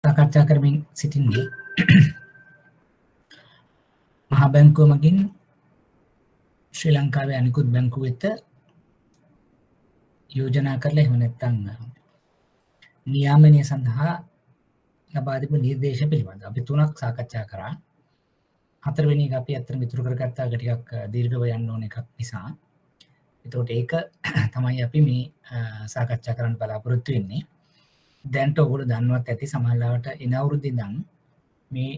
සාකච්ඡා කරමින් සිටින්නේ මහා බැංකුව මගින් ශ්‍රී ලංකාවේ අනිකුත් බැංකු වෙත යෝජනා කරලා එහෙම නැත්නම් නියාමනය සඳහා ලබා දීපු නිර්දේශ පිළිබඳව අපි තුනක් සාකච්ඡා කරා. හතරවෙනි එක අපි අතර මිතුරු කරගත්තා ටිකක් දීර්ඝව යන්න ඕන එකක් නිසා. ඒතකොට ඒක තමයි අපි මේ සාකච්ඡා කරන්න බලාපොරොත්තු වෙන්නේ. දැන්ට ඔයගොල්ලෝ දන්නවත් ඇති සමහරවිට එන අවුරුද්දේ ඉඳන් මේ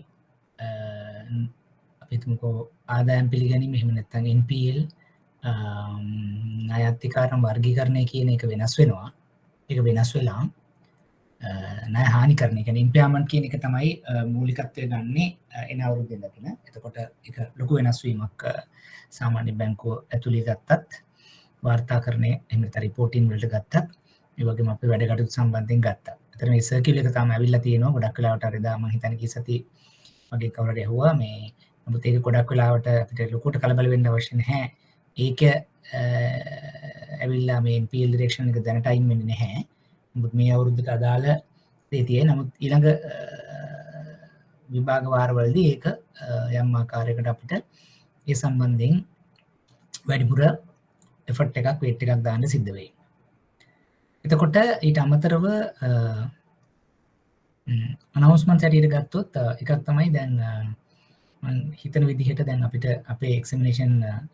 අපි තුමුකෝ ආදායම් පිළිගැනීම එහෙම නැත්නම් NPL ණය අධිකාරම් වර්ගීකරණය කියන එක වෙනස් වෙනවා. ඒක වෙනස් වෙලා ණය හානිකරණය කියන්නේ ඉම්පයර්මන්ට් කියන එක තමයි මූලිකත්වය ගන්නෙ එන අවුරුද්දේ ඉඳගෙන. එතකොට ඒක ලොකු වෙනස් වීමක් සාමාන්‍ය බැංකුව ඇතුළේ ගත්තත් වාර්තාකරණය එහෙම නැත්නම් රිපෝටින් වලට ගත්තත් ඒ වගේම අපේ වැඩ කටයුතු සම්බන්ධයෙන් ගත්තා. ඒතර මේ සර්කියුලර් එක තාම ඇවිල්ලා තියෙනවා. ගොඩක් වෙලාවට අර එදා මම හිතන්නේ කී සති වගේ කවුරුහරි ඇහුවා මේ නමුත් ඒක ගොඩක් වෙලාවට අපිට ලොකුට කලබල වෙන්න අවශ්‍ය නැහැ. ඒක ඇවිල්ලා මේ NPL ඩිරෙක්ෂන් එක දැනට අයින් වෙන්නේ නැහැ. නමුත් මේ අවුරුද්දට අදාළ දේ තියෙයි. නමුත් ඊළඟ විභාග වාරවලදී ඒක යම් ආකාරයකට අපිට ඒ සම්බන්ධයෙන් වැඩිපුර එෆර්ට් එකක් වේට් එකක් දාන්න සිද්ධ වෙයි. එතකොට ඊට අමතරව අනවුන්ස්මන්ට් හැටියට ගත්තොත් එකක් තමයි දැන් මම හිතන විදිහට දැන් අපිට අපේ එක්සැමිනේෂන්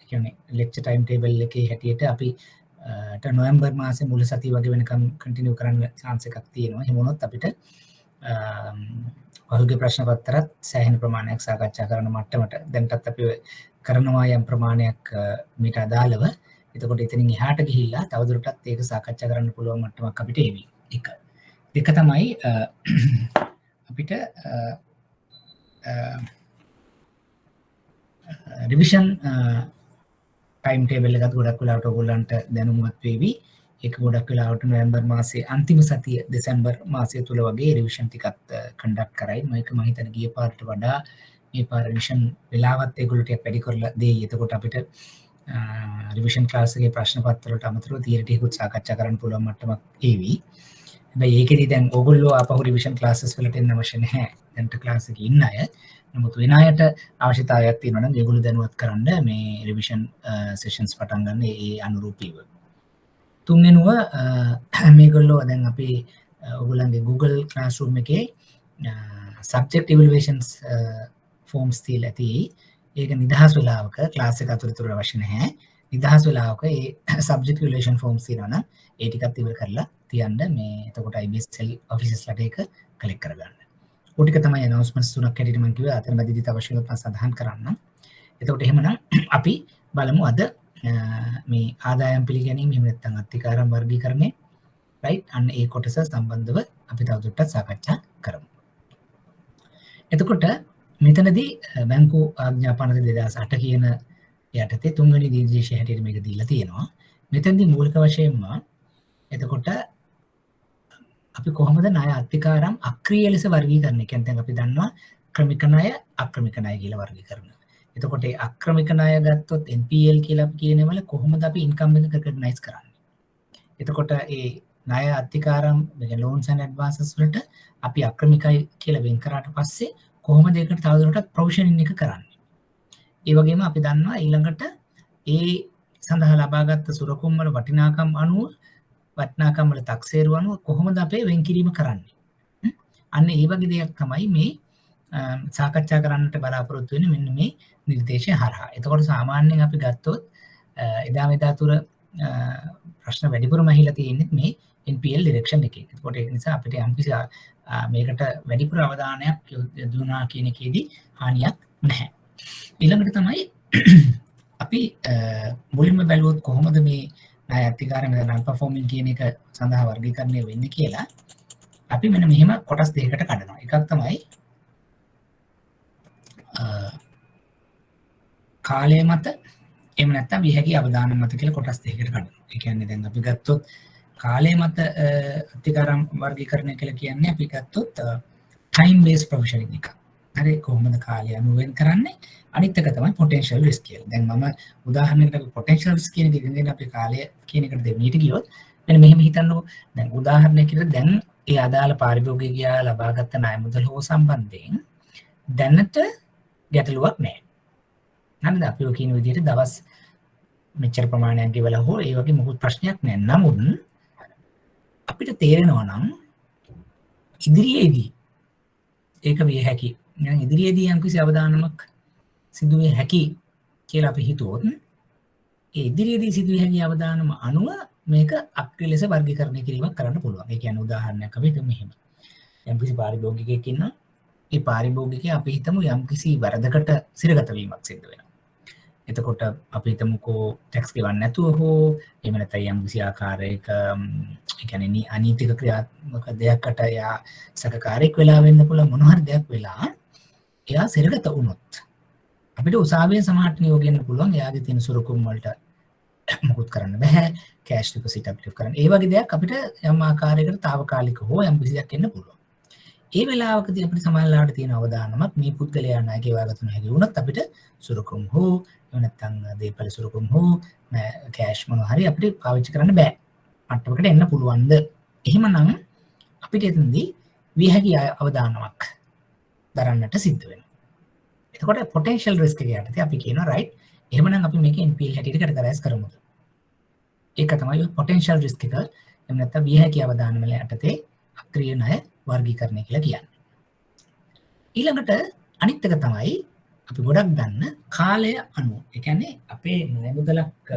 කියන්නේ ලෙක්චර් ටයිම් ටේබල් එකේ හැටියට අපි නොවැම්බර් මාසේ මුල් සතිය වගේ වෙනකම් කන්ටිනියු කරන්න chance එකක් තියෙනවා. එහෙම වුණොත් අපිට පහුගිය ප්‍රශ්න පත්‍රත් සෑහෙන ප්‍රමාණයක් සාකච්ඡා කරන මට්ටමට දැන්ටත් අපි කරනවා යම් ප්‍රමාණයක් මීට අදාළව. එතකොට එතනින් එහාට ගිහිල්ලා තවදුරටත් ඒක සාකච්ඡා කරන්න පුළුවන් මට්ටමක් අපිට එවි. එක. දෙක තමයි අපිට රිවිෂන් ටයිම් ටේබල් එකත් ගොඩක් වෙලාවට ඔයගොල්ලන්ට දැනුම්වත් වේවි. ඒක ගොඩක් වෙලාවට නොවැම්බර් මාසයේ අන්තිම සතිය දෙසැම්බර් මාසය තුල වගේ රිවිෂන් ටිකක් කන්ඩක්ට් කරයි. මේක මම හිතන්නේ ගිය පාරට වඩා මේ පාර රිවිෂන් වෙලාවත් ඒගොල්ලෝ ටිකක් වැඩි කරලා දෙයි. එතකොට අපිට රිවිෂන් ක්ලාස් එකේ ප්‍රශ්න පත්‍ර වලට අමතරව තියරි ටිකකුත් සාකච්ඡා කරන්න පුළුවන් මට්ටමක් ඒවි. හැබැයි ඒකෙදි දැන් ඕගොල්ලෝ ආපහු රිවිෂන් ක්ලාසස් වලට එන්න අවශ්‍ය නැහැ. දැන්ට ක්ලාස් එකේ ඉන්න අය. නමුත් වෙන අයට අවශ්‍යතාවයක් තියෙනවා නම් ඒගොල්ලෝ දැනුවත් කරන්න මේ රිවිෂන් සෙෂන්ස් පටන් ගන්න ඒ අනුරූපීව. තුන්වෙනුව මේගොල්ලෝ දැන් අපි ඔයගොල්ලන්ගේ Google Classroom එකේ subject evaluations forms තියලා තියෙයි. ඒක නිදහස් වෙලාවක ක්ලාස් එක අතුරුතුර අවශ්‍ය නැහැ. නිදහස් වෙලාවක ඒ subject evaluation forms තියෙනවා නම් ඒ ටිකත් ඉවර කරලා තියන්න මේ එතකොට IBSL offices ලට ඒක කලෙක්ට් කරගන්න. ඔය ටික තමයි announcements තුනක් හැටියට මම කිව්වා. අතරමැදදී අවශ්‍යව මම සඳහන් කරන්නම්. එතකොට එහෙමනම් අපි බලමු අද මේ ආදායම් පිළිගැනීම එහෙම නැත්නම් අත්තිකාරම් වර්ගීකරණය right අන්න ඒ කොටස සම්බන්ධව අපි තවදුරටත් සාකච්ඡා කරමු. එතකොට මෙතනදී බැංකු ආඥා 2008 කියන යටතේ තුන්වෙනි නිර්දේශය හැටියට මේක දීලා තියෙනවා. මෙතනදී මූලික වශයෙන්ම එතකොට අපි කොහොමද ණය අත්තිකාරම් අක්‍රීය ලෙස වර්ගීකරණය කියන්නේ දැන් අපි දන්නවා ක්‍රමික ණය අක්‍රමික ණය කියලා වර්ගීකරණය. එතකොට ඒ අක්‍රමික ණය ගත්තොත් NPL කියලා අපි කියනවල කොහොමද අපි ඉන්කම් එක රෙකග්නයිස් කරන්නේ? එතකොට ඒ ණය අත්තිකාරම් මේ loans and advances වලට අපි අක්‍රමිකයි කියලා වෙන් කරාට පස්සේ කොහොමද ඒකට තවදුරටත් ප්‍රොවිෂනින් එක කරන්නේ? ඒ වගේම අපි දන්නවා ඊළඟට ඒ සඳහා ලබාගත් සුරකුම් වල වටිනාකම් අනුව වටිනාකම් වල තක්සේරු අනුව කොහොමද අපේ වෙන්කිරීම කරන්නේ? අන්න ඒ වගේ දෙයක් තමයි මේ සාකච්ඡා කරන්නට බලාපොරොත්තු වෙන්නේ මෙන්න මේ නිර්දේශය හරහා. එතකොට සාමාන්‍යයෙන් අපි ගත්තොත් එදා මෙදා තුර ප්‍රශ්න වැඩිපුරම ඇහිලා තියෙන්නේ මේ NPL ඩිරෙක්ෂන් එකේ. එතකොට ඒක නිසා අපිට යම්කිසි මේකට වැඩිපුර අවධානයක් යොදුනා කියන එකේදී හානියක් නැහැ. ඊළඟට තමයි අපි මුලින්ම බැලුවොත් කොහොමද මේ ණය අත්තිකාරම non performing කියන එක සඳහා වර්ගීකරණය වෙන්නේ කියලා අපි මෙන්න මෙහෙම කොටස් දෙකකට කඩනවා. එකක් තමයි කාලය මත එහෙම නැත්නම් විහැකි අවදානම් මත කියලා කොටස් දෙකකට කඩනවා. ඒ කියන්නේ දැන් අපි ගත්තොත් කාලය මත අත්තිකාරම් වර්ගීකරණය කියලා කියන්නේ අපි ගත්තොත් time based provisioning එක. හරි කොහොමද කාලය අනුවෙන් කරන්නේ? අනිත් එක තමයි potential risk කියලා. දැන් මම උදාහරණයකට අපි potential risk කියන එක ඉගෙන අපි කාලය කියන එකට දෙන්නට ගියොත් මෙන්න මෙහෙම හිතන්නකො. දැන් උදාහරණයකට දැන් ඒ අදාළ පාරිභෝගිකයා ලබාගත් ණය මුදල හෝ සම්බන්ධයෙන් දැනට ගැටලුවක් නැහැ. හරිද? අපි ඔය කියන විදිහට දවස් මෙච්චර ප්‍රමාණයක් ගෙවලා හෝ ඒ වගේ මොකුත් ප්‍රශ්නයක් නැහැ. නමුත් අපිට තේරෙනවා නම් ඉදිරියේදී ඒක විය හැකි. දැන් ඉදිරියේදී යම්කිසි අවදානමක් සිදු විය හැකි කියලා අපි හිතුවොත් ඒ ඉදිරියේදී සිදු විය හැකි අවදානම අනුව මේක අක්‍රිය ලෙස වර්ගීකරණය කිරීමක් කරන්න පුළුවන්. ඒ කියන්නේ උදාහරණයක් අපි හිතමු මෙහෙම. යම්කිසි පාරිභෝගිකයෙක් ඉන්නවා. ඒ පාරිභෝගිකයා අපි හිතමු යම්කිසි වරදකට සිරගත වීමක් සිද්ධ වෙනවා. එතකොට අපි හිතමුකෝ ටැක්ස් ගෙවන්න නැතුව හෝ එහෙම නැත්නම් යම්කිසි ආකාරයක ඒ කියන්නේ අනීතික ක්‍රියාත්මක දෙයකට එයා සැකකාරයෙක් වෙලා වෙන්න පුළුවන් මොන හරි දෙයක් වෙලා එයා සිරගත වුණොත් අපිට උසාවියෙන් සමහරට නියෝගයෙන් පුළුවන් එයාගේ තියෙන සුරුකුම් වලට මොකුත් කරන්න බෑ කෑෂ් ඩිපොසිට් අප්ලිකේට් කරන්න. ඒ වගේ දෙයක් අපිට යම් ආකාරයකට තාවකාලික හෝ යම් කිසි දෙයක් එන්න පුළුවන්. ඒ වෙලාවකදී අපිට සමාජලාට තියෙන අවදානමක් මේ පුද්ගලයා ණය ගෙවා ගන්න හැකි වුණත් අපිට සුරුකුම් හෝ එහෙම නැත්නම් දේපල සුරුකුම් හෝ කෑෂ් මොන හරි අපිට පාවිච්චි කරන්න බෑ. මට්ටමකට එන්න පුළුවන්ද? එහෙමනම් අපිට එතනදී විය හැකි අවදානමක් දරන්නට සිද්ධ වෙනවා. එතකොට පොටෙන්ෂල් රිස්ක් එක යටතේ අපි කියනවා රයිට් එහෙමනම් අපි මේක NPL හැටියට කැටගරයිස් කරමුද? ඒක තමයි පොටෙන්ෂල් රිස්ක් එක. එහෙම නැත්නම් විය හැකි අවදානම වල යටතේ අක්‍රිය ණය වර්ගීකරණය කියලා කියන්නේ. ඊළඟට අනිත් එක තමයි අපි ගොඩක් දන්න කාලය අනුව. ඒ කියන්නේ අපේ ණය මුදලක්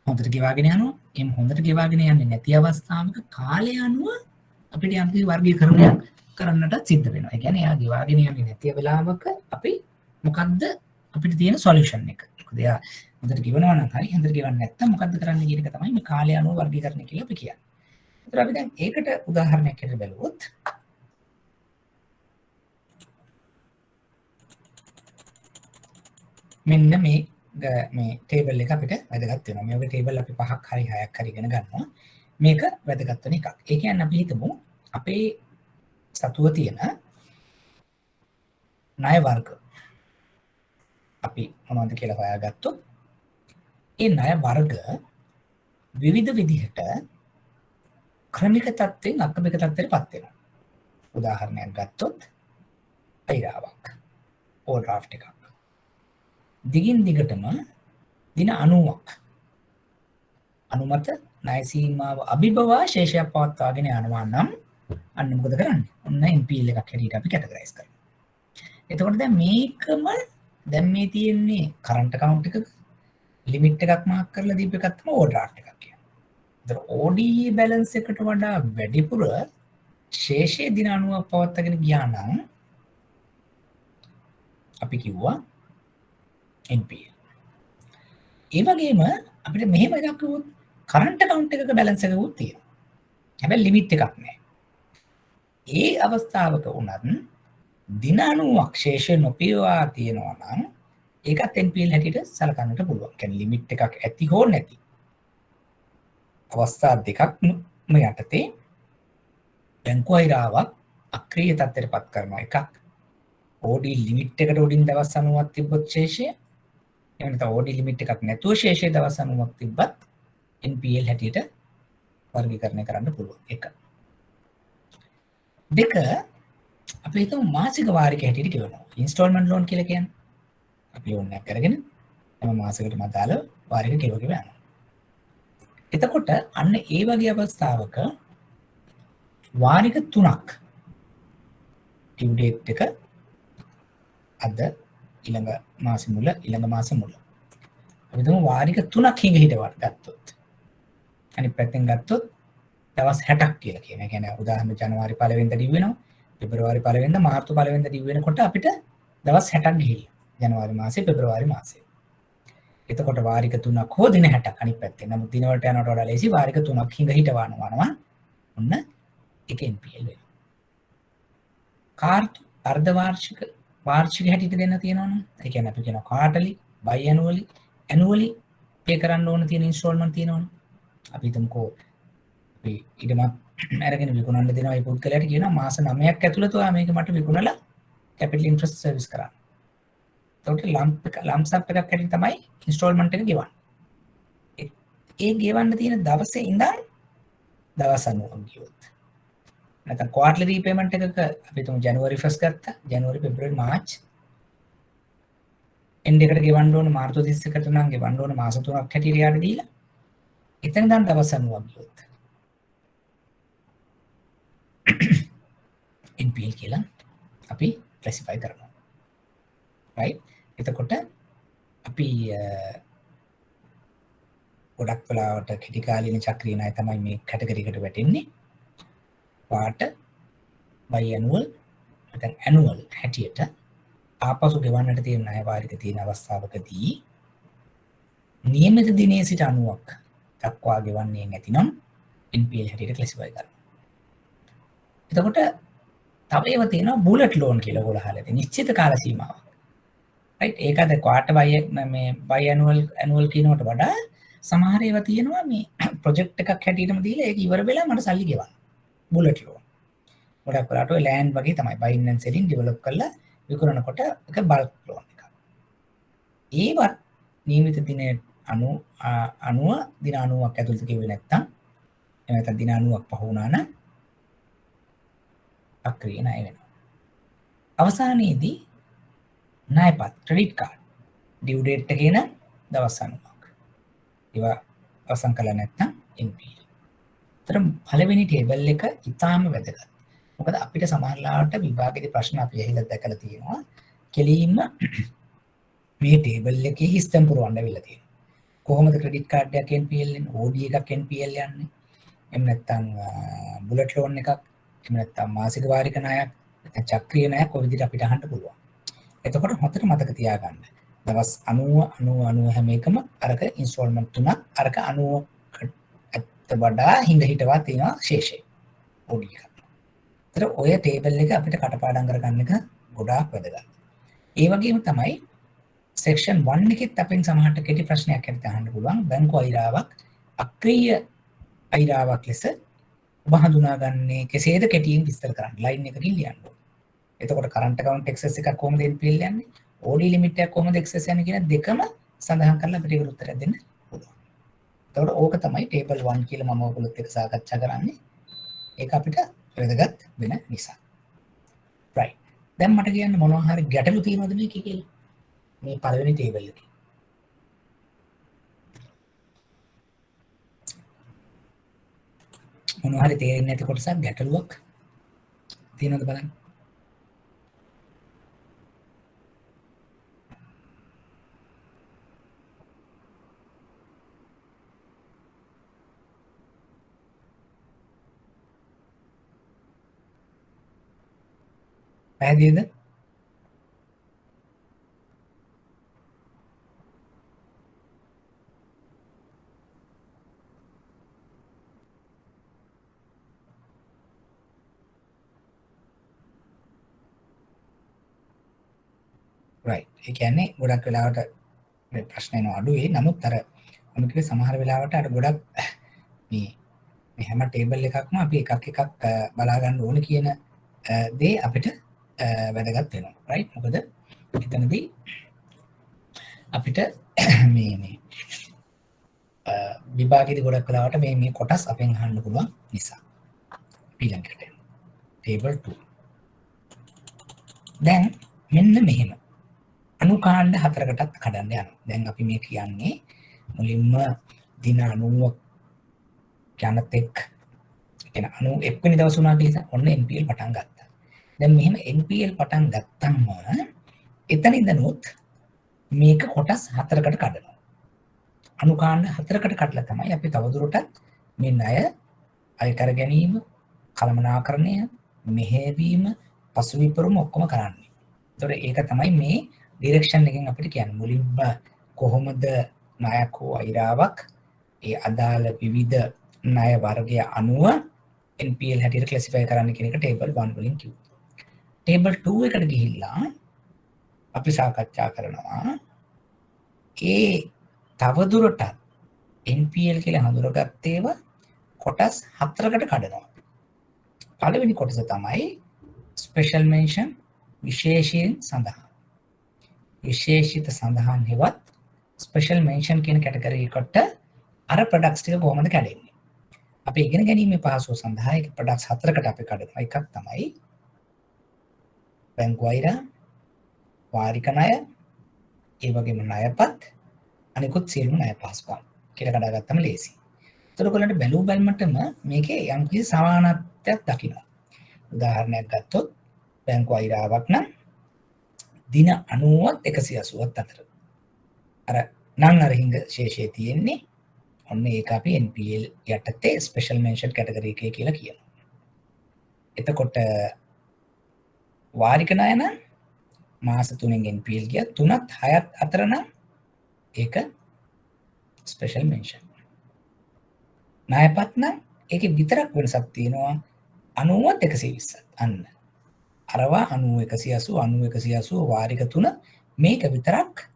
හොඳට ගෙවාගෙන යනවා. එම් හොඳට ගෙවාගෙන යන්නේ නැති අවස්ථාවක කාලය අනුව අපිට යම් කිසි වර්ගීකරණයක් කරන්නට සිද්ධ වෙනවා. ඒ කියන්නේ එයා ගෙවාගෙන යන්නේ නැති වෙලාවක අපි මොකද්ද අපිට තියෙන සොලියුෂන් එක. මොකද එයා හොඳට ගෙවනවා නම් හරි හොඳට ගෙවන්නේ නැත්නම් මොකද්ද කරන්න කියන එක තමයි මේ කාලය අනුව වර්ගීකරණය කියලා අපි කියන්නේ. ඒතර අපි දැන් ඒකට උදාහරණයක් හැටියට බලුවොත් මෙන්න මේ ටේබල් එක අපිට වැදගත් වෙනවා. මේ වගේ ටේබල් අපි 5ක් හරි 6ක් හරි ඉගෙන ගන්නවා. මේක වැදගත් වෙන එකක්. ඒ කියන්නේ අපි හිතමු අපේ සතුව තියෙන ණය වර්ග අපි මොනවද කියලා හොයාගත්තොත් ඒ ණය වර්ග විවිධ විදිහට ක්‍රමික තත්ත්වයෙන් අක්‍රමික තත්ත්වයටපත් වෙනවා. උදාහරණයක් ගත්තොත් අයිරාවක් ඕවර්ඩ්‍රාෆ්ට් එකක් දිගින් දිගටම දින 90ක් අනුමත ණය සීමාව අභිබවා ශේෂයක් පවත්වාගෙන යනවා නම් අන්න මොකද කරන්නේ? ඔන්න NPL එකක් හැටියට අපි කැටගරයිස් කරනවා. එතකොට දැන් මේකම දැන් මේ තියෙන්නේ කරන්ට් account එකක ලිමිට් එකක් මාක් කරලා දීප එකක් තමයි ඕවර්ඩ්‍රාෆ්ට් එකක් කියන්නේ. ඒතර ODE බැලන්ස් එකට වඩා වැඩිපුර ශේෂයේ දින 90ක් පවත්වාගෙන ගියා නම් අපි කිව්වා NPL. ඒ වගේම අපිට මෙහෙම එකක් කිව්වොත් කරන්ට් account එකක බැලන්ස් එකකුත් තියෙනවා. හැබැයි ලිමිට් එකක් නැහැ. ඒ අවස්ථාවක වුණත් දින 90ක් ශේෂය නොපියවා තියෙනවා නම් ඒකත් NPL හැටියට සලකන්නට පුළුවන්. කියන්නේ ලිමිට් එකක් ඇති හෝ නැති. අවස්ථා දෙකක්ම යටතේ බැංකු අයිරාවක් අක්‍රීය තත්ත්වයටපත් කරන එකක්. OD ලිමිට් එකට උඩින් දවස් 90ක් තිබ්බොත් ශේෂය එහෙම නැත්නම් OD ලිමිට් එකක් නැතුව ශේෂය දවස් 90ක් තිබ්බත් NPL හැටියට වර්ගීකරණය කරන්න පුළුවන්. එක. දෙක අපි හිතමු මාසික වාරික හැටියට කියනවා. ඉන්ස්ටෝල්මන්ට් ලෝන් කියලා කියන්නේ. අපි ලෝන් එකක් අරගෙන හැම මාසයකටම අදාළ වාරික කෙරුවක යනවා. එතකොට අන්න ඒ වගේ අවස්ථාවක වාරික 3ක් ඩියු ඩේට් එක අද ඊළඟ මාස මුල ඊළඟ මාස මුල. අපි හිතමු වාරික 3ක් හිඟහිටවට ගත්තොත්. අනිත් පැත්තෙන් ගත්තොත් දවස් 60ක් කියලා කියන. ඒ කියන්නේ උදාහරණ ජනවාරි 1 වෙනිදා ඩිව් වෙනවා. පෙබරවාරි 1 වෙනිදා මාර්තු 1 වෙනිදා ඩිව් වෙනකොට අපිට දවස් 60ක් ගිහිල්ලා. ජනවාරි මාසේ පෙබරවාරි මාසේ. එතකොට වාරික 3ක් හෝ දින 60ක් අනිත් පැත්තෙන්. නමුත් දින වලට යනකොට වඩා ලේසි වාරික 3ක් හිඟහිටවනවා. ඔන්න ඒක NPL වෙනවා. කාර්තු අර්ධ වාර්ෂික වාර්ෂික හැටියට දෙන්න තියෙනවනේ. ඒ කියන්නේ අපි කියනවා කාටලි, බයි ඇනුවලි පේ කරන්න ඕන තියෙන ඉන්ස්ටෝල්මන්ට් තියෙනවනේ. අපි හිතමුකෝ අපි ඊටමත් අරගෙන විකුණන්න දෙනවා ඒ පුද්ගලයාට කියනවා මාස 9ක් ඇතුළත ඔයා මේක මට විකුණලා කැපිටල් ඉන්ට්‍රස්ට් සර්විස් කරන්න. එතකොට ලම්සප් එකක් හැටියට තමයි ඉන්ස්ටෝල්මන්ට් එක ගෙවන්නේ. ඒ ගෙවන්න තියෙන දවසේ ඉඳන් දවස් 90ක් ගියොත්. නැත්නම් ක්වාටර්ලි රීපේමන්ට් එකක අපි තුමු ජනවාරි 1 ගත්තා. ජනවාරි පෙබරවාරි මාර්ච් එන්ඩ් එකට ගෙවන්න ඕන මාර්තු 31ට නම් ගෙවන්න ඕන මාස 3ක් හැටියට යාට දීලා. එතන දැන් දවස් 90ක් ගියොත්. NPL කියලා අපි ක්ලාසිෆයි කරනවා. right? එතකොට අපි ගොඩක් වෙලාවට කෙටි කාලීන චක්‍රීය ණය තමයි මේ කැටගරි එකට වැටෙන්නේ. පාට බයිඇනුවල් නැත්නම් ඇනුවල් හැටියට ආපසු ගෙවන්නට තියෙන ණය වාරික තියෙන අවස්ථාවකදී නියමිත දිනයේ සිට 90ක් දක්වා ගෙවන්නේ නැතිනම් NPL හැටියට ක්ලාසිෆයි කරනවා. එතකොට තව ඒවා තියෙනවා බුලට් ලෝන් කියලා ඔයගොල්ලෝ අහලා තියෙන නිශ්චිත කාල සීමාවක්. right? ඒකද ක්වාටර් මේ බයිඇනුවල් කියනකට වඩා සමහර ඒවා තියෙනවා මේ ප්‍රොජෙක්ට් එකක් හැටියටම දීලා ඒක ඉවර වෙලා මට සල්ලි ගෙවන්න. Bullet loan. ගොඩක් වෙලාට ඔය ලෑන්ඩ් වගේ තමයි බයින් ඇන්ඩ් සෙලින් ඩෙවලොප් කරලා විකුණනකොට ඒක බල්ක් ලෝන් එකක්. ඒවත් නියමිත දිනේ 90 දින 90ක් ඇතුළත කිව්වේ නැත්තම් එහෙම නැත්නම් දින 90ක් පහ වුණා නම් අක්‍රිය ණය වෙනවා. අවසානයේදී ණයපත් ක්‍රෙඩිට් කාඩ් ඩියු ඩේට් එකේ නම් දවස් 90ක්. ඒවා අවසන් කළා නැත්නම් NPL. ඒතර පළවෙනි ටේබල් එක ඉතාම වැදගත්. මොකද අපිට සමහරලාට විභාගයේදී ප්‍රශ්න අපි ඇහිලා දැකලා තියෙනවා. කෙලින්ම මේ ටේබල් එකේ හිස්තම් පුරවන්න වෙලා තියෙනවා. කොහොමද ක්‍රෙඩිට් කාඩ් එකක් NPL එන්නේ? OD එකක් NPL යන්නේ? එහෙම නැත්නම් බුලට් ලෝන් එකක්, එහෙම නැත්නම් මාසික වාරික ණයක්, නැත්නම් චක්‍රීය ණයක් ඔය විදිහට අපිට අහන්න පුළුවන්. එතකොට හොඳට මතක තියාගන්න. දවස් 90 හැම එකම අරක ඉන්ස්ටෝල්මන්ට් තුනක් අරක 90කට වඩා හිඟ හිටවා තියෙනවා ශේෂය. OD එක. ඒතර ඔය ටේබල් එක අපිට කටපාඩම් කරගන්න එක ගොඩාක් වැදගත්. ඒ වගේම තමයි සෙක්ෂන් 1 එකෙත් අපෙන් සමහරට කෙටි ප්‍රශ්නයක් හිත අහන්න පුළුවන්. බැංකු අයිරාවක් අක්‍රීය අයිරාවක් ලෙස ඔබ හඳුනාගන්නේ කෙසේද කෙටියෙන් විස්තර කරන්න. ලයින් එකකින් ලියන්න ඕනේ. එතකොට කරන්ට් account access එකක් කොහොමද NPL යන්නේ? OD limit එකක් කොහොමද access යන්නේ කියන දෙකම සඳහන් කරලා අපිට ඒකට උත්තරයක් දෙන්න පුළුවන්. එතකොට ඕක තමයි table 1 කියලා මම ඔයගොල්ලොත් එක්ක සාකච්ඡා කරන්නේ. ඒක අපිට වැදගත් වෙන නිසා. right. දැන් මට කියන්න මොනවා හරි ගැටලු තියෙනවද මේකේ කියලා? මේ පළවෙනි ටේබල් එකේ. මොනවා හරි තේරෙන්නේ නැති කොටසක් ගැටලුවක් තියෙනවද බලන්න. පැහැදිලිද? right. ඒ කියන්නේ ගොඩක් වෙලාවට මේ ප්‍රශ්න එනවා අඩුයි. නමුත් අර මම කිව්වේ සමහර වෙලාවට අර ගොඩක් මේ හැම ටේබල් එකක්ම අපි එකක් බලා ගන්න ඕන කියන දේ අපිට වැදගත් වෙනවා. right. මොකද එතනදී අපිට මේ විභාගයේදී ගොඩක් වෙලාවට මේ කොටස් අපෙන් අහන්න පුළුවන් නිසා. ඊළඟට ටේබල් 2. දැන් මෙන්න මෙහෙම අනුකාණ්ඩ 4කටත් කඩන්න යනවා. දැන් අපි මේ කියන්නේ මුලින්ම දින 90 යන තෙක් එන 91 වෙනි දවස් වුණා කියලා ඔන්න NPL පටන් ගත්තා. දැන් මෙහෙම NPL පටන් ගත්තම එතන ඉඳනොත් මේක කොටස් 4කට කඩනවා. අනුකාණ්ඩ 4කට කඩලා තමයි අපි තවදුරටත් මේ ණය අය කර ගැනීම, කළමනාකරණය, මෙහෙයවීම, පසුවිපරුම ඔක්කොම කරන්නේ. ඒතකොට ඒක තමයි මේ ඩිරෙක්ෂන් එකෙන් අපිට කියන්නේ. මුලින්ම කොහොමද ණයක් හෝ අයිරාවක් ඒ අදාළ විවිධ ණය වර්ගය අනුව NPL හැටියට ක්ලාසිෆයි කරන්න කියන එක ටේබල් 1 වලින් කිව්වා. ටේබල් 2 එකට ගිහිල්ලා අපි සාකච්ඡා කරනවා ඒ තවදුරටත් NPL කියලා හඳුනගත්ත ඒවා කොටස් 4කට කඩනවා. පළවෙනි කොටස තමයි ස්පෙෂල් මෙන්ෂන් විශේෂයෙන් සඳහන්. විශේෂිත සඳහන් හෙවත් ස්පෙෂල් මෙන්ෂන් කියන කැටගරි එකට අර ප්‍රොඩක්ට්ස් ටික කොහොමද කැඩෙන්නේ? අපි ඉගෙන ගැනීමේ පහසුව සඳහා එක ප්‍රොඩක්ට්ස් හතරකට අපි කඩනවා. එකක් තමයි බැංකු අයිරා, වාරික ණය, ඒ වගේම ණයපත්, අනිකුත් සියලුම ණය පහසුකම් කියලා කඩාගත්තම ලේසි. ඒතර ඔයගොල්ලන්ට බැලූ බැලමටම මේකේ යම්කිසි සමානත්වයක් දකිනවා. උදාහරණයක් ගත්තොත් බැංකු අයිරාවක් නම් දින 90ත් 180ත් අතර. අර නම් අරහිඟ ශේෂයේ තියෙන්නේ ඔන්න ඒක අපි NPL යටතේ ස්පෙෂල් මෙන්ෂන් කැටගරි එකේ කියලා කියනවා. එතකොට වාරික ණය නම් මාස 3න් NPL ගියා 3ත් 6ත් අතර නම් ඒක ස්පෙෂල් මෙන්ෂන්. ණයපත් නම් ඒකේ විතරක් වෙනසක් තියෙනවා 90ත් 120ත්. අන්න අරවා 90 180 90 180 වාරික 3 මේක විතරක්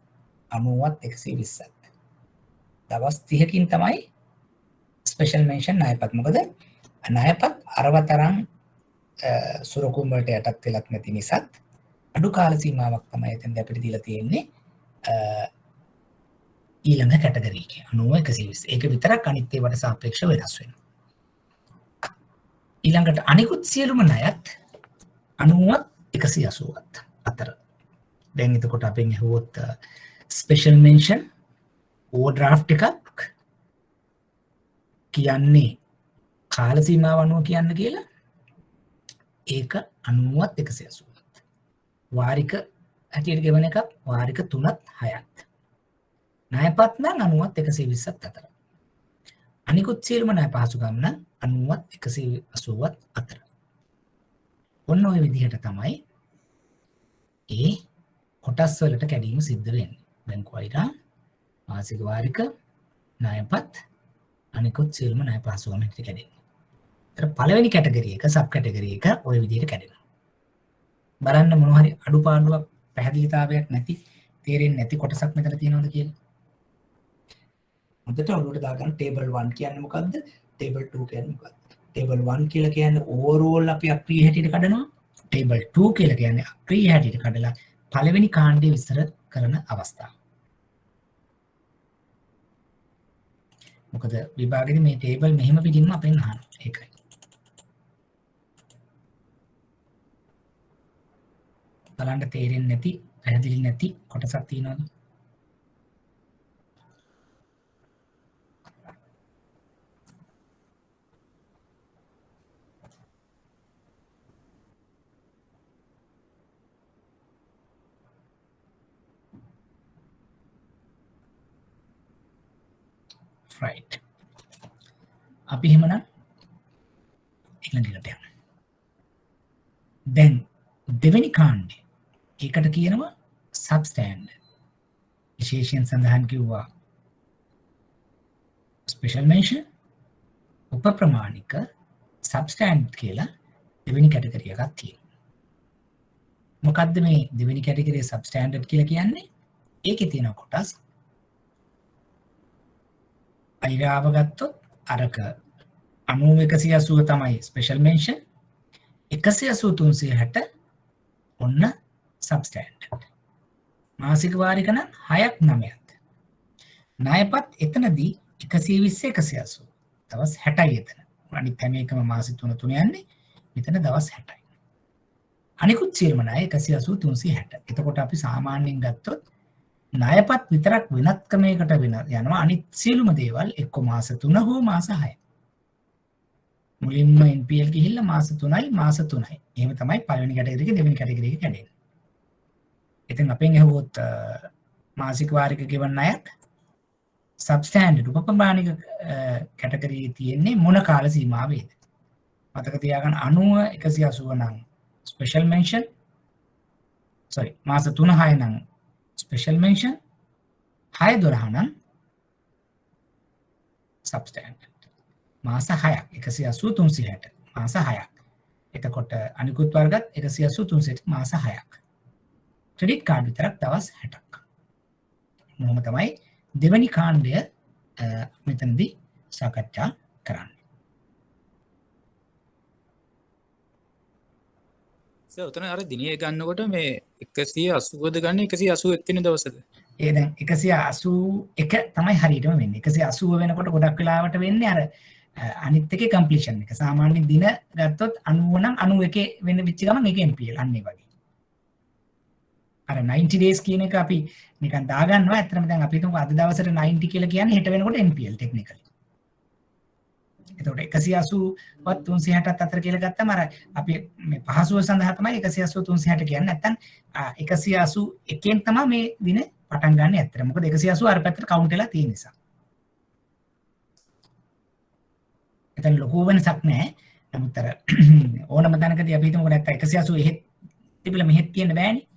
90ත් 120ත්. දවස් 30කින් තමයි ස්පෙෂල් මෙන්ෂන් ණයපත්. මොකද ණයපත් අරව තරම් සුරකුම් වලට යටත් වෙලක් නැති නිසාත් අඩු කාල සීමාවක් තමයි එතෙන්ද අපිට දීලා තියෙන්නේ ඊළඟ කැටගරි එකේ 90 120. ඒක විතරක් අනිත් ඒවාට සාපේක්ෂව වෙනස් වෙනවා. ඊළඟට අනිකුත් සියලුම ණයත් 90ත් 180ත් අතර. දැන් එතකොට අපෙන් ඇහුවොත් ස්පෙෂල් මෙන්ෂන් ඕවර්ඩ්‍රාෆ්ට් එකක් කියන්නේ කාල සීමාව අනුව කියන්න කියලා ඒක 90ත් 180ත්. වාරික හැටියට ගෙවන එකක් වාරික 3ත් 6ත්. ණයපත් නම් 90ත් 120ත් අතර. අනිකුත් සියලුම ණය පහසුකම් නම් 90ත් 180ත් අතර. ඔන්න ඔය විදිහට තමයි ඒ කොටස් වලට කැඩීම සිද්ධ වෙන්නේ. බැංකු අයිරා, මාසික වාරික, ණයපත්, අනිකුත් සියලුම ණය පහසුකම් හැටියට කැඩෙනවා. ඒතර පළවෙනි කැටගරි එක සබ් කැටගරි එක ওই විදිහට කැඩෙනවා. බලන්න මොනවා හරි අඩුපාඩුවක් පැහැදිලිතාවයක් නැති තේරෙන්නේ නැති කොටසක් මෙතන තියෙනවද කියලා. හොඳට ඔළුවට දාගන්න ටේබල් 1 කියන්නේ මොකද්ද? ටේබල් 2 කියන්නේ මොකද්ද? ටේබල් 1 කියලා කියන්නේ ඕවර්ऑල් අපි අක්‍රීය හැටියට කඩනවා. ටේබල් 2 කියලා කියන්නේ අක්‍රීය හැටියට කඩලා පළවෙනි කාණ්ඩය විස්තර කරන අවස්ථාව. මොකද විභාගෙදි මේ ටේබල් මෙහෙම පිටින්ම අපෙන් අහනවා. ඒකයි. බලන්න තේරෙන්නේ නැති, පැහැදිලි නැති කොටසක් තියෙනවද? right. අපි එහෙමනම් ඊළඟට යමු. දැන් දෙවෙනි කාණ්ඩය ඒකට කියනවා සබ්ස්ටෑන්ඩඩ්. විශේෂයෙන් සඳහන් කිව්වා ස්පෙෂල් මෙන්ෂන්, උපප්‍රමාණික, සබ්ස්ටෑන්ඩඩ් කියලා දෙවෙනි කැටගරි එකක් තියෙනවා. මොකද්ද මේ දෙවෙනි කැටගරිය සබ්ස්ටෑන්ඩඩ් කියලා කියන්නේ? ඒකේ තියෙන කොටස් අයිරාව ගත්තොත් අරක 90 180 තමයි ස්පෙෂල් මෙන්ෂන්, 180 360 ඔන්න සබ්ස්ටෑන්ඩඩ්. මාසික වාරික නම් 6ක් 9ක්. ණයපත් එතනදී 120 180 දවස් 60යි එතන. අනිත් හැම එකම මාසෙ 3 3 යන්නේ. මෙතන දවස් 60යි. අනිකුත් සියලුම ණය 180 360. එතකොට අපි සාමාන්‍යයෙන් ගත්තොත් ණයපත් විතරක් වෙනත් ක්‍රමයකට වෙන යනවා. අනිත් සියලුම දේවල් එක්ක මාස 3 හෝ මාස 6. මුලින්ම NPL ගිහිල්ලා මාස 3යි මාස 3යි. එහෙම තමයි පළවෙනි කැටගරි එකේ දෙවෙනි කැටගරි එකේ කැඩෙන්නේ. ඉතින් අපෙන් අහුවොත් මාසික වාරික ගෙවන ණයක් සබ්ස්ටෑන්ඩඩ් උපප්‍රමාණික කැටගරියේ තියෙන්නේ මොන කාල සීමාවෙද? මතක තියාගන්න 90 180 නම් ස්පෙෂල් මෙන්ෂන් මාස 3 6 නම් ස්පෙෂල් මෙන්ෂන්, 6 12 නම් සබ්ස්ටෑන්ඩඩ්. මාස 6ක් 180 360 මාස 6ක්. එතකොට අනිකුත් වර්ගත් 180 360 මාස 6ක්. ක්‍රෙඩිට් කාඩ් විතරක් දවස් 60ක්. මොනම තමයි දෙවැනි කාණ්ඩය මෙතනදී සාකච්ඡා කරන්නේ. උතන අර දිනේ ගන්නකොට මේ 180ද ගන්න 181 වෙනි දවසද? ඒ දැන් 181 තමයි හරියටම වෙන්නේ. 180 වෙනකොට ගොඩක් වෙලාවට වෙන්නේ අර අනිත් එකේ කම්ප්ලීෂන් එක. සාමාන්‍යයෙන් දින ගත්තොත් 90 නම් 91 වෙන වෙච්ච ගමන් ඒක NPL අන්න ඒ වගේ. අර 90 days කියන එක අපි නිකන් දාගන්නවා. ඇත්තටම දැන් අපි හිතමු අද දවසට 90 කියලා කියන්නේ හෙට වෙනකොට NPL ටෙක්නිකලි. එතකොට 180වත් 360ත් අතර කියලා ගත්තම අර අපි මේ පහසුව සඳහා තමයි 180 360 කියන්නේ. නැත්තම් 181න් තමයි මේ දින පටන් ගන්න ඇත්තට. මොකද 180 අර පැත්තට කවුන්ට් වෙලා තියෙන නිසා. එතන ලොකු වෙනසක් නැහැ. නමුත් අර ඕනම තැනකදී අපි හිතමු නැත්තම් 180 එහෙත් තිබිලා මෙහෙත් තියෙන්න බෑනේ.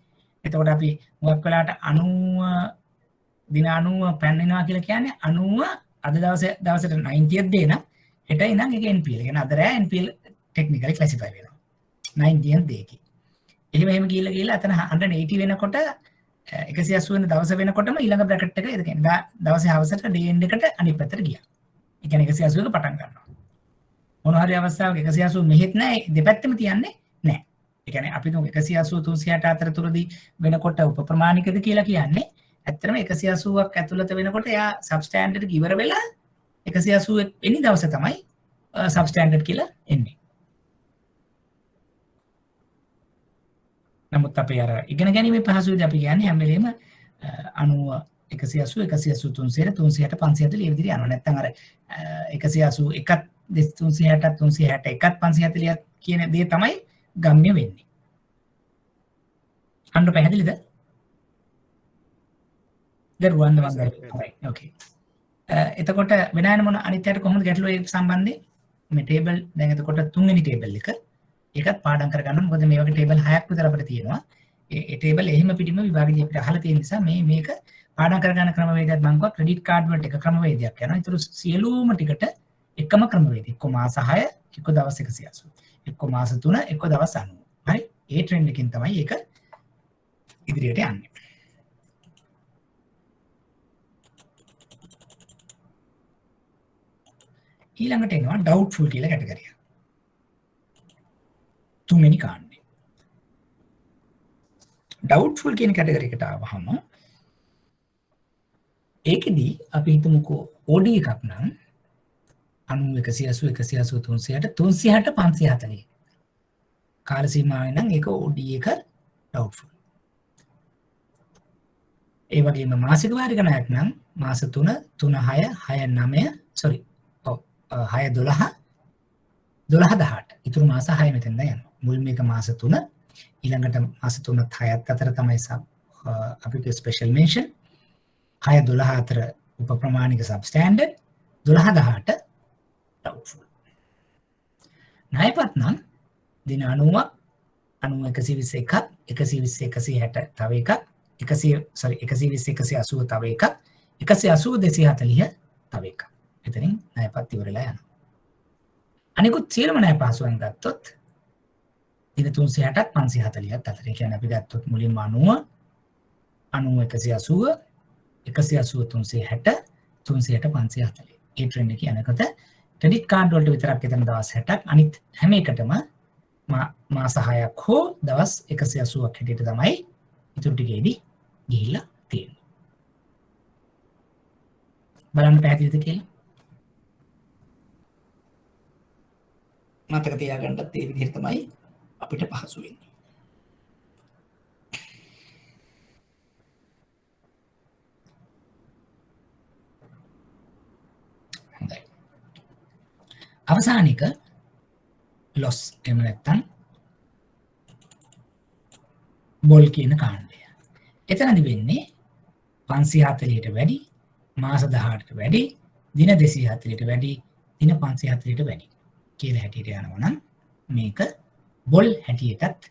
එතකොට අපි මුගක් වෙලාට 90 දින 90 පැන්නවා කියලා කියන්නේ 90 අද දවසට 90ක් දෙන හෙට ඉඳන් ඒක NPL. කියන්නේ අද රෑ NPL ටෙක්නිකලි ක්ලාසිෆයි වෙනවා. 90ක් දෙකේ. එහෙම ගිහිල්ලා එතන 180 වෙනකොට 180 වෙන දවස වෙනකොටම ඊළඟ බ්‍රැකට් එක ඒ කියන්නේ දවසේ හවසට ඩේ එන්ඩ් එකට අනිත් පැත්තට ගියා. ඒ කියන්නේ 180 එක පටන් ගන්නවා. මොන හරි අවස්ථාවක 180 මෙහෙත් නැහැ දෙපැත්තෙම තියන්නේ නැහැ. ඒ කියන්නේ අපි තුන් 180 360 අතරතුරදී වෙනකොට උපප්‍රමාණිකද කියලා කියන්නේ ඇත්තටම 180ක් ඇතුළත වෙනකොට එයා සබ්ස්ටෑන්ඩඩ් ඉවර වෙලා 180 වෙනි දවසේ තමයි සබ්ස්ටෑන්ඩඩ් කියලා එන්නේ. නමුත් අපි අර ඉගෙන ගැනීමේ පහසුවේදී අපි කියන්නේ හැම වෙලේම 90 180 180 360 360 540 ඒ විදිහට යනවා. නැත්නම් අර 181ත් 360ත් 361ත් 540ත් කියන දේ තමයි ගම්ම්‍ය වෙන්නේ. අන්න පැහැදිලිද? දරුවන් වගේ. ඕකේ. එතකොට වෙනයන මොන අනිත්‍යයට කොහොමද ගැටලුව ඒ සම්බන්ධයෙන් මේ ටේබල් දැන් එතකොට තුන්වෙනි ටේබල් එක ඒකත් පාඩම් කරගන්න. මොකද මේ වගේ ටේබල් 6ක් විතර අපිට තියෙනවා. ඒ ටේබල් එහෙම පිටින්ම විභාගදී අපිට අහලා තියෙන නිසා මේක පාඩම් කරගන්න ක්‍රමවේදයක් මම කිව්වා ක්‍රෙඩිට් කාඩ් වලට එක ක්‍රමවේදයක් යනවා. ඒතර සියලුම ටිකට එකම ක්‍රමවේදය. එක්ක මාස 6, එක්ක දවස් 180. එක්ක මාස 3, එක්ක දවස් 90. හරි? ඒ ට්‍රෙන්ඩ් එකකින් තමයි ඒක ඉදිරියට යන්නේ. ඊළඟට එනවා ඩවුට්ෆුල් කියලා කැටගරිය. තුන්වෙනි කාණ්ඩේ. ඩවුට්ෆුල් කියන කැටගරි එකට ආවහම ඒකෙදී අපි හිතමුකෝ OD එකක් නම් 90 180 180 360 540 කාල සීමාවෙන් නම් ඒක OD එක ඩවුට්ෆුල්. ඒ වගේම මාසික වාරික ණයක් නම් මාස 3 3 6 6 9 sorry 6 12 12 18 ඉතුරු මාස 6 මෙතෙන්ද යනවා. මුල් මේක මාස 3 ඊළඟට මාස 3ත් 6ත් අතර තමයි අපිට ස්පෙෂල් මෙන්ෂන් 6 12 අතර උපප්‍රමාණික සබ්ස්ටෑන්ඩඩ් 12 18 ඩවුට්ෆුල්. ණයපත් නම් දින 90ක් 90 121ක් 120 160 තව එකක් 120 180 තව එකක් 180 240 තව එකක්. එතනින් ණයපත් ඉවරලා යනවා. අනිකුත් සියලුම ණය පහසුවෙන් ගත්තොත් දින 360ත් 540ත් අතර. ඒ කියන්නේ අපි ගත්තොත් මුලින්ම 90 180 180 360 360 540. ඒ ට්‍රෙන්ඩ් එක යනකොට ක්‍රෙඩිට් කාඩ් වලට විතරක් එතන දවස් 60ක් අනිත් හැම එකටම මාස 6ක් හෝ දවස් 180ක් හැටියට තමයි ඉතුරු ටිකේදී ගිහිල්ලා තියෙන්නේ. බලන්න පැහැදිලිද කියලා? මතක තියාගන්නත් ඒ විදිහට තමයි අපිට පහසු වෙන්නේ. හොඳයි. අවසානික ලොස් එහෙම නැත්නම් බොල් කියන කාණ්ඩය. එතනදි වෙන්නේ 540ට වැඩි, මාස 18ට වැඩි, දින 240ට වැඩි, දින 540ට වැඩි කියලා හැටියට යනවා නම් මේක බොල් හැටියටත්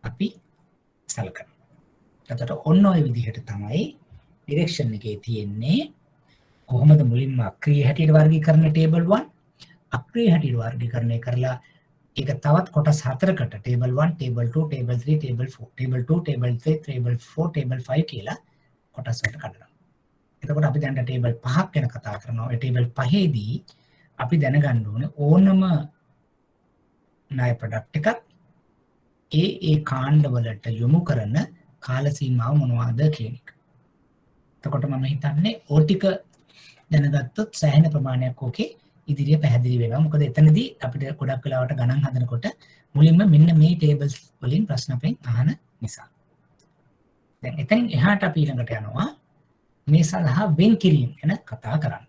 අපි සලකනවා. එතකොට ඔන්න ඔය විදිහට තමයි ඩිරෙක්ෂන් එකේ තියෙන්නේ. කොහොමද මුලින්ම අක්‍රීය හැටියට වර්ගීකරණ ටේබල් 1 අක්‍රීය හැටියට වර්ගීකරණය කරලා ඒක තවත් කොටස් 4කට table 1 table 2 table 3 table 4 table 2 table 3 table 4 table 5 කියලා කොටස් වලට කඩනවා. එතකොට අපි දැන් ටේබල් 5ක් ගැන කතා කරනවා. ඒ ටේබල් 5ේදී අපි දැනගන්න ඕනේ ඕනම ණය ප්‍රොඩක්ට් එකක් ඒ කාණ්ඩවලට යොමු කරන කාල සීමාව මොනවද කියන එක. එතකොට මම හිතන්නේ ඕ ටික දැනගත්තොත් සෑහෙන ප්‍රමාණයක් ඕකේ ඉදිරිය පැහැදිලි වෙනවා. මොකද එතනදී අපිට ගොඩක් වෙලාවට ගණන් හදනකොට මුලින්ම මෙන්න මේ ටේබල්ස් වලින් ප්‍රශ්න අපෙන් අහන නිසා. දැන් එතනින් එහාට අපි ඊළඟට යනවා මේ සඳහා වෙන් කිරීම ගැන කතා කරන්න.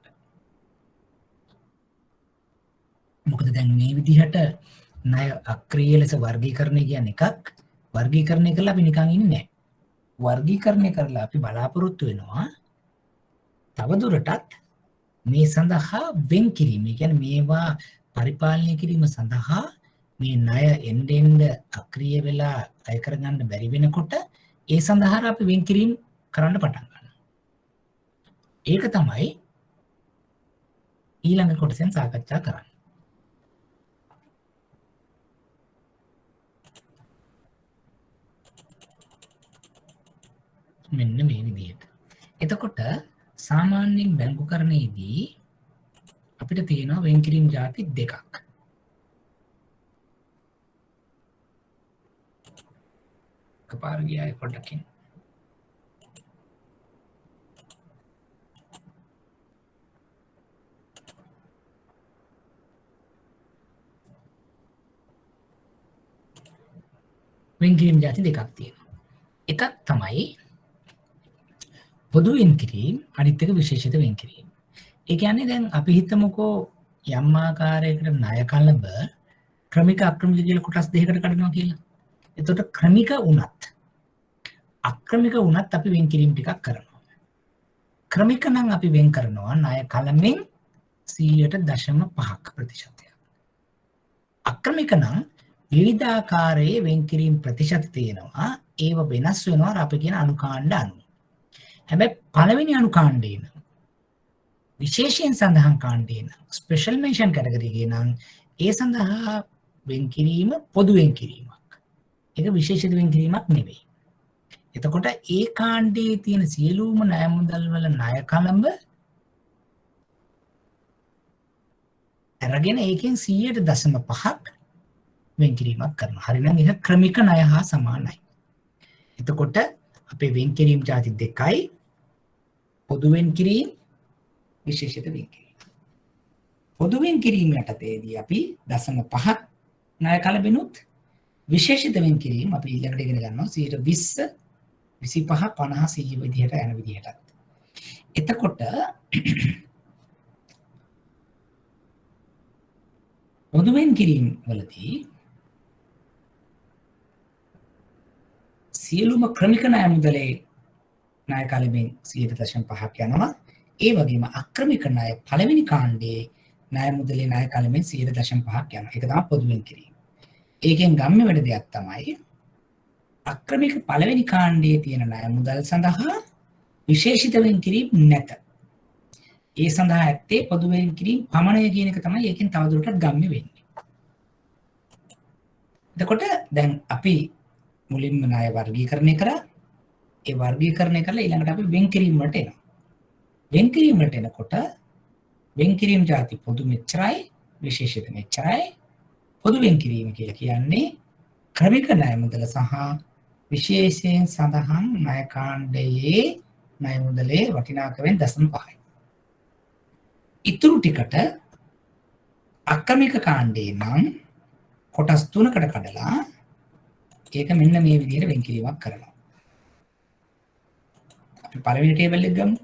මොකද දැන් මේ විදිහට ණය අක්‍රීය ලෙස වර්ගීකරණය කියන්නේ එකක්. වර්ගීකරණය කරලා අපි නිකන් ඉන්නේ නැහැ. වර්ගීකරණය කරලා අපි බලාපොරොත්තු වෙනවා තවදුරටත් මේ සඳහා වෙන් කිරීම. ඒ කියන්නේ මේවා පරිපාලනය කිරීම සඳහා මේ ණය එන්න අක්‍රීය වෙලා අය කරගන්න බැරි වෙනකොට ඒ සඳහා අපි වෙන් කිරීම කරන්න පටන් ගන්නවා. ඒක තමයි ඊළඟ කොටසෙන් සාකච්ඡා කරන්නේ. මෙන්න මේ විදිහට. එතකොට සාමාන්‍යයෙන් බැංකුකරණයේදී අපිට තියෙනවා වෙන් කිරීම ಜಾති දෙකක්. කපාර ගියායි පොඩ්ඩකින්. වෙන් කිරීම ಜಾති දෙකක් තියෙනවා. එකක් තමයි පොදු වෙන් කිරීම, අනිත් එක විශේෂිත වෙන් කිරීම. ඒ කියන්නේ දැන් අපි හිතමුකෝ යම් ආකාරයකට ණය කලබ ක්‍රමික අක්‍රමික කියලා කොටස් දෙකකට කඩනවා කියලා. එතකොට ක්‍රමික වුණත් අක්‍රමික වුණත් අපි වෙන් කිරීම ටිකක් කරනවා. ක්‍රමික නම් අපි වෙන් කරනවා ණය කලමෙන් 0.5%. අක්‍රමික නම් විවිධාකාරයේ වෙන් කිරීම ප්‍රතිශත තියෙනවා. ඒව වෙනස් වෙනවා අපි කියන අනුකාණ්ඩ අනුව. හැබැයි පළවෙනි අනුකාණ්ඩේ නම් විශේෂයෙන් සඳහන් කාණ්ඩේ නම් ස්පෙෂල් මෙන්ෂන් කැටගරි එකේ නම් ඒ සඳහා වෙන් කිරීම පොදු වෙන් කිරීමක්. ඒක විශේෂිත වෙන් කිරීමක් නෙවෙයි. එතකොට ඒ කාණ්ඩේ තියෙන සියලුම ණය මුදල් වල ණය කලඹ අරගෙන ඒකෙන් 0.5ක් වෙන් කිරීමක් කරනවා. හරිනම් ඒක ක්‍රමික ණය හා සමානයි. එතකොට අපේ වෙන් කිරීම ಜಾති දෙකයි. පොදු වෙන් කිරීම, විශේෂිත වෙන් කිරීම. පොදු වෙන් කිරීම යටතේදී අපි 0.5ක් ණය කලබිනුත් විශේෂිත වෙන් කිරීම අපි ඊළඟට ඉගෙන ගන්නවා 20, 25, 50, 100 විදිහට යන විදිහට. එතකොට පොදු වෙන් කිරීම වලදී සියලුම ක්‍රමික ණය මුදලේ ණය කලබෙන් 0.5ක් යනවා. ඒ වගේම අක්‍රමික ණය පළවෙනි කාණ්ඩයේ ණය මුදලේ ණය කලබෙන් 0.5ක් යනවා. ඒක තමයි පොදු වෙන් කිරීම. ඒකෙන් ගම්ම වෙන දෙයක් තමයි අක්‍රමික පළවෙනි කාණ්ඩයේ තියෙන ණය මුදල් සඳහා විශේෂිත වෙන් කිරීම නැත. ඒ සඳහා ඇත්තේ පොදු වෙන් කිරීම පමණය කියන එක තමයි ඒකෙන් තවදුරටත් ගම්ම වෙන්නේ. එතකොට දැන් අපි මුලින්ම ණය වර්ගීකරණය කරා. ඒ වර්ගීකරණය කරලා ඊළඟට අපි වෙන් කිරීම වලට එනවා. වෙන් කිරීම වලට එනකොට වෙන් කිරීම ಜಾති පොදු මෙච්චරයි, විශේෂිත මෙච්චරයි. පොදු වෙන් කිරීම කියලා කියන්නේ ක්‍රමික ණය මුදල සහ විශේෂයෙන් සඳහන් ණය කාණ්ඩයේ ණය මුදලේ වටිනාකමෙන් 0.5යි. ඉතුරු ටිකට අක්‍රමික කාණ්ඩේ නම් කොටස් 3කට කඩලා ඒක මෙන්න මේ විදිහට වෙන් කිරීමක් කරනවා. අපි පළවෙනි ටේබල් එක ගමු.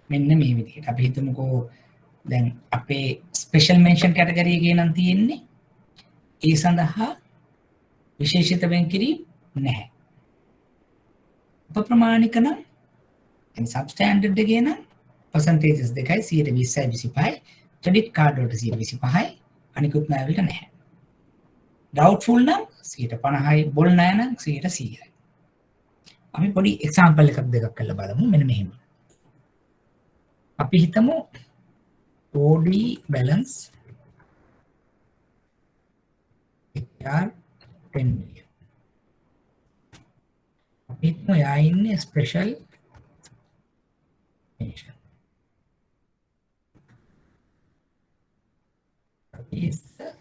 මෙන්න මේ විදිහට අපි හිතමුකෝ දැන් අපේ ස්පෙෂල් මෙන්ෂන් කැටගරි එකේ නම් තියෙන්නේ ඒ සඳහා විශේෂිත වෙන් කිරීම නැහැ. උපප්‍රමාණික නම් සබ්ස්ටෑන්ඩඩ් එකේ නම් percentages දෙකයි 20යි 25යි ක්‍රෙඩිට් කාඩ් වලට 25යි අනිකුත් ණය වලට නැහැ. ඩවුට්ෆුල් නම් 50යි බොල් ණය නම් 100යි. අපි පොඩි එක්සැම්පල් එකක් දෙකක් කරලා බලමු. මෙන්න මෙහෙම. අපි හිතමු OD balance AR 10 million. අපි හිතමු යා ඉන්නේ special mention. Is the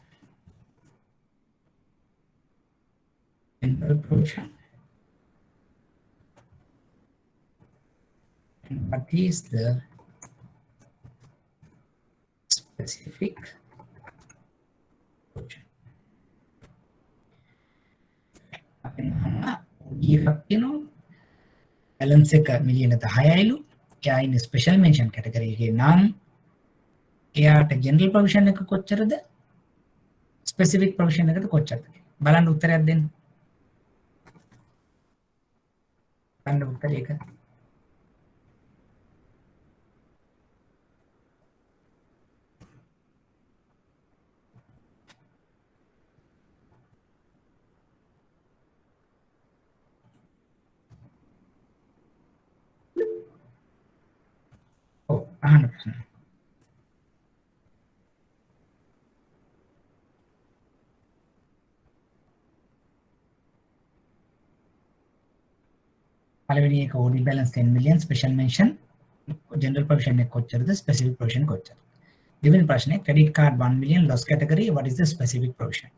general provision and what is the specific provision? balance එක මිලියන 10යිලු. එයා ඉන්නේ ස්පෙෂල් මෙන්ෂන් කැටගරි එකේ නම් එයාට ජෙනරල් ප්‍රොවිෂන් එක කොච්චරද? ස්පෙસિෆික් ප්‍රොවිෂන් එකද කොච්චරද? බලන්න උත්තරයක් දෙන්න. බලන්න උත්තරය එක. ඔව් අහන්න ප්‍රශ්න. පළවෙනි එක OD balance 10 million special mention general provision එක කොච්චරද specific provision කොච්චරද? දෙවෙනි ප්‍රශ්නේ credit card 1 million loss category what is the specific provision?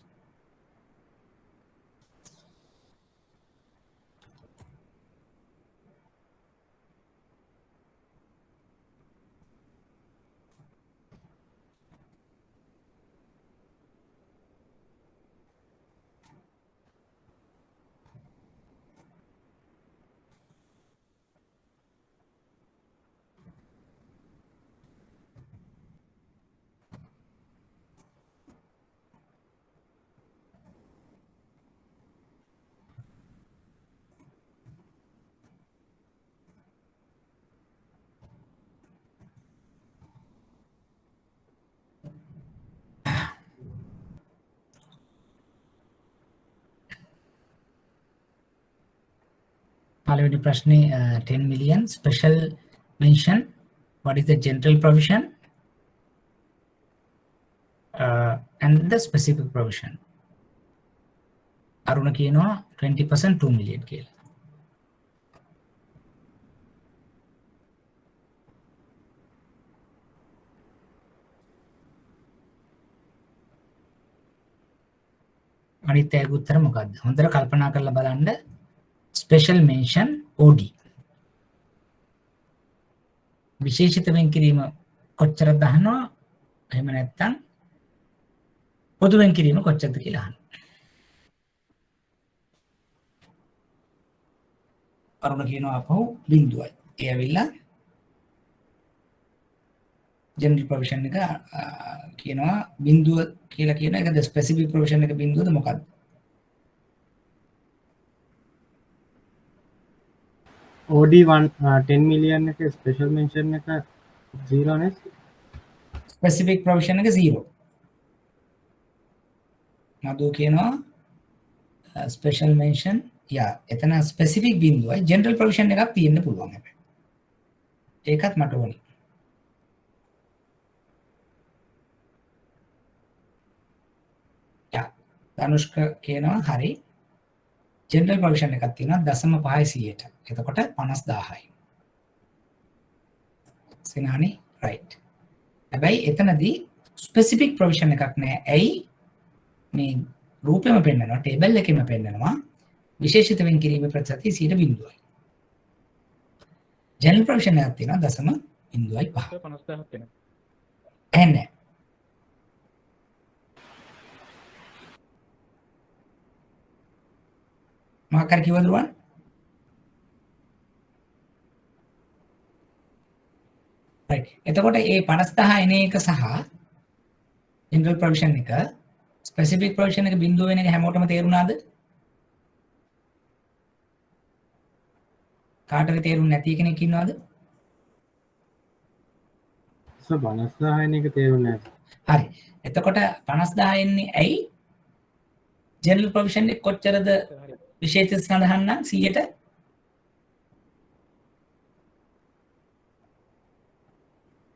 පළවෙනි ප්‍රශ්නේ 10 million special mention what is the general provision and the specific provision. අරුණ කියනවා 20% 2 million කියලා. අනිත් අයගේ උත්තර මොකක්ද? හොඳට කල්පනා කරලා බලන්න. special mention OD විශේෂිත වෙන් කිරීම කොච්චර දානවා? එහෙම නැත්නම් පොදු වෙන් කිරීම කොච්චරද කියලා අහනවා. අරුණ කියනවා අපහු බිඳුවයි. ඒ ඇවිල්ලා general provision එක කියනවා බිඳුව කියලා කියන එකද specific provision එක බිඳුවද මොකක්ද? OD 10 million එක special mention එක 0 නේ. specific provision එක 0. නදෝ කියනවා special mention යා එතන specific බිඳුවයි general provision එකක් තියෙන්න පුළුවන් හැබැයි. ඒකත් මට ඕනේ. යා ධනුෂ්ක කියනවා හරි. general provision එකක් තියෙනවා 0.5%ට. එතකොට 50000යි. සිනානි right. හැබැයි එතනදී specific provision එකක් නෑ. ඇයි? මේ රූපෙම පෙන්නනවා, ටේබල් එකෙම පෙන්නනවා. විශේෂිත වෙන් කිරීමේ ප්‍රතිශතය 0.0යි. general provision එකක් තියෙනවා 0.5. 50000ක් වෙනවා. එන්නේ. මාකර කිව්වද රුවන්? right. එතකොට ඒ 50000 එන එක සහ general provision එක specific provision එක බිඳුව වෙන එක හැමෝටම තේරුණාද? කාටද තේරුන්නේ නැති කෙනෙක් ඉන්නවද? 50000 එන එක තේරුන්නේ නැහැ. හරි. එතකොට 50000 එන්නේ ඇයි? general provision එක කොච්චරද විශේෂිත සඳහන් නම් 100ට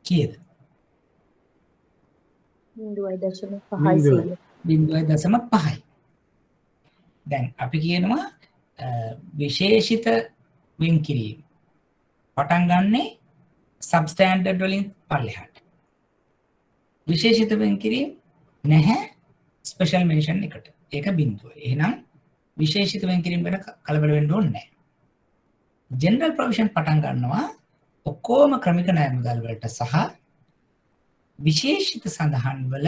කීයද? 0.5. දැන් අපි කියනවා විශේෂිත වෙන් කිරීම පටන් ගන්නේ සබ්ස්ටෑන්ඩඩ් වලින් පල්ලෙහාට. විශේෂිත වෙන් කිරීම නැහැ ස්පෙෂල් මෙන්ෂන් එකට. ඒක බිඳුව. එහෙනම් විශේෂිත වෙන් කිරීම ගැන කලබල වෙන්න ඕනේ නැහැ. ජෙනරල් ප්‍රොවිෂන් පටන් ගන්නවා ඔක්කොම ක්‍රමික ණය මුදල් වලට සහ විශේෂිත සඳහන් වල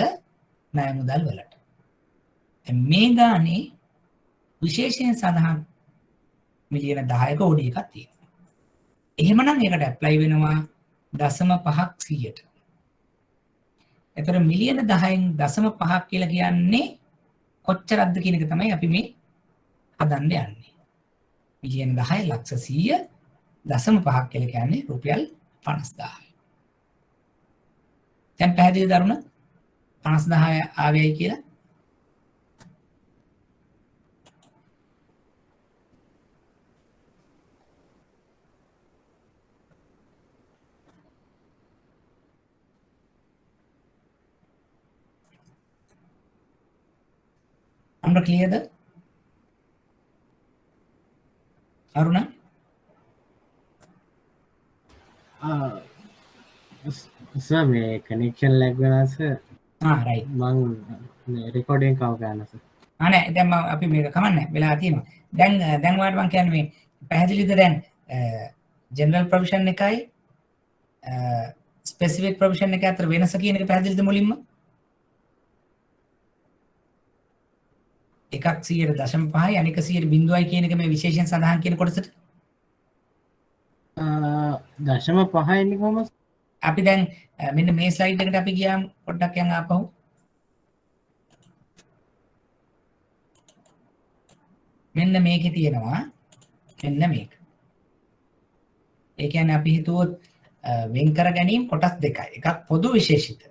ණය මුදල් වලට. මේ ගානේ විශේෂයෙන් සඳහන් මිලියන 10ක OD එකක් තියෙනවා. එහෙමනම් ඒකට ඇප්ලයි වෙනවා 0.5%ට. එතකොට මිලියන 10න් 0.5ක් කියලා කියන්නේ කොච්චරක්ද කියන එක තමයි අපි මේ හදන්න යන්නේ. මිලියන 10 ලක්ෂ 100 0.5ක් කියලා කියන්නේ රුපියල් 50000යි. දැන් පැහැදිලි දරුණ 50000 ආවේයි කියලා. Amra clear the Aruna? Sir මේ කනෙක්ෂන් ලැග් වෙනවා සර්. right. මං රෙකෝඩින් කව ගන්න සර්. නෑ දැන් අපි මේක කමන්නේ වෙලා තියෙනවා. දැන් ඔයාලට මම කියන්නේ මේ පැහැදිලිද දැන් ජෙනරල් ප්‍රොවිෂන් එකයි ස්පෙસિෆික් ප්‍රොවිෂන් එක අතර වෙනස කියන එක පැහැදිලිද මුලින්ම? එකක් 0.5යි අනික 0.0යි කියන එක මේ විශේෂයෙන් සඳහන් කියන කොටසට 0.5 ඉන්නේ කොහොමද? අපි දැන් මෙන්න මේ ස්ලයිඩ් එකට අපි ගියාම පොඩ්ඩක් යන්න ආපහු. මෙන්න මේකේ තියෙනවා මෙන්න මේක. ඒ කියන්නේ අපි හිතුවොත් වෙන් කර ගැනීම කොටස් දෙකයි. එකක් පොදු විශේෂිත.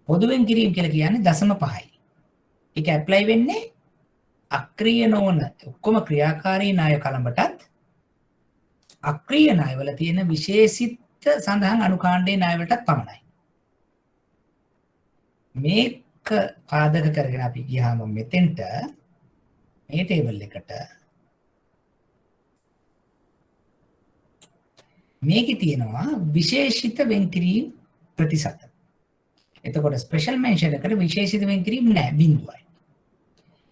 පොදු වෙන් කිරීම කියලා කියන්නේ 0.5යි. ඒක ඇප්ලයි වෙන්නේ අක්‍රීය නොවන ඔක්කොම ක්‍රියාකාරී ණය කලඹටත් අක්‍රීය ණය වල තියෙන විශේෂිත සඳහන් අනුකාණ්ඩයේ ණය වලටත් පමණයි. මේක පාදක කරගෙන අපි ගියාම මෙතෙන්ට මේ ටේබල් එකට මේකේ තියෙනවා විශේෂිත වෙන් කිරීම ප්‍රතිශත. එතකොට ස්පෙෂල් මෙන්ෂන් එකට විශේෂිත වෙන් කිරීම නෑ 0යි.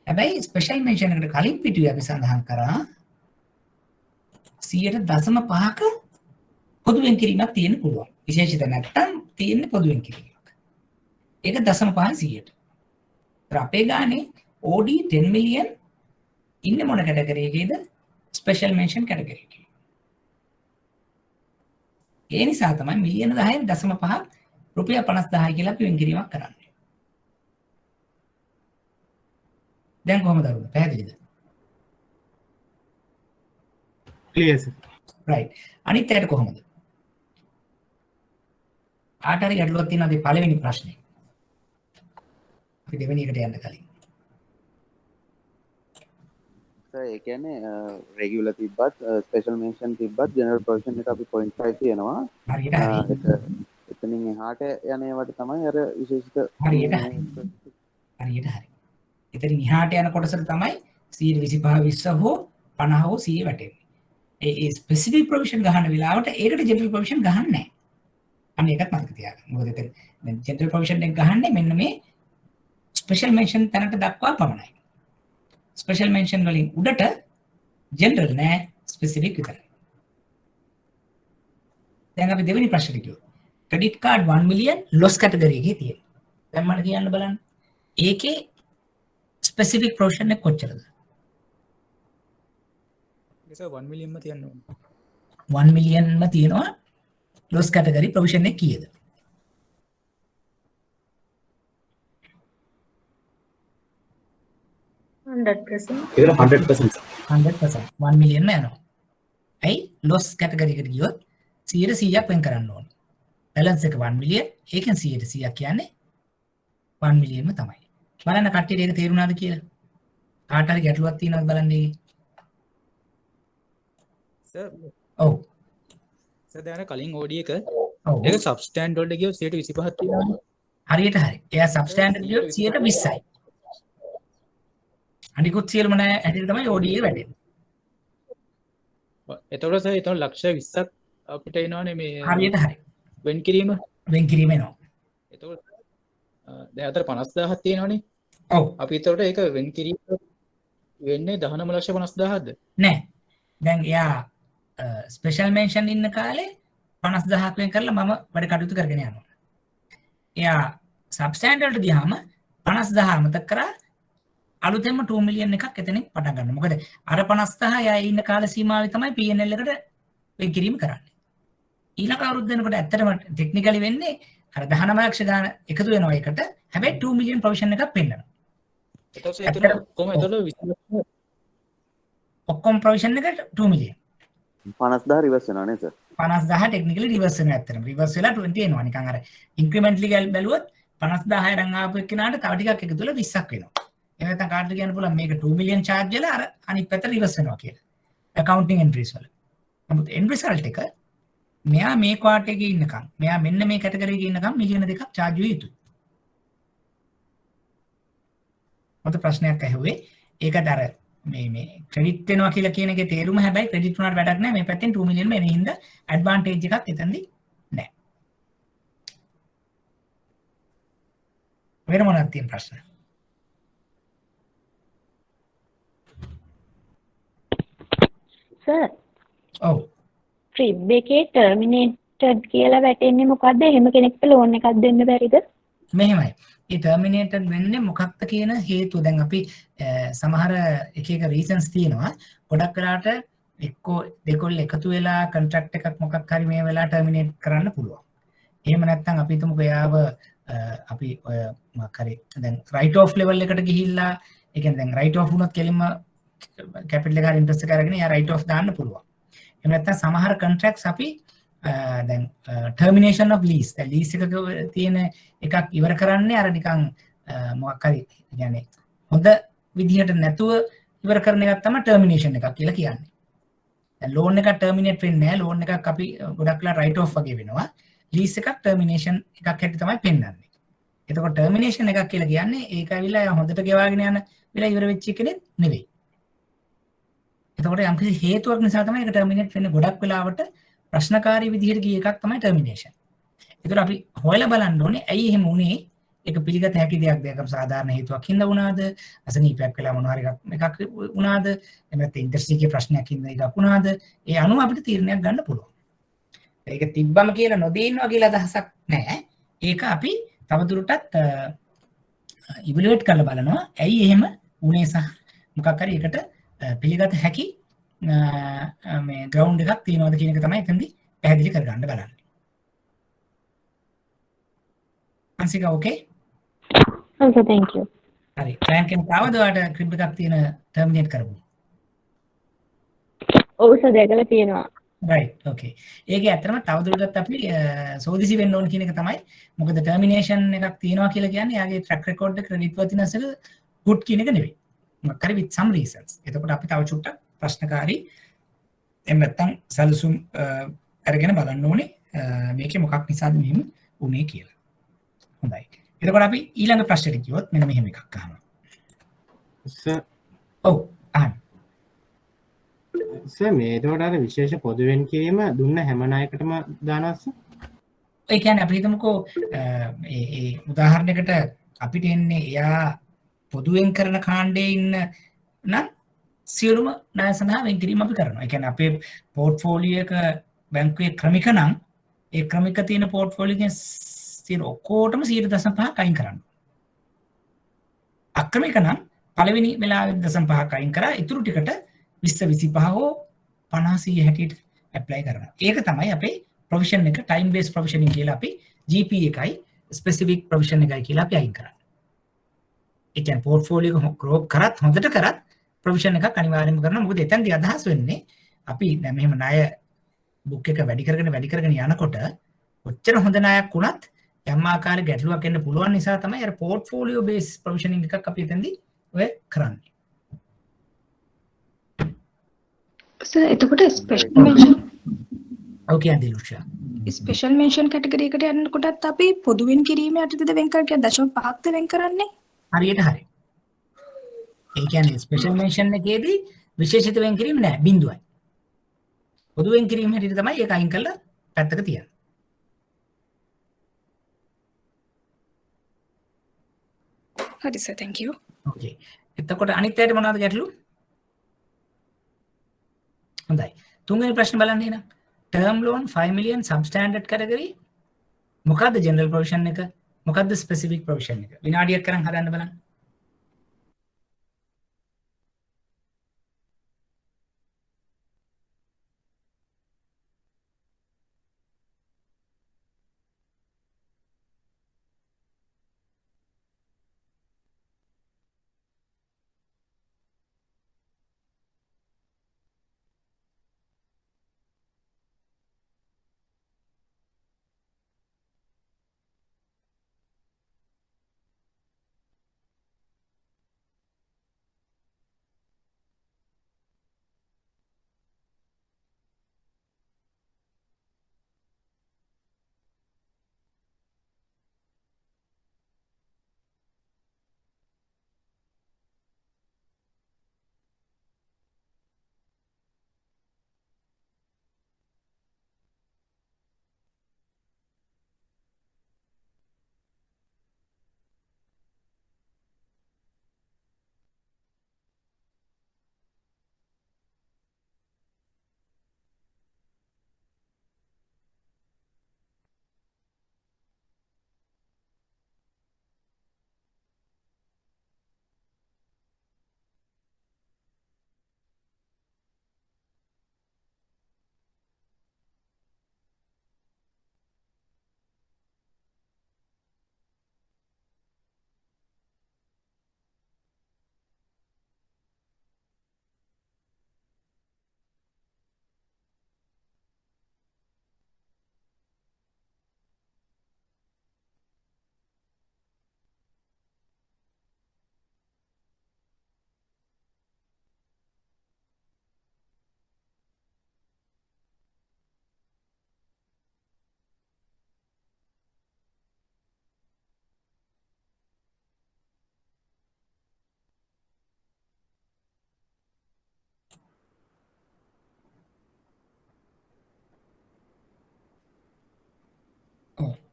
හැබැයි ස්පෙෂල් මෙන්ෂන් එකට කලින් පිටුවේ අපි සඳහන් කරා 0.5ක පොදු වෙන් කිරීමක් තියෙන්න පුළුවන්. විශේෂිත නැත්තම් තියෙන්නේ පොදු වෙන් කිරීමක්. ඒක 0.5%ට. අපේ ගානේ OD 10 million ඉන්නේ මොන කැටගරි එකේද? ස්පෙෂල් මෙන්ෂන් කැටගරි එකේ. ඒ නිසා තමයි මිලියන 10න් 0.5 රුපියල් 50000 කියලා අපි වෙන් කිරීමක් කරන්නේ. දැන් කොහොමද අරුණ? පැහැදිලිද? Clear sir. right. අනිත් ඇයට කොහොමද? ආටරි ගැටලුවක් තියෙනවද පළවෙනි ප්‍රශ්නේ? අපි දෙවෙනි එකට යන්න කලින්. ඒ කියන්නේ රෙගියුලර් තිබ්බත් ස්පෙෂල් මෙන්ෂන් තිබ්බත් ජෙනරල් ප්‍රොවිෂන් එක අපි 0.5 තියෙනවා. හරියට හරි. එතනින් එහාට යන ඒවාට තමයි අර විශේෂිත හරියට හරි. හරියට හරි. එතනින් එහාට යන කොටසට තමයි 125 20 හෝ 50 හෝ 100 වැටෙන්නේ. ඒ ස්පෙસિෆික් ප්‍රොවිෂන් ගහන වෙලාවට ඒකට ජෙනරල් ප්‍රොවිෂන් ගහන්නේ නැහැ. අන්න ඒකත් මතක තියාගන්න. මොකද එතන දැන් ජෙනරල් ප්‍රොවිෂන් එක ගහන්නේ මෙන්න මේ ස්පෙෂල් මෙන්ෂන් තැනට දක්වා පමණයි. ස්පෙෂල් මෙන්ෂන් වලින් උඩට ජෙනරල් නෑ ස්පෙસિෆික් විතරයි. දැන් අපි දෙවෙනි ප්‍රශ්නෙට ගියොත් credit card 1 million loss category එකේ තියෙනවා. දැන් මට කියන්න බලන්න. ඒකේ ස්පෙસિෆික් ප්‍රොවිෂන් එක කොච්චරද? ඒක 1 මිලියන්ම තියන්න ඕන. 1 මිලියන්ම තියෙනවා ලොස් කැටගරි ප්‍රොවිෂන් එක කීයද? ඒක 100%. 1 මිලියන්ම යනවා. ඇයි ලොස් කැටගරි එකට ගියොත් 100%ක් වෙන් කරන්න ඕනේ. බැලන්ස් එක 1 මිලියන්. ඒකෙන් 100%ක් කියන්නේ 1 මිලියන්ම තමයි. බලන්න කට්ටියට ඒක තේරුණාද කියලා? කාට හරි ගැටලුවක් තියෙනවද බලන්න ඒකේ. සර් ඔව්. සර් දැන් කලින් OD එක ඔව්. ඒක සබ්ස්ටෑන්ඩ් වලට ගියොත් 125ක් තියෙනවා. හරියට හරි. එයා සබ්ස්ටෑන්ඩඩ් ගියොත් 120යි. අනිකුත් සියලුම නෑ හැටියට තමයි OD එක වැටෙන්නේ. එතකොට සර් එතන ලක්ෂ 20ක් අපිට එනවනේ මේ හරියට හරි. වෙන් කිරීම. වෙන් කිරීම එනවා. එතකොට දැන් අතර 50000ක් තියෙනවනේ. ඔව්. අපි එතකොට ඒක වෙන් කිරීම වෙන්නේ 19,50,000ද? නෑ. දැන් එයා ස්පෙෂල් මෙන්ෂන් ඉන්න කාලේ 50000ක් වෙන් කරලා මම වැඩ කටයුතු කරගෙන යනවා. එයා සබ්ස්ටෑන්ඩර්ඩ්ට ගියාම 50000 අමතක කරා අලුතෙන්ම 2 මිලියන් එකක් එතනින් පටන් ගන්නවා. මොකද අර 50000 එයා ඉන්න කාල සීමාවේ තමයි P&L එකට වෙන් කිරීම කරන්නේ. ඊළඟ අවුරුද්ද වෙනකොට ඇත්තටම ටෙක්නිකලි වෙන්නේ අර 19 ලක්ෂ ගාන එකතු වෙනවා එකට. හැබැයි 2 මිලියන් ප්‍රොවිෂන් එකක් පෙන්නනවා. එතකොට එතන කොහොම එතකොට 20 ලක්ෂ ඔක්කොම ප්‍රොවිෂන් එකට 2 මිලියන්. 50000 රිවර්ස් වෙනවා නේද සර්? 50000 ටෙක්නිකලි රිවර්ස් වෙනවා ඇත්තටම. රිවර්ස් වෙලා 20 එනවා. නිකන් අර ඉන්ක්‍රිමෙන්ටලි බැලුවොත් 50000 අරන් ආපු එක්කෙනාට තව ටිකක් එකතු වෙලා 20ක් වෙනවා. එහෙම නැත්නම් කාටද කියන්න පුළුවන් මේක 2 මිලියන් charge වෙලා අර අනිත් පැත්ත රිවර්ස් වෙනවා කියලා. accounting entries වල. නමුත් end result එක මෙයා මේ ක්වාටර් එකේ ඉන්නකම් මෙයා මෙන්න මේ කැටගරි එකේ ඉන්නකම් මිලියන 2ක් charge විය යුතුයි. මට ප්‍රශ්නයක් ඇහුවේ ඒකට අර මේ ක්‍රෙඩිට් වෙනවා කියලා කියන එකේ තේරුම හැබැයි ක්‍රෙඩිට් වුණාට වැඩක් නැහැ මේ පැත්තෙන් 2 මිලියන් එන හින්දා ඇඩ්වාන්ටේජ් එකක් එතනදී නැහැ. වෙන මොනවද තියෙන ප්‍රශ්න? සර් ඔව් ට්‍රිප් එකේ ටර්මිනේටඩ් කියලා වැටෙන්නේ මොකද්ද? එහෙම කෙනෙක්ට ලෝන් එකක් දෙන්න බැරිද? මෙහෙමයි. ඒ ටර්මිනේටඩ් වෙන්නේ මොකක්ද කියන හේතුව දැන් අපි සමහර එක රීසන්ස් තියෙනවා. ගොඩක් වෙලාට එක්කෝ දෙකොල්ල එකතු වෙලා කොන්ට්‍රැක්ට් එකක් මොකක් හරි මේ වෙලාව ටර්මිනේට් කරන්න පුළුවන්. එහෙම නැත්නම් අපි හිතමුකෝ එයාව අපි ඔය මොකක් හරි දැන් රයිට් ඔෆ් ලෙවල් එකට ගිහිල්ලා ඒ කියන්නේ දැන් රයිට් ඔෆ් වුණොත් කෙලින්ම කැපිටල් එක හරි ඉන්ට්‍රස්ට් එක අරගෙන එයා රයිට් ඔෆ් දාන්න පුළුවන්. එහෙම නැත්නම් සමහර කොන්ට්‍රැක්ට්ස් අපි දැන් ටර්මිනේෂන් ඔෆ් ලීස් දැන් ලීස් එකක තියෙන එකක් ඉවර කරන්නේ අර නිකන් මොකක් හරි يعني හොඳ විදිහට නැතුව ඉවර කරන එකක් තමයි ටර්මිනේෂන් එකක් කියලා කියන්නේ. දැන් ලෝන් එකක් ටර්මිනේට් වෙන්නේ නැහැ. ලෝන් එකක් අපි ගොඩක් වෙලා රයිට් ඔෆ් වගේ වෙනවා. ලීස් එකක් ටර්මිනේෂන් එකක් හැටි තමයි පෙන්වන්නේ. එතකොට ටර්මිනේෂන් එකක් කියලා කියන්නේ ඒක ඇවිල්ලා හොඳට ගෙවාගෙන යන වෙලා ඉවර වෙච්ච කෙනෙක් නෙවෙයි. එතකොට යම්කිසි හේතුවක් නිසා තමයි ඒක ටර්මිනේට් වෙන්නේ. ගොඩක් වෙලාවට ප්‍රශ්නකාරී විදිහට ගිය එකක් තමයි ටර්මිනේෂන්. ඒතර අපි හොයලා බලන්න ඕනේ ඇයි එහෙම වුනේ? ඒක පිළිගත හැකි දෙයක්ද? ඒක සාධාරණ හේතුවක් හින්දා වුණාද? අසනීපයක් වෙලා මොනවා හරි එකක් වුණාද? එහෙම නැත්නම් ඉන්ඩස්ට්‍රි එකේ ප්‍රශ්නයක් හින්දා එකක් වුණාද? ඒ අනුව අපිට තීරණයක් ගන්න පුළුවන්. ඒක තිබ්බම කියලා නොදී ඉන්නවා කියලා අදහසක් නැහැ. ඒක අපි තවදුරටත් ඉවලුවේට් කරලා බලනවා. ඇයි එහෙම වුනේ සහ මොකක් හරි එකට පිළිගත හැකි මේ ග්‍රවුන්ඩ් එකක් තියෙනවද කියන එක තමයි එතනදී පැහැදිලි කරගන්න බලන්නේ. අන්සිකා ඕකේ? Okay, thank you. හරි. ක්ලයන්ට් කෙනෙක් ආවද ඔයාලට ක්‍රිප් එකක් තියෙන ටර්මිනේට් කරපු? ඔව් සර් දැකලා තියෙනවා. right okay. ඒකේ ඇත්තටම තවදුරටත් අපි සෝදිසි වෙන්න ඕන කියන එක තමයි. මොකද ටර්මිනේෂන් එකක් තියෙනවා කියලා කියන්නේ යාගේ ට්‍රැක් රෙකෝඩ් එක ක්‍රෙඩිට් වර්තිනස් එක good කියන එක නෙවෙයි. මොකක් හරි with some reasons. එතකොට අපි තව චුට්ටක් ප්‍රශ්නකාරී එහෙම නැත්නම් සැලසුම් අරගෙන බලන්න ඕනේ මේකේ මොකක් නිසාද මෙහෙම වුනේ කියලා. හොඳයි. එතකොට අපි ඊළඟ ප්‍රශ්නෙට ගියොත් මෙන්න මෙහෙම එකක් අහනවා. සර් ඔව් අහන්න. සර් මේ ඒකට අර විශේෂ පොදුවෙන් කිරීම දුන්න හැම නායකටම දානවද සර්? ඒ කියන්නේ අපි හිතමුකෝ ඒ උදාහරණයකට අපිට එන්නේ එයා පොදුවෙන් කරන කාණ්ඩයේ ඉන්න නම් සියලුම ණය සඳහා වෙන් කිරීම අපි කරනවා. ඒ කියන්නේ අපේ පෝර්ට්ෆෝලියෝ එක බැංකුවේ ක්‍රමික නම් ඒ ක්‍රමික තියෙන පෝර්ට්ෆෝලියෝ එකෙන් තියෙන ඔක්කොටම 0.5ක් අයින් කරන්න. අක්‍රමික නම් පළවෙනි වෙලාවෙ 0.5ක් අයින් කරා ඉතුරු ටිකට 20 25 හෝ 50 100 හැටියට ඇප්ලයි කරනවා. ඒක තමයි අපේ ප්‍රොවිෂන් එක ටයිම් බේස් ප්‍රොවිෂනින් කියලා අපි GP එකයි ස්පෙસિෆික් ප්‍රොවිෂන් එකයි කියලා අපි අයින් කරන්නේ. ඒ කියන්නේ පෝර්ට්ෆෝලියෝ එක ග්‍රෝ කරත් හොඳට කරත් ප්‍රොවිෂන් එකක් අනිවාර්යයෙන්ම කරනවා. මොකද එතනදී අදහස් වෙන්නේ අපි දැන් මෙහෙම ණය බුක් එක වැඩි කරගෙන යනකොට ඔච්චර හොඳ ණයක් වුණත් යම් ආකාරයක ගැටලුවක් එන්න පුළුවන් නිසා තමයි අර පෝර්ට්ෆෝලියෝ බේස් ප්‍රොවිෂනින් එකක් අපි එතනදී ඔය කරන්නේ. සර් එතකොට ස්පෙෂල් මෙන්ෂන් ඔකේ අදිලුෂා. ස්පෙෂල් මෙන්ෂන් කැටගරි එකට යනකොටත් අපි පොදුවෙන් කිරීම යටතේද වෙන් කරන්නේ 0.5ක්ද වෙන් කරන්නේ? හරියට හරි. ඒ කියන්නේ ස්පෙෂල් මෙන්ෂන් එකේදී විශේෂිත වෙන් කිරීම නෑ බිඳුවයි. පොදු වෙන් කිරීම හැටියට තමයි ඒක අයින් කරලා පැත්තක තියන්නේ. හරි සර් thank you. ඕකේ. එතකොට අනිත් පැයට මොනවද ගැටලු? හොඳයි. තුන්වෙනි ප්‍රශ්නේ බලන්න එහෙනම්. term loan 5 million substandard category මොකද්ද general provision එක මොකද්ද specific provision එක විනාඩියක් කරන් හදන්න බලන්න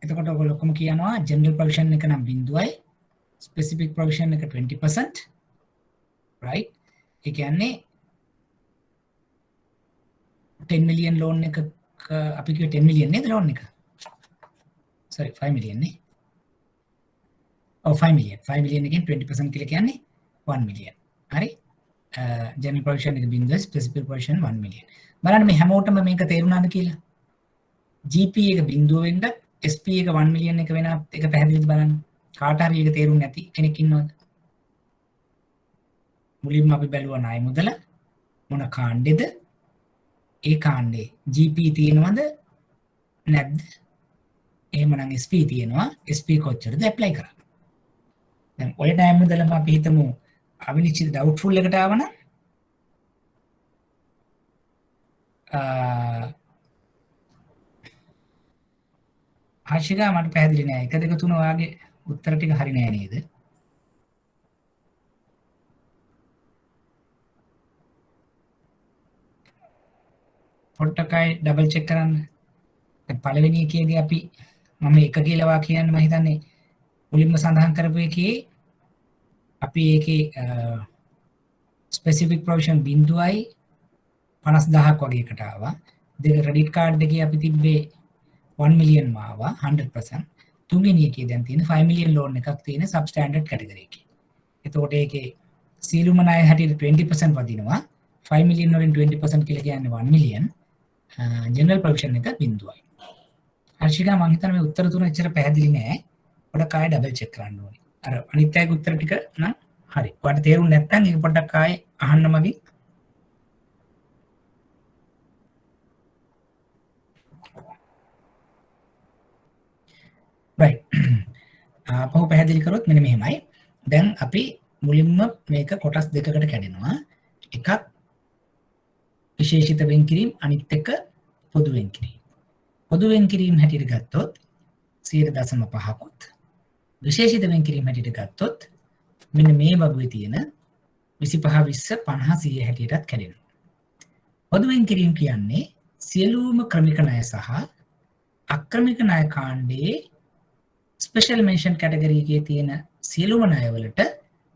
එතකොට ඔයගොල්ලෝ ඔක්කොම කියනවා general provision එක නම් 0යි specific provision එක 20% right ඒ කියන්නේ 10 million loan එක අපි කිව්වේ 10 million නේද loan එක sorry 5 million නේ 5 million එකෙන් 20% කියලා කියන්නේ 1 million හරි general provision එක 0 specific provision 1 million බලන්න මේ හැමෝටම මේක තේරුණාද කියලා GP එක 0 වෙන්න SP එක 1 million එක වෙන එක පැහැදිලිද බලන්න කාට හරි ඒක තේරුම් නැති කෙනෙක් ඉන්නවද මුලින්ම අපි බැලුවා ණය මුදල මොන කාණ්ඩෙද ඒ කාණ්ඩේ GP තියෙනවද නැද්ද එහෙමනම් SP තියෙනවා SP කොච්චරද ඇප්ලයි කරා දැන් ඔය ණය මුදලම අපි හිතමු අවිනිශ්චිත ඩවුට්ෆුල් එකට ආවනම් ආශිකා මට පැහැදිලි නෑ 1 2 3 ඔයාගේ උත්තර ටික හරි නෑ නේද පොට්ටකයි ඩබල් චෙක් කරන්න දැන් පළවෙනි එකේදී අපි මම එක කියලා වාක්‍යයන් මම හිතන්නේ මුලින්ම සඳහන් කරපු එකේ අපි ඒකේ ස්පෙસિෆික් ප්‍රොවිෂන් 0.50000ක් වගේ එකට ආවා දෙක ක්‍රෙඩිට් කාඩ් එකේ අපි තිබ්බේ 1 million ආවා 100% තුන්වෙනි එකේ දැන් තියෙන 5 million loan එකක් තියෙන substandard category එකේ. එතකොට ඒකේ සීලුම ණය හැටියට 20% වදිනවා 5 million වලින් 20% කියලා කියන්නේ 1 million general provision එක 0යි. හර්ෂිකා මම හිතන්නේ මේ උත්තර තුන එච්චර පැහැදිලි නෑ. පොඩක් ආයෙ ඩබල් චෙක් කරන්න ඕනේ. අර අනිත් අයගේ උත්තර ටික නම් හරි. ඔයාලට තේරුම් නැත්නම් ඒක පොඩ්ඩක් ආයෙ අහන්න මගේ. right අපහු පැහැදිලි කරොත් මෙන්න මෙහෙමයි දැන් අපි මුලින්ම මේක කොටස් දෙකකට කැඩෙනවා එකක් විශේෂිත වෙන් කිරීම අනිත් එක පොදු වෙන් කිරීම පොදු වෙන් කිරීම හැටියට ගත්තොත් 0.5කුත් විශේෂිත වෙන් කිරීම හැටියට ගත්තොත් මෙන්න මේ වගේ තියෙන 25 20 50 100 හැටියටත් කැඩෙනවා පොදු වෙන් කිරීම කියන්නේ සියලුම ක්‍රමික ණය සහ අක්‍රමික ණය කාණ්ඩයේ ස්පෙෂල් මෙන්ෂන් කැටගරි එකේ තියෙන සියලුම ණයවලට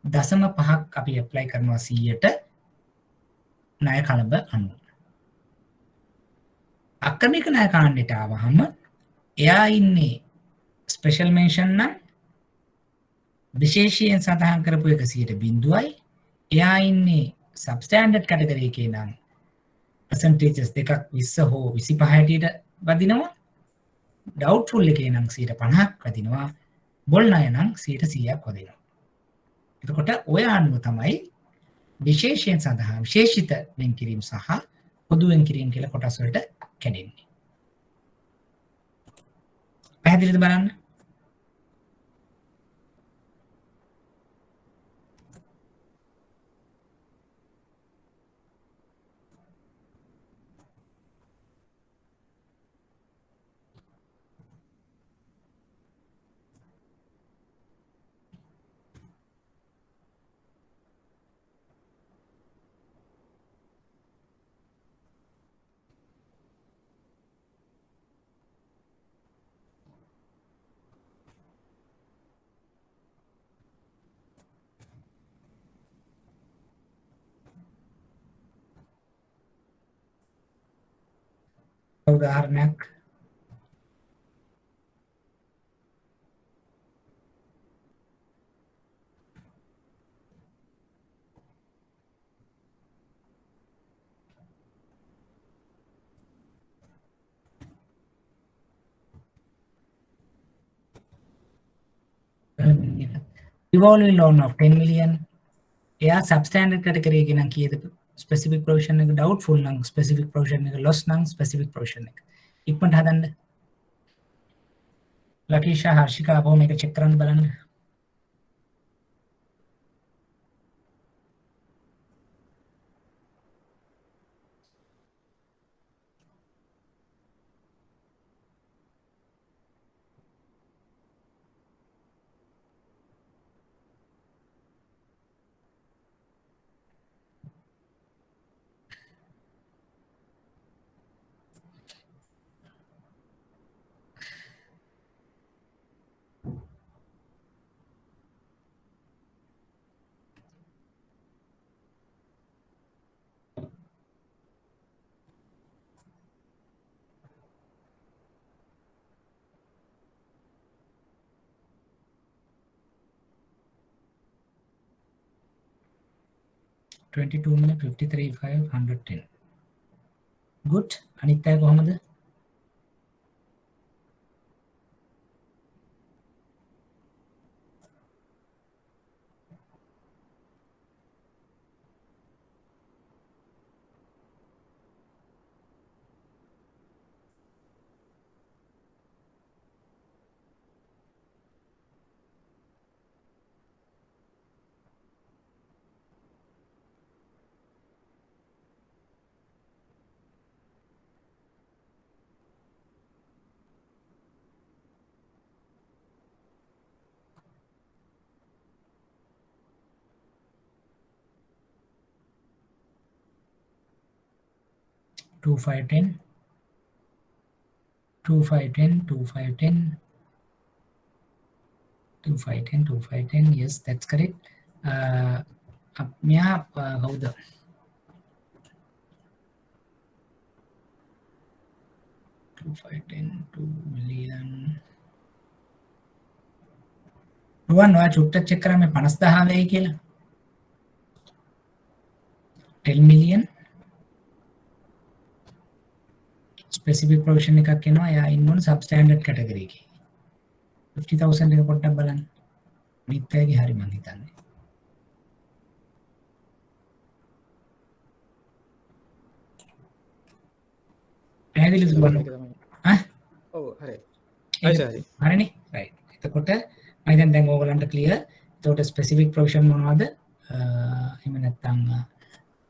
0.5ක් අපි ඇප්ලයි කරනවා 100ට ණය කලබ අනුව. අක්‍රමික ණය කාණ්ඩයට ආවහම එයා ඉන්නේ ස්පෙෂල් මෙන්ෂන් නම් විශේෂයෙන් සඳහන් කරපු 100%යි. එයා ඉන්නේ සබ්ස්ටෑන්ඩඩ් කැටගරි එකේ නම් percentages දෙකක් 20 හෝ 25 හැටියට වදිනවා. ඩවුට්ෆුල් එකේ නම් 50ක් වදිනවා. බොල් ණය නම් 100ක් වදිනවා. එතකොට ඔය අනුව තමයි විශේෂයෙන් සඳහන් විශේෂිත වෙන්කිරීම සහ පොදු වෙන්කිරීම කියලා කොටස් වලට කැඩෙන්නේ. පැහැදිලිද බලන්න? උදාහරණයක් revolving loan of 10 million එයා substandard category එකේ නම් කීයද specific provision එක doubtful නම් specific provision එක loss නම් specific provision එක ඉක්මනට හදන්න ලකීෂා හර්ෂිකා අපෝ මේක චෙක් කරන්න බලන්න $22 minutes 53,510 good අනිත් අය කොහමද two five ten yes that's correct මෙයා කවුද 2 million රුවන් ඔයා චුට්ටක් චෙක් කරා මේ 50000 වෙයි කියලා 10 million specific provision එකක් එනවා එයා ඉන්න ඕන substandard category එකේ 50000 එක පොඩ්ඩක් බලන්න නිත්‍යගේ හරි මං හිතන්නේ පැහැදිලිද බලන්න ඔව් හරි හරි හරිනේ right එතකොට මම දැන් ඕගලන්ට clear එතකොට specific provision මොනවද එහෙම නැත්නම්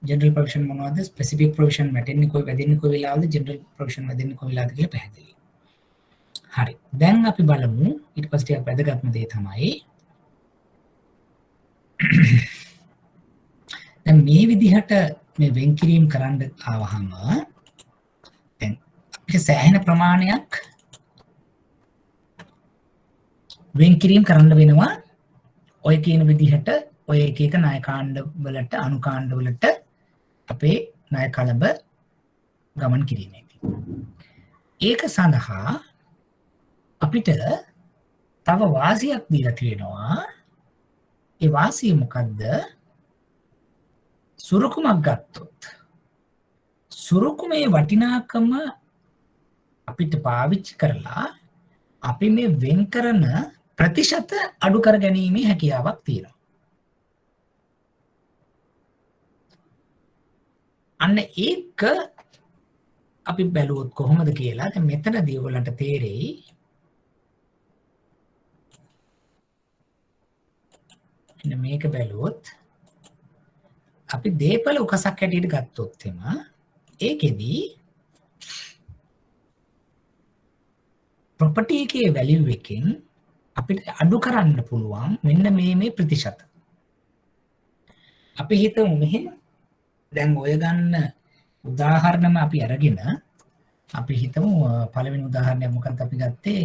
general provision මොනවද specific provision වැටෙන්නේ වැදෙන්නේ කොයි වෙලාවද general provision වැදෙන්නේ කොයි වෙලාවද කියලා පැහැදිලි. හරි. දැන් අපි බලමු ඊට පස්සේ ටිකක් වැදගත්ම දේ තමයි දැන් මේ විදිහට මේ වෙන්කිරීම කරන්න ආවහම දැන් අපිට සෑහෙන ප්‍රමාණයක් වෙන්කිරීම කරන්න වෙනවා ඔය කියන විදිහට ඔය එක එක ණය කාණ්ඩ වලට අනු කාණ්ඩ වලට අපේ ණය කලබ ගමන් කිරීමේදී ඒක සඳහා අපිට තව වාසියක් දීලා තියෙනවා. ඒ වාසිය මොකද්ද? සුරුකුමක් ගත්තොත් සුරුකුමේ වටිනාකම අපිට පාවිච්චි කරලා අපි මේ වෙන් කරන ප්‍රතිශත අඩු කර ගැනීමේ හැකියාවක් තියෙනවා. අන්න ඒක අපි බැලුවොත් කොහොමද කියලා දැන් මෙතනදී ඔයගලන්ට තේරෙයි. මෙන්න මේක බැලුවොත් අපි දේපල උකසක් හැටියට ගත්තොත් එම ඒකෙදි ප්‍රොපර්ටි එකේ වැලියු එකෙන් අපිට අඩු කරන්න පුළුවන් මෙන්න මේ ප්‍රතිශත. අපි හිතමු මෙහෙම. දැන් ඔය ගන්න උදාහරණම අපි අරගෙන අපි හිතමු පළවෙනි උදාහරණය මොකක්ද අපි ගත්තේ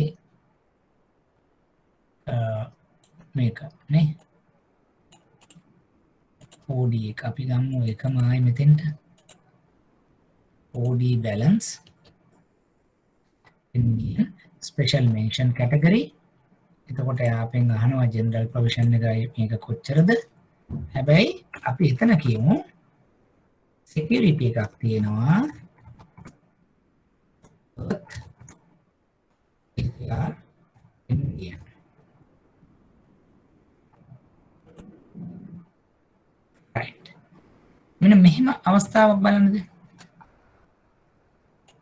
මේක නේ OD එක අපි ගමු එකම ආයි මෙතෙන්ට OD balance Indian special mention category. එතකොට යාපෙන් අහනවා general provision එකයි මේක කොච්චරද? හැබැයි අපි එතන කියමු security එකක් තියෙනවා. Indian. Right. මෙන්න මෙහෙම අවස්ථාවක් බලන්නද?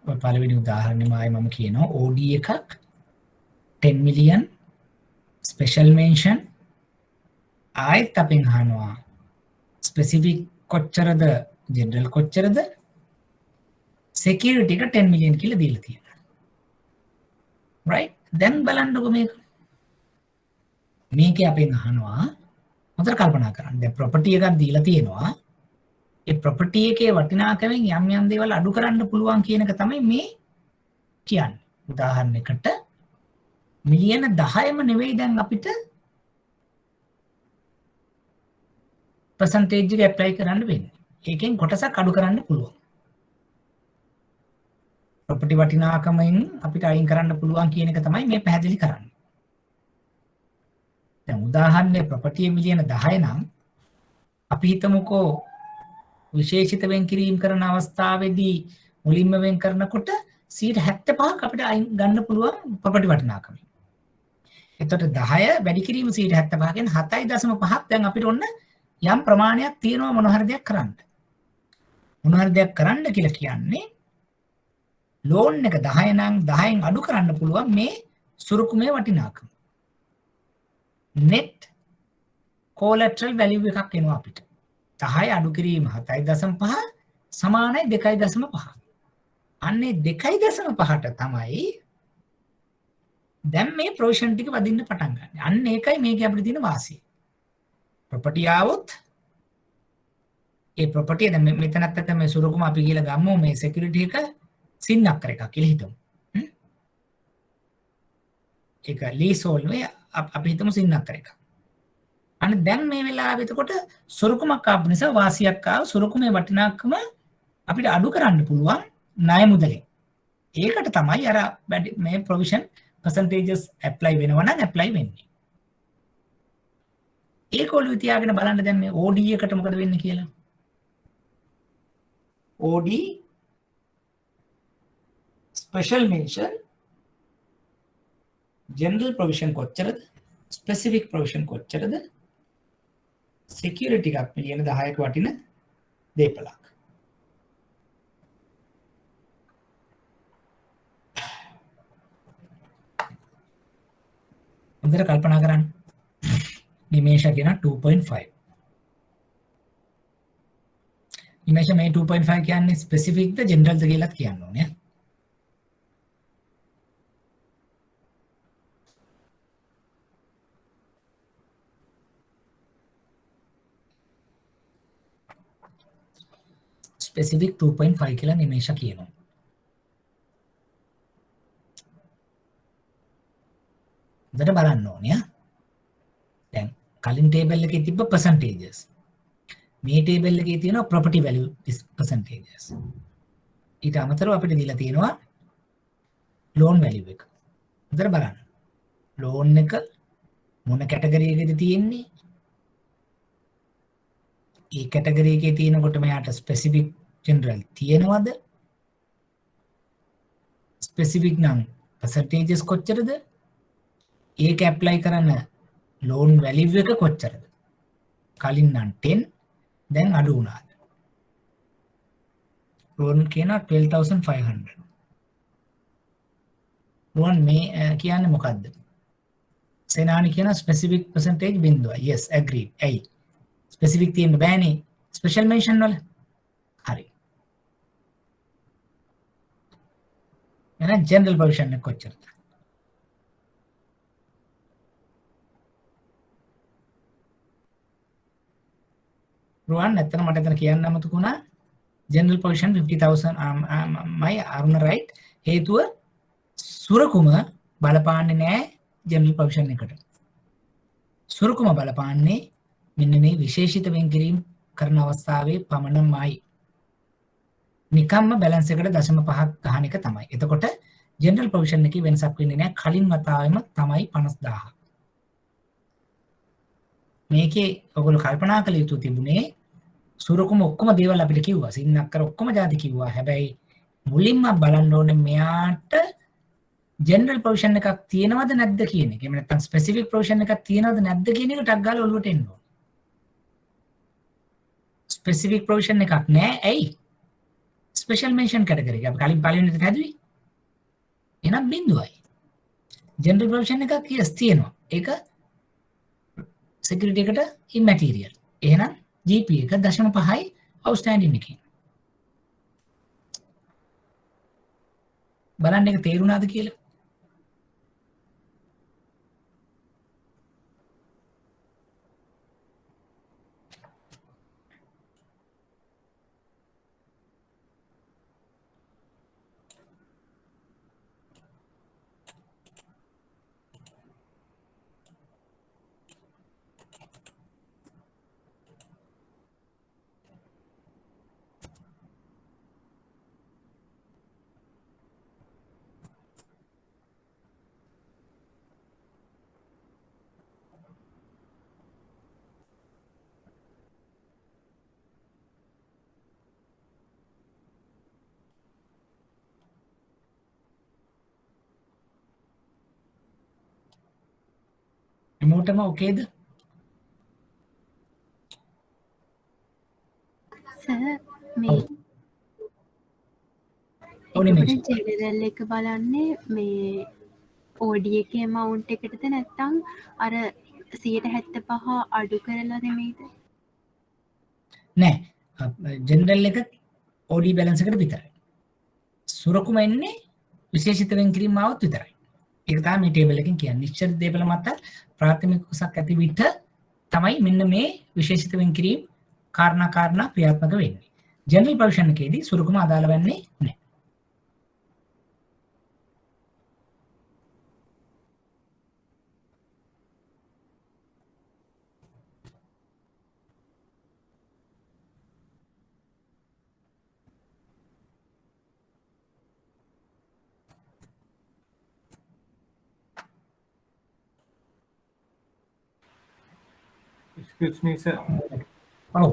ඔය පළවෙනි උදාහරණෙම ආයි මම කියනවා OD එකක් 10 million special mention ආයෙත් අපෙන් අහනවා specific කොච්චරද general කොච්චරද security එක 10 million කියලා දීලා තියෙනවා. right දැන් බලන්නකො මේකේ අපෙන් අහනවා හොඳට කල්පනා කරන්න. දැන් property එකක් දීලා තියෙනවා. ඒ property එකේ වටිනාකමෙන් යම් දේවල් අඩු කරන්න පුළුවන් කියන එක තමයි මේ කියන්නේ. උදාහරණයකට මිලියන 10ම නෙවෙයි දැන් අපිට percentage එක apply කරන්න වෙන්නේ. ඒකෙන් කොටසක් අඩු කරන්න පුළුවන්. property වටිනාකමෙන් අපිට අයින් කරන්න පුළුවන් කියන එක තමයි මේ පැහැදිලි කරන්නේ. දැන් උදාහරණයක් property මිලියන 10 නම් අපි හිතමුකෝ විශේෂිත වෙන් කිරීම කරන අවස්ථාවේදී මුලින්ම වෙන් කරනකොට 75ක් අපිට අයින් ගන්න පුළුවන් property වටිනාකම. එතකොට 10 වැඩි කිරීම 75කින් 7.5ක් දැන් අපිට ඔන්න යම් ප්‍රමාණයක් තියෙනවා මොන හරි දෙයක් කරන්න. මොන හරි දෙයක් කරන්න කියලා කියන්නේ ලෝන් එක 10 නම් 10න් අඩු කරන්න පුළුවන් මේ සුරුකුමේ වටිනාකම. net collateral value එකක් එනවා අපිට. 10 අඩු කිරීම 7.5 සමානයි 2.5. අන්නේ 2.5ට තමයි දැන් මේ ප්‍රොවිෂන් ටික වදින්න පටන් ගන්න. අන්න ඒකයි මේකේ අපිට තියෙන වාසිය. property આવොත් ඒ property දැන් මෙතනත් අත මේ සුරුකුම අපි කියලා ගමු මේ security එක සින් අක්කර එකක් කියලා හිතමු. ඒක leasehold නේ අපි හිතමු සින් අක්කර එකක්. අන්න දැන් මේ වෙලාවෙ එතකොට සුරුකුමක් ආපු නිසා වාසියක් ආව සුරුකුමේ වටිනාකම අපිට අඩු කරන්න පුළුවන් ණය මුදලෙන්. ඒකට තමයි අර මේ provision percentages apply වෙනවා නම් apply වෙන්නේ. ඒක ඔළුවේ තියාගෙන බලන්න දැන් මේ OD එකට මොකද වෙන්නේ කියලා. OD special mention general provision කොච්චරද? specific provision කොච්චරද? security එකක් මිලියන 10ක වටින දේපලක්. හොඳට කල්පනා කරන්න. නිමේෂ කියන 2.5. නිමේෂ මේ 2.5 කියන්නේ ස්පෙસિෆික් ද ජෙනරල් ද කියලාත් කියන්න ඕනේ. ස්පෙસિෆික් 2.5 කියලා නිමේෂ කියනවා. හොඳට බලන්න ඕනේ. දැන් කලින් ටේබල් එකේ තිබ්බ percentages. මේ ටේබල් එකේ තියෙනවා property value percentages. ඊට අමතරව අපිට දීලා තියෙනවා loan value එක. හොඳට බලන්න. loan එක මොන කැටගරි එකේද තියෙන්නේ? ඒ කැටගරි එකේ තියෙනකොට මෙයාට ස්පෙસિෆික් ජෙනරල් තියෙනවද? ස්පෙસિෆික් නම් percentages කොච්චරද? ඒක ඇප්ලයි කරන loan value එක කොච්චරද? කලින් නම් 10 දැන් අඩු වුණාද? loan කියනවා 12500. loan මේ කියන්නේ මොකද්ද? සේනානි කියන ස්පෙસિෆික් percentage බිඳුව. yes agreed. ඇයි? ස්පෙસિෆික් තියෙන්න බෑනේ ස්පෙෂල් මෙන්ෂන් වල. හරි. එහෙනම් ජෙනරල් ප්‍රොවිෂන් එක කොච්චරද? රුවන් නැත්තම් මට එතන කියන්න අමතක වුණා. ජෙනරල් ප්‍රොවිෂන් 50000 මයි අරුණ රයිට්. හේතුව සුරකුම බලපාන්නේ නැහැ ජෙනරල් ප්‍රොවිෂන් එකට. සුරකුම බලපාන්නේ මෙන්න මේ විශේෂිත වෙන්කිරීම කරන අවස්ථාවේ පමණමයි. නිකම්ම බැලන්ස් එකට 0.5ක් ගන්න එක තමයි. එතකොට ජෙනරල් ප්‍රොවිෂන් එකේ වෙනසක් වෙන්නේ නැහැ. කලින් වතාවෙම තමයි 50000. මේකේ ඔයගොල්ලෝ කල්පනා කළ යුතු තිබුණේ සුරකුම ඔක්කොම දේවල් අපිට කිව්වා. සින්නක්කර ඔක්කොම જાති කිව්වා. හැබැයි මුලින්ම බලන්න ඕනේ මෙයාට ජෙනරල් ප්‍රොවිෂන් එකක් තියෙනවද නැද්ද කියන එක. එහෙම නැත්නම් ස්පෙસિෆික් ප්‍රොවිෂන් එකක් තියෙනවද නැද්ද කියන එක ටක් ගාලා ඔලුවට එන්න ඕනේ. ස්පෙસિෆික් ප්‍රොවිෂන් එකක් නැහැ. ඇයි? ස්පෙෂල් මෙන්ෂන් කැටගරි එක. අපි කලින් පළවෙනිට හැදුවේ. එහෙනම් බිඳුවයි. ජෙනරල් ප්‍රොවිෂන් එකක් yes තියෙනවා. ඒක security එකට immaterial. එහෙනම් GP එක 0.5යි outstanding එකකින්. බලන්න එක තේරුණාද කියලා? හැමෝටම ඕකේද? සර් මේ ඕනේ මේ ජෙනරල් එක බලන්නේ මේ OD එකේ amount එකටද නැත්නම් අර 175 අඩු කරලා නෙමෙයිද? නෑ. ජෙනරල් එක OD බැලන්ස් එකට විතරයි. සුරකුම එන්නේ විශේෂිත වෙන්කිරීම આવොත් විතරයි. ඒක තමයි මේ ටේබල් එකෙන් කියන්නේ. නිශ්චිත දේපල මත ප්‍රාථමික කුසක් ඇති විට තමයි මෙන්න මේ විශේෂිත වෙන්කිරීම කාරණා ක්‍රියාත්මක වෙන්නේ. ජෙනරල් ප්‍රොවිෂන් එකේදී සුරකුම අදාළ වෙන්නේ නැහැ. Excuse me sir. ඔව්.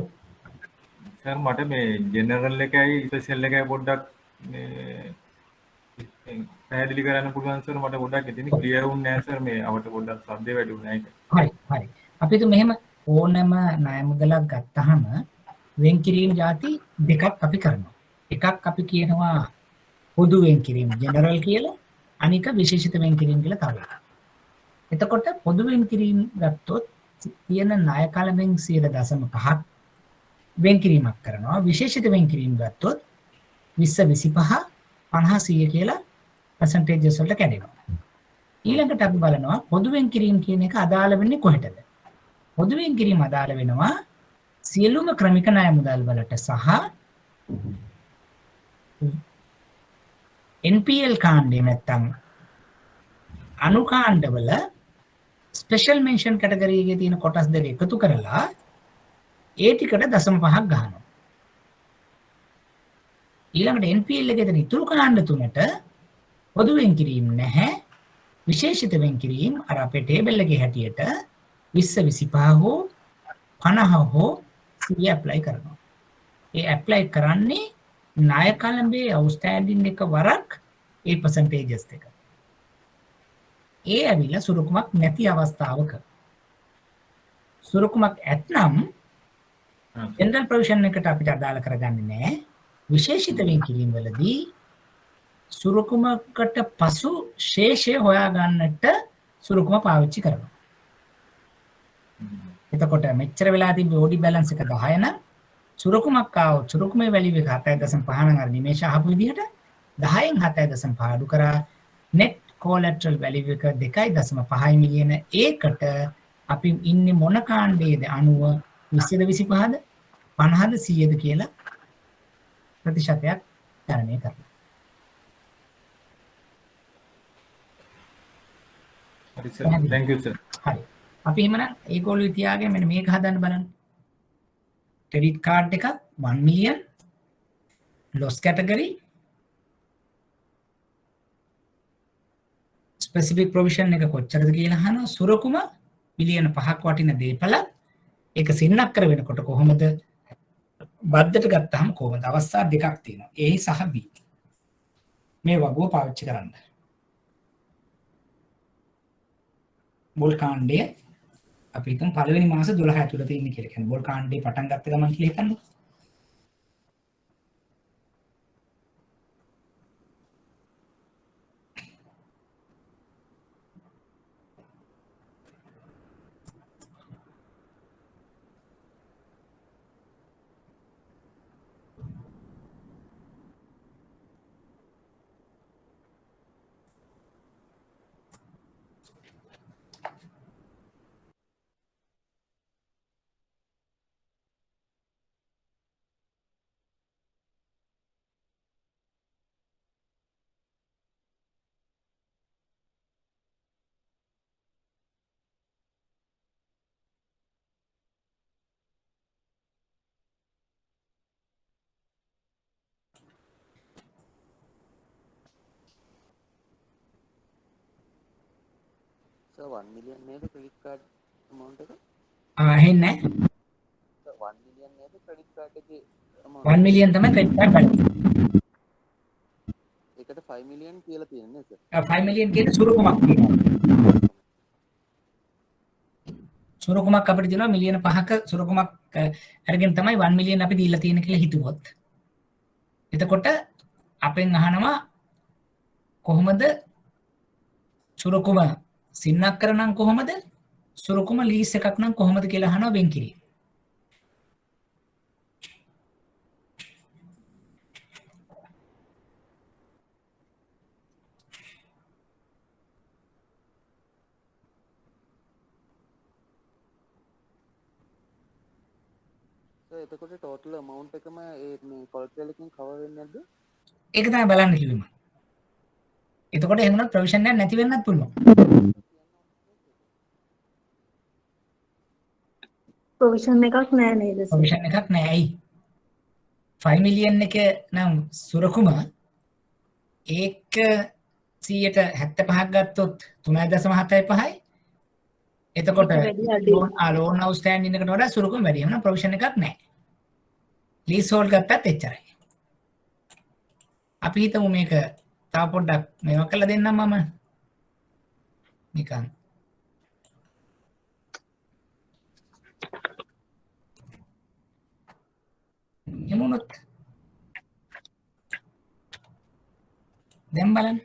සර් මට මේ ජෙනරල් එකයි ස්පෙෂල් එකයි පොඩ්ඩක් මේ පැහැදිලි කරන්න පුළුවන් සර්. මට පොඩ්ඩක් එතන ක්ලියර් වුණේ නැහැ සර්. මේ අපිට පොඩ්ඩක් ශබ්දේ වැඩි වුණා ඒක. හරි. අපි તો මෙහෙම ඕනෑම ණය මුදලක් ගත්තාම වෙන්කිරීම ಜಾති දෙකක් අපි කරනවා. එකක් අපි කියනවා පොදු වෙන්කිරීම ජෙනරල් කියලා. අනික විශේෂිත වෙන්කිරීම කියලා තව එකක්. එතකොට පොදු වෙන්කිරීම ගත්තොත් තියෙන ණය කලමෙන් 0.5ක් වෙන්කිරීමක් කරනවා. විශේෂිත වෙන්කිරීම ගත්තොත් 20 25 50 100 කියලා percentages වලට කැඩෙනවා. ඊළඟට අපි බලනවා පොදු වෙන්කිරීම කියන එක අදාළ වෙන්නේ කොහෙටද? පොදු වෙන්කිරීම අදාළ වෙනවා සියලුම ක්‍රමික ණය මුදල් වලට සහ NPL කාණ්ඩේ නැත්තම් අනුකාණ්ඩවල ස්පෙෂල් මෙන්ෂන් කැටගරි එකේ තියෙන කොටස් දෙක එකතු කරලා ඒ ටිකට 0.5ක් ගන්නවා. ඊළඟට NPL එකේ තියෙන ඉතුරු කාණ්ඩ තුනට පොදු වෙන්කිරීම නැහැ. විශේෂිත වෙන්කිරීම අර අපේ ටේබල් එකේ හැටියට 20 25 හෝ 50 හෝ 100 ඇප්ලයි කරනවා. ඒ ඇප්ලයි කරන්නේ ණය කළඹේ අවුට්ස්ටෑන්ඩින් එක වරක් ඒ පර්සන්ටේජස් එක. ඒ ඇවිල්ලා සුරුකුමක් නැති අවස්ථාවක. සුරුකුමක් ඇත්නම් ජෙනරල් ප්‍රොවිෂන් එකට අපිට අදාළ කරගන්නේ නැහැ. විශේෂිත වෙන්කිරීම වලදී සුරුකුමකට පසු ශේෂය හොයාගන්නට සුරුකුම පාවිච්චි කරනවා. එතකොට මෙච්චර වෙලා තිබ්බ OD බැලන්ස් එක 10 නම් සුරුකුමක් ආවොත් සුරුකුමේ වැලියු එක 7.5 නම් අර නිමේෂ අහපු විදිහට 10න් 7.5 අඩු කරා net collateral value එක 2.5 මිලියන. ඒකට අපි ඉන්නේ මොන කාණ්ඩයේද 90 20ද 25ද 50ද 100ද කියලා ප්‍රතිශතයක් ගණනය කරනවා. හරි සර් thank you sir. හරි. අපි එහෙමනම් ඒගොල්ලෝ තියාගෙන මෙන්න මේක හදන්න බලන්න. ක්‍රෙඩිට් කාඩ් එකක් 1 million loss category specific provision එක කොච්චරද කියලා අහනවා. සුරකුම මිලියන 5ක් වටින දේපල ඒක සින්නක්කර වෙනකොට කොහොමද බද්දට ගත්තාම කොහොමද? අවස්ථා දෙකක් තියෙනවා. A සහ B. මේ වගුව පාවිච්චි කරන්න. බොල් කාණ්ඩය අපි හිතමු පළවෙනි මාස 12 ඇතුළත ඉන්නේ කියලා. කියන්නේ බොල් කාණ්ඩේ පටන් ගත්ත ගමන් කියලා හිතන්න. So 1 million නේද credit card amount එක? ඇහෙන්නේ නැහැ. So 1 million නේද credit card එකේ amount? 1 මිලියන් තමයි ක්‍රෙඩිට් කාඩ් බැලන්ස්. ඒකට 5 million කියලා තියෙන්නේ sir. 5 මිලියන් කියන සුරුකුමක් තියෙනවා. සුරුකුමක් අපිට දෙනවා මිලියන 5ක සුරුකුමක් අරගෙන තමයි 1 මිලියන් අපි දීලා තියෙන කියලා හිතුවොත්. එතකොට අපෙන් අහනවා කොහොමද සුරුකුම සින්නක්කර නම් කොහොමද? සුරුකුම ලීස් එකක් නම් කොහොමද කියලා අහනවා වෙන්කිරි. So එතකොට total amount එකම ඒ මේ collateral එකකින් cover වෙන්නේ නැද්ද? ඒක තමයි බලන්න කිව්වේ මම. එතකොට එහෙම නම් ප්‍රොවිෂන් එකක් නැති වෙන්නත් පුළුවන්. ප්‍රොවිෂන් එකක් නෑ නේද සර්? ප්‍රොවිෂන් එකක් නෑ. ඇයි? 5 මිලියන් එක නම් සුරකුම ඒක 175ක් ගත්තොත් 3.75යි. එතකොට ලෝන් අවුට්ස්ටෑන්ඩින් එකට වඩා සුරකුම වැඩි. එහෙනම් ප්‍රොවිෂන් එකක් නෑ. ලීස් හෝල්ඩ් ගත්තත් එච්චරයි. අපි හිතමු මේක තව පොඩ්ඩක් මේවා කරලා දෙන්නම් මම. නිකන් එමුණොත් දැන් බලන්න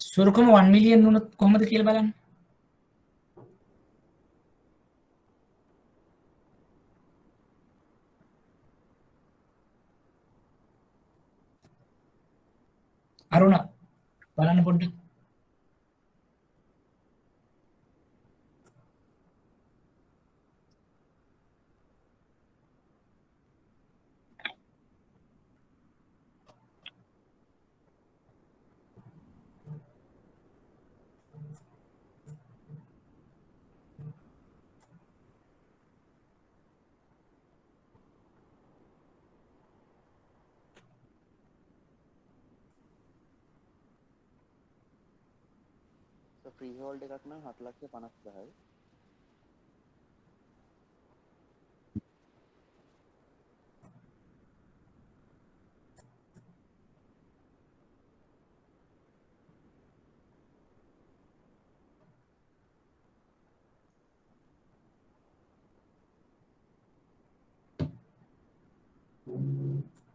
සුරුකම 1 මිලියන් වුණොත් කොහොමද කියලා බලන්න. අරුණ බලන්න පොඩ්ඩක්. ෆ්‍රී හෝල්ඩ් එකක් නම් 7,50,000යි.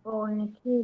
ඕන කී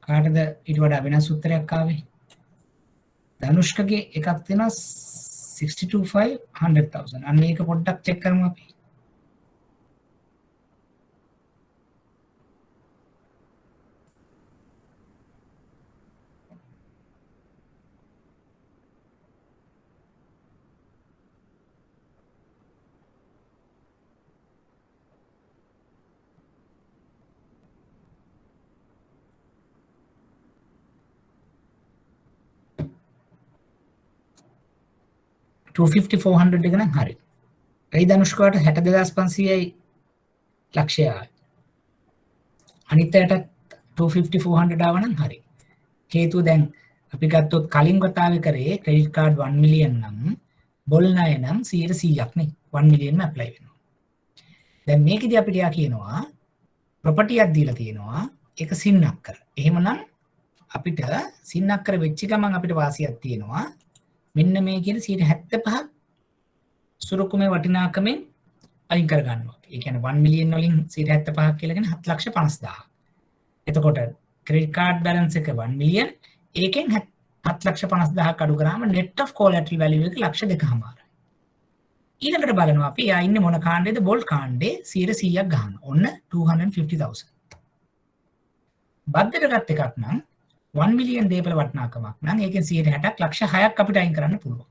කාටද ඊට වඩා වෙනස් උත්තරයක් ආවේ? ධනුෂ්කගේ එකක් තියෙනවා 62,500,000. අන්න ඒක පොඩ්ඩක් චෙක් කරමු අපි. $250,400 එක නම් හරි. ඒ ධනුෂ්කාට 62,500යි ලක්ෂය ආවේ. අනිත් අයට 250,400 ආව නම් හරි. හේතුව දැන් අපි ගත්තොත් කලින් වතාවේ කරේ ක්‍රෙඩිට් කාඩ් 1 මිලියන් නම් බොල් ණය නම් 100%ක් නේ 1 මිලියන්ම ඇප්ලයි වෙනවා. දැන් මේකෙදි අපිට යා කියනවා ප්‍රොපර්ටියක් දීලා තියෙනවා ඒක සින්නක්කර. එහෙමනම් අපිට සින්නක්කර වෙච්ච ගමන් අපිට වාසියක් තියෙනවා. මෙන්න මේ කියන 75 සුරුකුමේ වටිනාකමෙන් අයින් කර ගන්නවා. ඒ කියන්නේ 1 මිලියන් වලින් 75ක් කියලා කියන්නේ 7,50,000. එතකොට ක්‍රෙඩිට් කාඩ් බැලන්ස් එක 1 මිලියන් ඒකෙන් 7,50,000ක් අඩු කරාම net of collateral value එක 2,200,000. ඊළඟට බලනවා අපි යා ඉන්නේ මොන කාණ්ඩේද? බොල් කාණ්ඩේ 100%ක් ගහනවා. ඔන්න 250,000. බද්දට ගත් එකක් නම් 1 මිලියන් දේපල වටිනාකමක් නම් ඒකෙන් 160ක් ලක්ෂ 6ක් අපිට අයින් කරන්න පුළුවන්.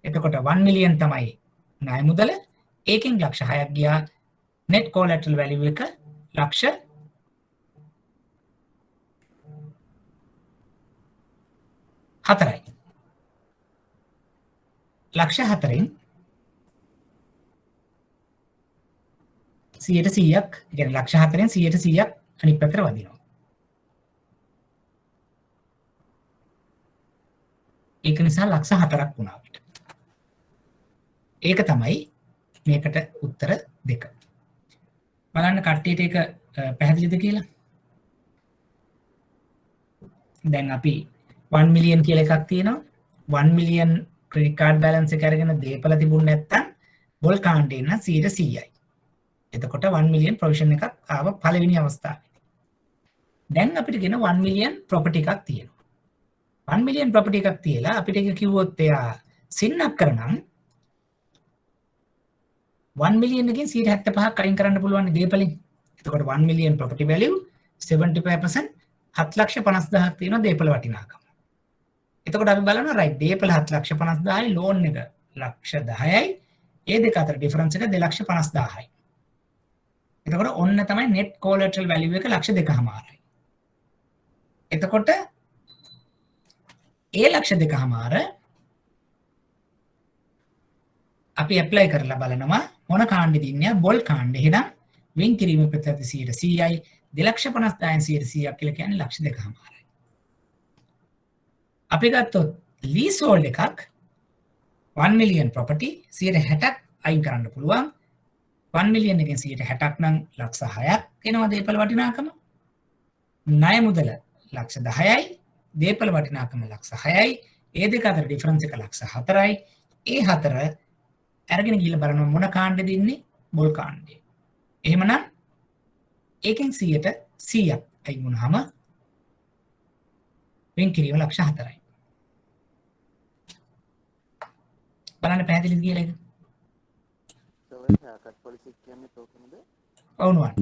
එතකොට 1 මිලියන් තමයි ණය මුදල. ඒකෙන් ලක්ෂ 6ක් ගියා. net collateral value එක ලක්ෂ 4යි. ලක්ෂ 4න් 100%ක්, ඒ කියන්නේ ලක්ෂ 4න් 100%ක් අනිත් පැත්තට වදිනවා. ඒක නිසා ලක්ෂ 4ක් වුණා අපිට. ඒක තමයි මේකට උත්තර 2. බලන්න කට්ටියට ඒක පැහැදිලිද කියලා. දැන් අපි 1 මිලියන් කියලා එකක් තියෙනවා. 1 මිලියන් ක්‍රෙඩිට් කාඩ් බැලන්ස් එක අරගෙන දේපල තිබුණ නැත්නම් බොල් කාණ්ඩේ නම් 100%යි. එතකොට 1 මිලියන් ප්‍රොවිෂන් එකක් ආව පළවෙනි අවස්ථාවේදී. දැන් අපිට කියන 1 මිලියන් ප්‍රොපර්ටි එකක් තියෙනවා. 1 මිලියන් ප්‍රොපර්ටි එකක් තියලා අපිට ඒක කිව්වොත් එයා සින්නක් කරනම් 1 මිලියන් එකෙන් 75ක් අයින් කරන්න පුළුවන් දේපලෙන්. එතකොට 1 මිලියන් ප්‍රොපර්ටි වැලියු 75% 7,50,000ක් තියෙනවා දේපල වටිනාකම. එතකොට අපි බලනවා රයිට් දේපල 7,50,000යි ලෝන් එක ලක්ෂ 10යි. ඒ දෙක අතර ඩිෆරන්ස් එක 2,50,000යි. එතකොට ඔන්න තමයි net collateral value එක ලක්ෂ 2.5යි. එතකොට ඒ ලක්ෂ 2.5 අපි ඇප්ලයි කරලා බලනවා මොන කාණ්ඩෙද ඉන්නේ? බොල් කාණ්ඩේ. එහෙනම් වෙන් කිරීම ප්‍රතිශත 100%යි. 2,50,000න් 100%ක් කියලා කියන්නේ ලක්ෂ 2.5යි. අපි ගත්තොත් ලීස් හෝල්ඩ් එකක් 1 මිලියන් ප්‍රොපර්ටි 160ක් අයින් කරන්න පුළුවන්. 1 මිලියන් එකෙන් 160ක් නම් ලක්ෂ 6ක්. එනවා දේපල වටිනාකම. ණය මුදල ලක්ෂ 10යි, දේපල වටිනාකම ලක්ෂ 6යි. ඒ දෙක අතර ඩිෆරන්ස් එක ලක්ෂ 4යි. ඒ 4 අරගෙන ගිහලා බලනවා මොන කාණ්ඩෙද ඉන්නේ? බොල් කාණ්ඩේ. එහෙමනම් ඒකෙන් 100ට 100ක් අයින් වුණාම වෙන් කිරීම ලක්ෂ 4යි. බලන්න පැහැදිලිද කියලා එක? කට් පොලිසි කියන්නේ තෝකනද? ඔව් නෝන.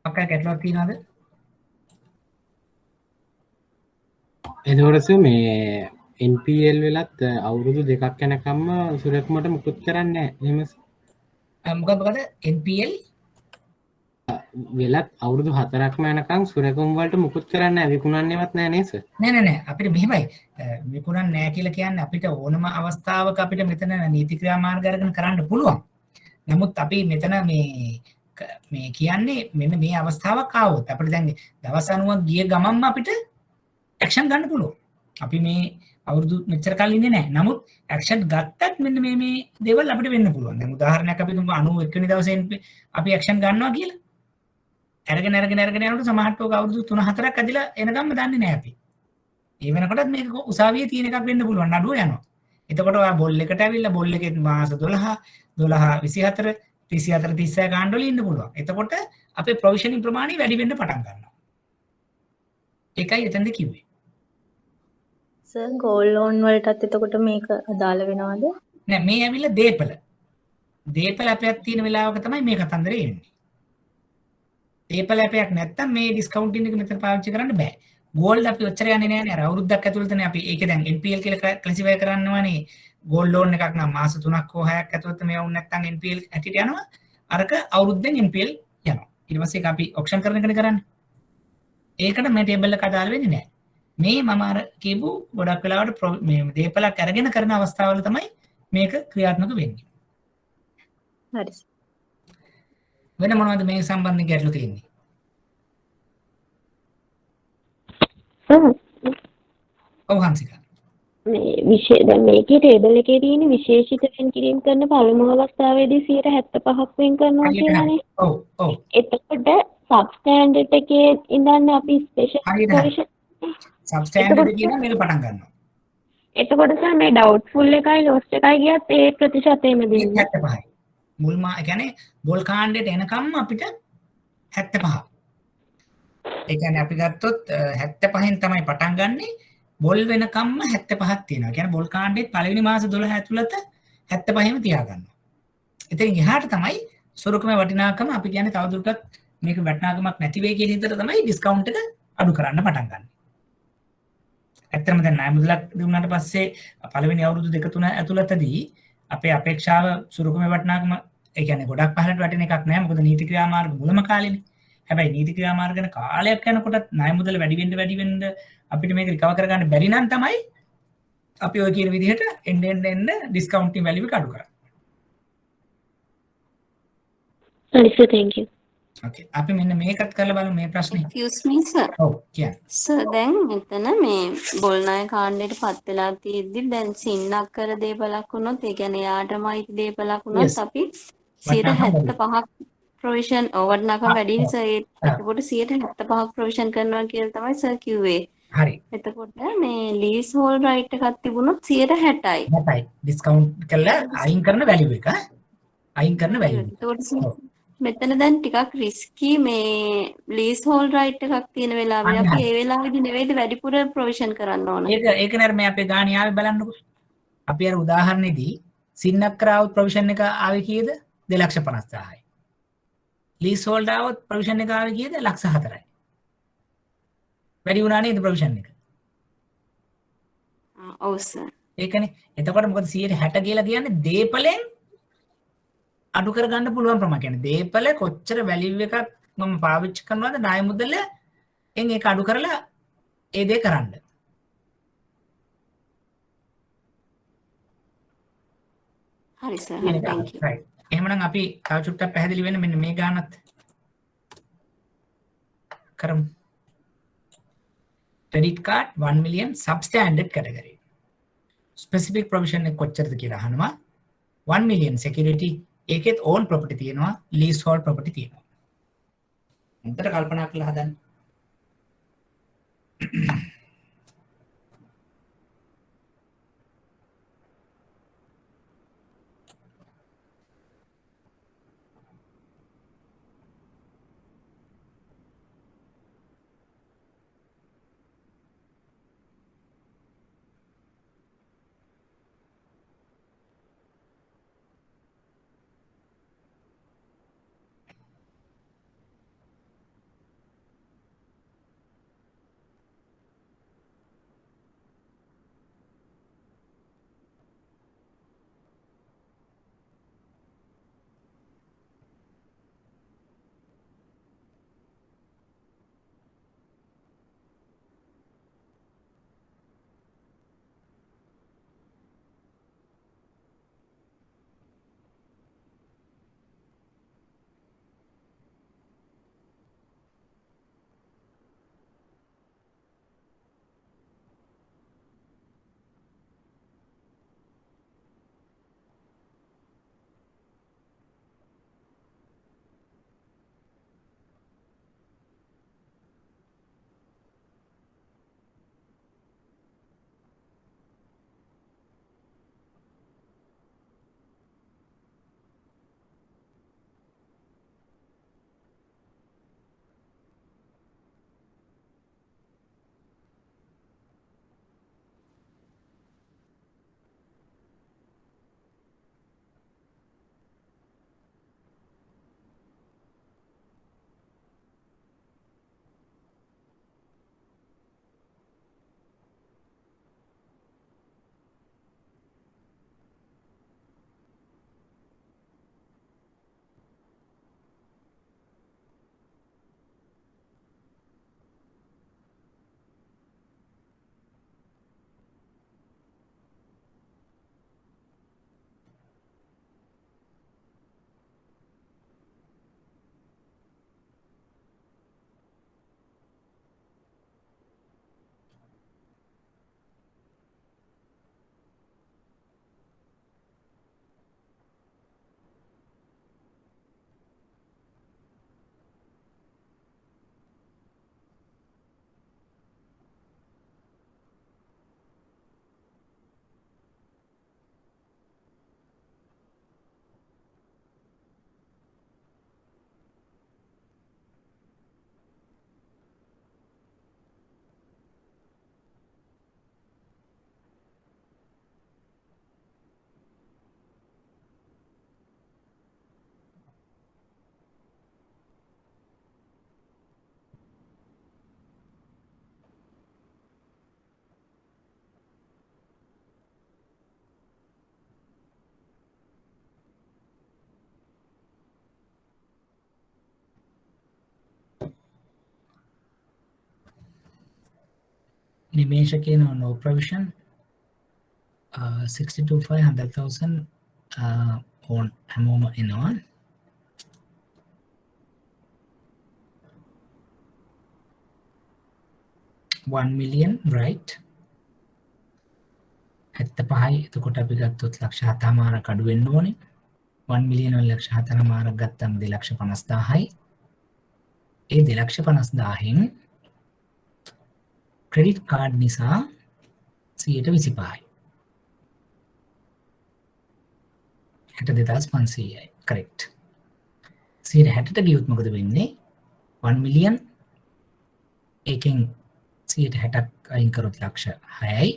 අපේ ගැටලුවක් තියනවද? එතකොට සර් මේ NPL වෙලත් අවුරුදු දෙකක් යනකම්ම සුරකුමට මුකුත් කරන්නේ නැහැ. එහෙම මොකද NPL වෙලත් අවුරුදු 4ක්ම යනකම් සුරකුම් වලට මුකුත් කරන්නේ නැහැ. විකුණන්නේවත් නැහැ නේද සර්? නෑ අපිට මෙහෙමයි විකුණන්න නෑ කියලා කියන්නේ අපිට ඕනම අවස්ථාවක අපිට මෙතන නීති ක්‍රියාමාර්ග අරගෙන කරන්න පුළුවන්. නමුත් අපි මෙතන මේ කියන්නේ මෙන්න මේ අවස්ථාවක් ආවොත් අපිට දැන් දවස් 90ක් ගිය ගමන්ම අපිට ඇක්ෂන් ගන්න පුළුවන්. අපි මේ අවුරුදු මෙච්චර කල් ඉන්නේ නැහැ. නමුත් ඇක්ෂන් ගත්තත් මෙන්න මේ දේවල් අපිට වෙන්න පුළුවන්. දැන් උදාහරණයක් අපි තුමු 91 වෙනි දවසේ අපි ඇක්ෂන් ගන්නවා කියලා. අරගෙන යනකොට සමහරට ඔක අවුරුදු 3-4ක් ඇදලා එනකම්ම දන්නේ නැහැ අපි. ඒ වෙනකොටත් මේක උසාවියේ තියෙන එකක් වෙන්න පුළුවන්. නඩුව යනවා. එතකොට ඔයා බොල් එකට ඇවිල්ලා බොල් එකේ මාස 12 24 34 36 ගාණ්ඩවල ඉන්න පුළුවන්. එතකොට අපේ ප්‍රොවිෂනින් ප්‍රමාණය වැඩි වෙන්න පටන් ගන්නවා. ඒකයි එතනද කිව්වේ. සර් ගෝල්ඩ් ලෝන් වලටත් එතකොට මේක අදාළ වෙනවද? නෑ මේ ඇවිල්ලා දේපල. දේපල අපයක් තියෙන වෙලාවක තමයි මේ කතන්දරේ එන්නේ. දේපල අපයක් නැත්තම් මේ ඩිස්කවුන්ටින් එක මෙතන පාවිච්චි කරන්න බෑ. ගෝල්ඩ් අපි ඔච්චර යන්නේ නෑනේ. අර අවුරුද්දක් ඇතුළතනේ අපි ඒක දැන් NPL කියලා ක්ලාසිෆයි කරන්නවනේ. ගෝල්ඩ් ලෝන් එකක් නම් මාස 3ක් හෝ 6ක් ඇතුළත මේ වුණ නැත්තම් NPL ඇටිට යනවා. අරක අවුරුද්දෙන් NPL යනවා. ඊට පස්සේ ඒක අපි ඔක්ෂන් කරන එකනේ කරන්නේ. ඒකට මේ ටේබල් එක අදාළ වෙන්නේ නැහැ. මේ මම අර කියපු ගොඩක් වෙලාවට මේ දේපලක් අරගෙන කරන අවස්ථාවල තමයි මේක ක්‍රියාත්මක වෙන්නේ. හරි. වෙන මොනවද මේ සම්බන්ධයෙන් ගැටලු තියෙන්නේ? ඔව් හංසිකා. මේ දැන් මේකේ ටේබල් එකේ තියෙන විශේෂිත වෙන් කිරීම කරන පළමු අවස්ථාවේදී 75ක් වෙන් කරනවා කියලානේ. ඔව්. එතකොට සබ්ස්ටෑන්ඩඩ් එකේ ඉඳන් අපි ස්පෙෂල් ප්‍රොවිෂන් සබ්ස්ටෑන්ඩඩ් කියන මේක පටන් ගන්නවා. එතකොට සර් මේ ඩවුට්ෆුල් එකයි ලොස්ට් එකයි ගියත් ඒ ප්‍රතිශතයම දෙන්නේ 75යි. මුල්ම ඒ කියන්නේ බෝල් කාණ්ඩයට එනකම් අපිට 75. ඒ කියන්නේ අපි ගත්තොත් 75න් තමයි පටන් ගන්නෙ. බොල් වෙනකම්ම 75ක් තියෙනවා. ඒ කියන්නේ බොල් කාණ්ඩේ පළවෙනි මාස 12 ඇතුළත 75ම තියාගන්නවා. ඉතින් එහාට තමයි සොරකමේ වටිනාකම අපි කියන්නේ තවදුරටත් මේක වටිනාකමක් නැති වෙයි කියන හිතට තමයි ඩිස්කවුන්ට් එක අඩු කරන්න පටන් ගන්න. ඇත්තටම දැන් ණය මුදලක් දුන්නාට පස්සේ පළවෙනි අවුරුදු 2-3 ඇතුළතදී අපේ අපේක්ෂාව සොරකමේ වටිනාකම ඒ කියන්නේ ගොඩක් පහළට වැටෙන එකක් නෑ. මොකද නීති ක්‍රියාමාර්ග මුලම කාලේනේ. හැබැයි නීති ක්‍රියාමාර්ග යන කාලයක් යනකොටත් ණය මුදල වැඩි වෙන්න අපිට මේක රිකවර් කරගන්න බැරි නම් තමයි අපි ඔය කියන විදිහට එන්න ඩිස්කවුන්ටින් වැලියු එක අඩු කරන්නේ. හරි සර් thank you. Okay. අපි මෙන්න මේකත් කරලා බලමු මේ ප්‍රශ්නේ. excuse me sir. ඔව් කියන්න. sir දැන් මෙතන මේ බොල්නාය කාණ්ඩයට පත් වෙලා තියෙද්දි දැන් සින්නක් කර දේපලක් වුණොත් ඒ කියන්නේ යාටමයි දේපලක් වුණොත් අපි 75ක් ප්‍රොවිෂන් වටිනාකම වැඩි නිසා එතකොට 75ක් ප්‍රොවිෂන් කරනවා කියලා තමයි සර් කිව්වේ. හරි. එතකොට මේ ලීස් හෝල් රයිට් එකක් තිබුණොත් 60යි. ඩිස්කවුන්ට් කරලා අයින් කරන වැලියු එක. අයින් කරන වැලියු. එතකොට මෙතන දැන් ටිකක් රිස්කි මේ ලීස් හෝල් රයිට් එකක් තියෙන වෙලාවේ අපි ඒ වෙලාවේදී නෙවෙයිද වැඩිපුර ප්‍රොවිෂන් කරන්න ඕන. ඒක නේද මේ අපේ ගාණේ ආවේ බලන්නකො. අපි අර උදාහරණෙදී සින්නක් කරාවොත් ප්‍රොවිෂන් එක ආවේ කීයද? 2,50,000යි. ලීස් හෝල්ඩ් ආවොත් ප්‍රොවිෂන් එක ආවේ කීයද? 1,04,000යි. වැඩි වුණා නේද ප්‍රොවිෂන් එක? ඔව් සර්. ඒකනේ. එතකොට මොකද 160 කියලා කියන්නේ දීපලෙන් අඩු කරගන්න පුළුවන් ප්‍රමාණය. කියන්නේ දීපල කොච්චර වැලියු එකක් මම පාවිච්චි කරනවද ණය මුදලෙන් ඒක අඩු කරලා ඒ දේ කරන්න. හරි සර්. කියන එක thank you. right. එහෙමනම් අපි තව චුට්ටක් පැහැදිලි වෙන්න මෙන්න මේ ගානත් කරමු. credit card 1 million substandard category. specific provision එක කොච්චරද කියලා අහනවා. 1 million security ඒකෙත් own property තියෙනවා, leasehold property තියෙනවා. උන්ට කල්පනා කරලා හදන්න. නිමේෂ කියනවා no provision 62,500,000 on හැමෝම එනවා. $1 million right 75යි. එතකොට අපි ගත්තොත් ලක්ෂ 7මාරක් අඩු වෙන්න ඕනේ. 1 million වල ලක්ෂ 7මාරක් ගත්තම 2,50,000යි. ඒ 2,50,000න් ක්‍රෙඩිට් කාඩ් නිසා 125යි. 62,500යි. correct. 60ට ගියොත් මොකද වෙන්නේ? 1 million එකෙන් 60ක් අයින් කරොත් ලක්ෂ 6යි.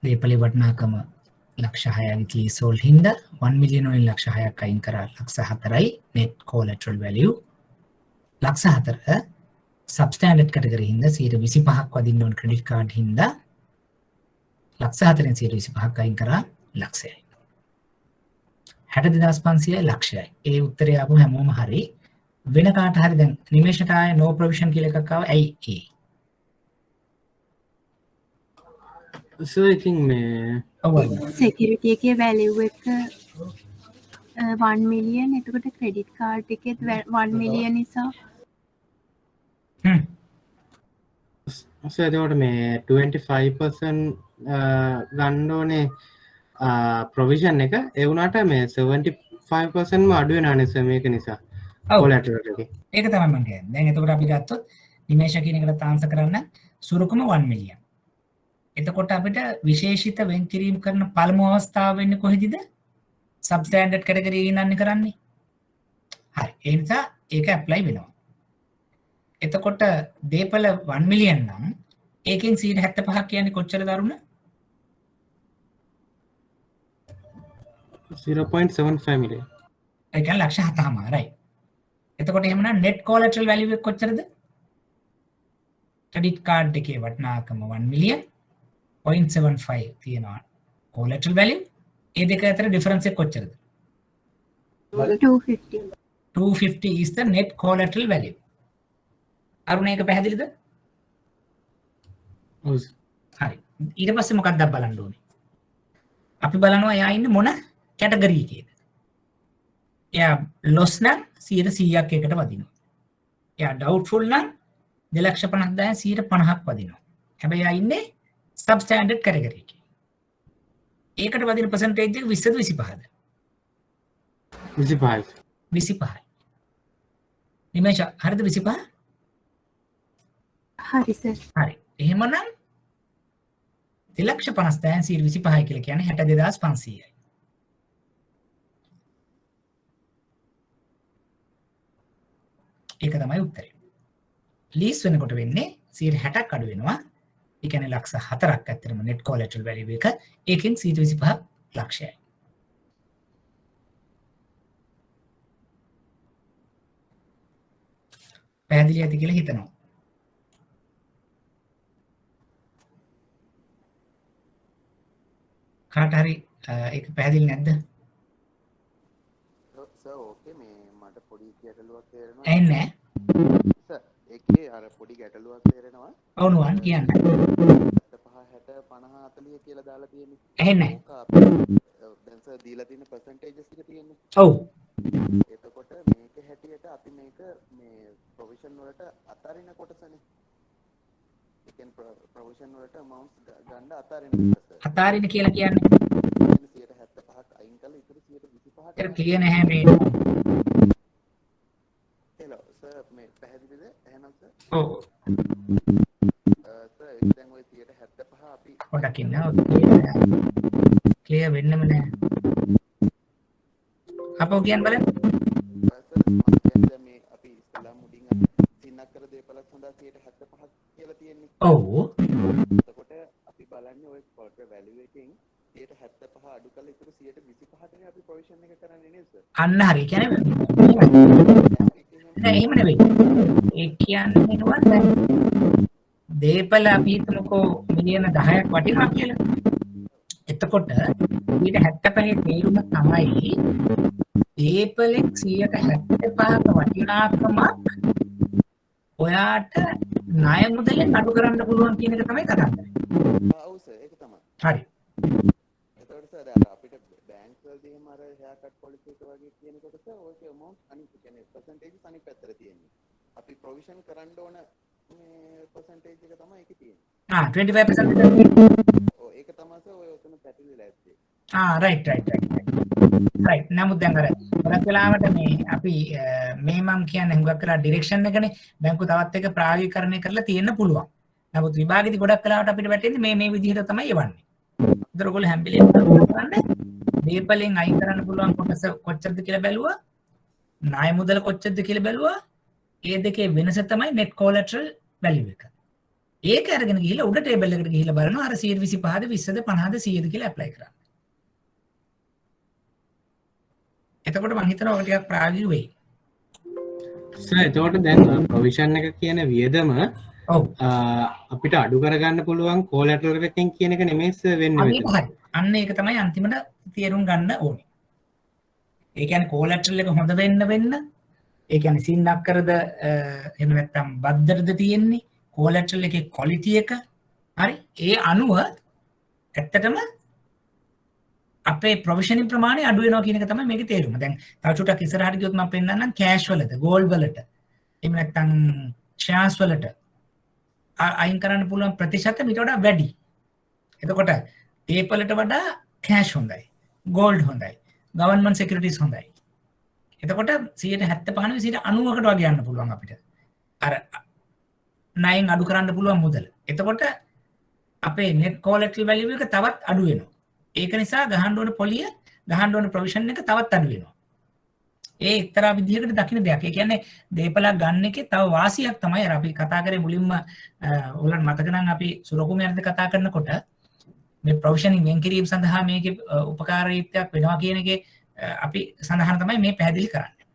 දේපලේ වටිනාකම ලක්ෂ 6යි leasehold හින්දා 1 million වලින් ලක්ෂ 6ක් අයින් කරා ලක්ෂ 4යි net collateral value. ලක්ෂ 4 substandard category හින්දා 125ක් වදින්න ඕන credit card හින්දා ලක්ෂ 4ෙන් 125ක් අයින් කරා ලක්ෂයයි. 62,500යි ලක්ෂයයි. ඒ උත්තරය ආපු හැමෝම හරි. වෙන කාට හරි දැන් නිමේෂට ආයේ no provision කියලා එකක් ආවා. ඇයි ඒ? සර් ඉතින් මේ ඔව් සෙකියුරිටි එකේ වැලියු එක 1 මිලියන්. එතකොට ක්‍රෙඩිට් කාඩ් එකෙත් 1 මිලියන් නිසා සර් එතකොට මේ 25% ගන්න ඕනේ ප්‍රොවිෂන් එක. ඒ වුණාට මේ 75% අඩු වෙනවා නේ සර් මේක නිසා. ඔව්. කොලැටරල් එකේ. ඒක තමයි මම කියන්නේ. දැන් එතකොට අපි ගත්තොත් නිමේෂ කියන එකට තාන්ස කරන්න සුරුකම 1 මිලියන්. එතකොට අපිට විශේෂිත වෙන් කිරීම කරන පළමු අවස්ථාව වෙන්නේ කොහෙදද? සබ් ස්ටෑන්ඩඩ් කැටගරි ගණන් කරන්නේ. හරි. ඒ නිසා ඒක ඇප්ලයි වෙනවා. එතකොට දීපල 1 මිලියන් නම් ඒකෙන් 75ක් කියන්නේ කොච්චර දරුණ? 0.75 මිලියන්. ඒ කියන්නේ ලක්ෂ 7මාරයි. එතකොට එහෙමනම් net collateral value එක කොච්චරද? credit card එකේ වටිනාකම 1 මිලියන් 0.75 තියෙනවා collateral value. ඒ දෙක අතර difference එක කොච්චරද? 250. 250 is the net collateral value. අරුණ ඒක පැහැදිලිද? ඔව්. හරි. ඊට පස්සේ මොකක්ද බලන්න ඕනේ? අපි බලනවා එයා ඉන්නේ මොන කැටගරි එකේද? එයා loss නම් 100%ක් එකට වදිනවා. එයා doubtful නම් 2,50,000 වදිනවා. හැබැයි එයා ඉන්නේ substandard category එකේ. ඒකට වදින percentage එක 20ද 25ද? 25. 25යි. නිමේෂ හරිද 25? හරි සර්. හරි. එහෙමනම් 2,50,000 25 කියලා කියන්නේ 62,500යි. ඒක තමයි උත්තරේ. ලීස් වෙනකොට වෙන්නේ 60ක් අඩු වෙනවා. ඒ කියන්නේ ලක්ෂ 4ක් ඇත්තටම net collateral value එක. ඒකෙන් 25 ලක්ෂයයි. පැහැදිලි ඇති කියලා හිතනවා. කාට හරි ඒක පැහැදිලි නැද්ද? සර් ඕකේ මේ මට පොඩි ගැටලුවක් තේරෙනවා. ඇන්නේ සර් ඒකේ අර පොඩි ගැටලුවක් තේරෙනවා. ඔව් නුවන් කියන්න. 75 60 50 40 කියලා දාලා තියෙන්නේ. ඇන්නේ. දැන් සර් දීලා තියෙන percentages ටික තියෙන්නේ. ඔව්. එතකොට මේක හැටියට අපි මේක මේ provision වලට අතාරින කොටසනේ. ඒ කියන්නේ provision වලට amounts ගන්න අතාරින කොටස. අතාරින කියලා කියන්නේ 175ක් අයින් කළා ඉතුරු 125ක්. ඒක කිය නැහැ මේ. හෙලෝ සර් මේ පැහැදිලිද? එහෙනම් සර්. ඔව්. සර් දැන් ඔය 175 අපි පොඩක් ඉන්න. ක්ලියර් වෙන්නම නැහැ. අපෝ කියන්න බලන්න. දැන් මේ අපි ඉස්ලාම් මුඩින් සින්නක් කර දෙපළක් සඳහා 175ක් කියලා තියෙන්නේ. ඔව්. එතකොට අපි බලන්නේ ඔය quarter value එකෙන් 175 අඩු කරලා ඉතුරු 125ටනේ අපි provision එක කරන්නේ නේද සර්? අන්න හරි. කියන්නේ නෑ එහෙම නෙවෙයි. ඒ කියන්නේ නෝන දැන් දීපල අපි හිතමුකෝ මිලියන 10ක් වටිනවා කියලා. එතකොට ඊට 75 තේරුම තමයි දීපලෙන් 175ක වටිනාකමක් ඔයාට ණය මුදලෙන් අඩු කරන්න පුළුවන් කියන එක තමයි කතාන්දරේ. ඔව් සර් ඒක තමයි. හරි. එතකොට සර් අපිට බැංක් වලදී එහෙම අර haircut policy එක වගේ කියනකොට සර් ඔයගේ amount අනිත් කියන්නේ percentage අනිත් පැත්තට තියෙන්නේ. අපි provision කරන්න ඕන මේ percentage එක තමයි ඒකේ තියෙන්නේ. 25%. ඔව් ඒක තමයි සර් ඔය උතන පැටලිලා ඇත්තේ. right. නමුත් දැන් අර ගොඩක් වෙලාවට මේ අපි මේ මම කියන්නේ හුඟක් වෙලා ඩිරෙක්ෂන් එකනේ බැංකුව තවත් එක ප්‍රායෝගිකකරණය කරලා තියෙන්න පුළුවන්. නමුත් විභාගෙදි ගොඩක් වෙලාවට අපිට වැටෙන්නේ මේ විදිහට තමයි එවන්නේ. ඒතර ඔයගොල්ලෝ හැම වෙලේම කරන්නේ දීපලෙන් අයින් කරන්න පුළුවන් කොටස කොච්චරද කියලා බැලුවා. ණය මුදල කොච්චරද කියලා බැලුවා. ඒ දෙකේ වෙනස තමයි net collateral value එක. ඒක අරගෙන ගිහිල්ලා උඩ ටේබල් එකට ගිහිල්ලා බලනවා අර 125ද 20ද 50ද 100ද කියලා ඇප්ලයි කරන්න. එතකොට මම හිතනවා ඔය ටිකක් ප්‍රායෝගික වෙයි. සර් එතකොට දැන් ප්‍රොවිෂන් එක කියන වියදම ඔව් අපිට අඩු කරගන්න පුළුවන් collateral එකෙන් කියන එක නෙමෙයි සර් වෙන්නේ මෙතන. හරි. අන්න ඒක තමයි අන්තිමට තේරුම් ගන්න ඕනේ. ඒ කියන්නේ collateral එක හොඳ වෙන්න ඒ කියන්නේ සින්නක්කරද එහෙම නැත්නම් බද්දටද තියෙන්නේ collateral එකේ quality එක හරි ඒ අනුව ඇත්තටම අපේ ප්‍රොවිෂනින් ප්‍රමාණය අඩු වෙනවා කියන එක තමයි මේකේ තේරුම. දැන් තව චුට්ටක් ඉස්සරහට ගියොත් මම පෙන්නන්නම් කෑෂ් වලට, ගෝල්ඩ් වලට, එහෙම නැත්නම් ෂෙයාර්ස් වලට අයින් කරන්න පුළුවන් ප්‍රතිශත මීට වඩා වැඩි. එතකොට ටේපලට වඩා කෑෂ් හොඳයි, ගෝල්ඩ් හොඳයි, ගවර්න්මන්ට් සිකියුරිටිස් හොඳයි. එතකොට 75% 90කට වගේ යන්න පුළුවන් අපිට. අර ණයෙන් අඩු කරන්න පුළුවන් මුදල. එතකොට අපේ net collateral value එක තවත් අඩු වෙනවා. ඒක නිසා ගහන්න ඕන පොලිය, ගහන්න ඕන ප්‍රොවිෂන් එක තවත් අඩු වෙනවා. ඒ එක්තරා විදිහකට දකින්න දෙයක්. ඒ කියන්නේ දේපලක් ගන්න එකේ තව වාසියක් තමයි අර අපි කතා කරේ මුලින්ම ඔයගලන්ට මතක නම් අපි සුරකුමයන්ද කතා කරනකොට මේ ප්‍රොවිෂනින් වෙන් කිරීම සඳහා මේකේ උපකාරීත්වයක් වෙනවා කියන එකේ අපි සඳහන් තමයි මේ පැහැදිලි කරන්නේ.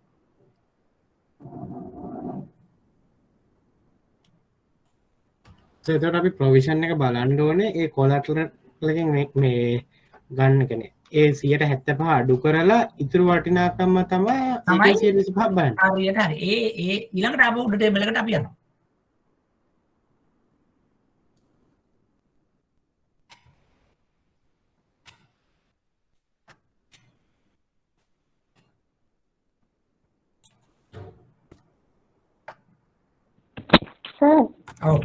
එතකොට අපි ප්‍රොවිෂන් එක බලන්න ඕනේ ඒ කොලැටරල් එකෙන් මේ ගන්න කෙනේ ඒ 75 අඩු කරලා ඉතුරු වටිනාකම තමයි 125 බලන්න. හරියට හරි. ඒ ඊළඟට ආපහු උඩ ටේබල් එකට අපි යනවා. සර් ඔව්.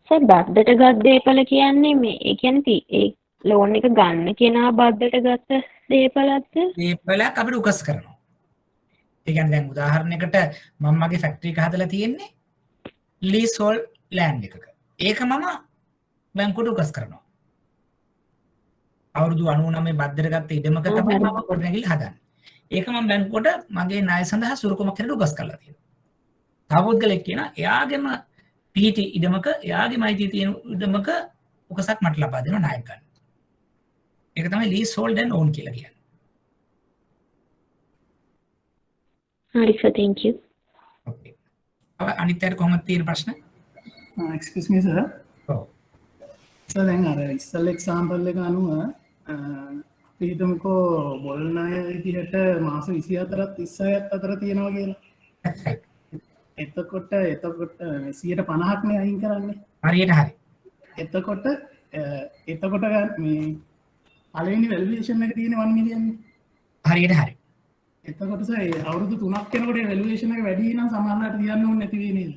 සර් බද්දට ගත් දේපල කියන්නේ මේ ඒ කියන්නේ ඒ ලෝන් එක ගන්න කෙනා බද්දට ගත්ත දේපලක්ද? දේපලක් අපිට උකස් කරනවා. ඒ කියන්නේ දැන් උදාහරණයකට මම මගේ ෆැක්ටරි එක හදලා තියෙන්නේ ලීස් හෝල් ලෑන්ඩ් එකක. ඒක මම බැංකුවට උකස් කරනවා. අවුරුදු 99 බද්දට ගත්ත ඉඩමක තමයි මම ගොඩනැගිලි හදන්නේ. ඒක මම බැංකුවට මගේ ණය සඳහා සුරුකමක් හැටියට උකස් කරලා තියෙනවා. තව පුද්ගලෙක් කියනවා එයාගේම පිහිටි ඉඩමක එයාගේ මයිති තියෙන ඉඩමක උකසක් මට ලබා දෙනවා ණයක් ගන්න. ඒක තමයි ලීස් හෝල්ඩ් ඇන්ඩ් ඕන් කියලා කියන්නේ. හරි සර් thank you. ඕකේ. අනිත් අයට කොහොමද තියෙන ප්‍රශ්න? excuse me sir. ඔව්. සර් දැන් අර ඉස්සල් එක්සැම්පල් එක අනුව අපි හිතමුකෝ බොල් ණය විදිහට මාස 24ත් 36ත් අතර තියෙනවා කියලා. එතකොට 150ක් නේ අයින් කරන්නේ. හරියට හරි. එතකොට ගන්න මේ පළවෙනි වැලුවේෂන් එක තියෙන 1 මිලියන් නේ. හරියට හරි. එතකොට සර් අවුරුදු 3ක් යනකොට වැලුවේෂන් එක වැඩි නම් සමහරවිට තියන්න ඕනේ නැති වෙයි නේද?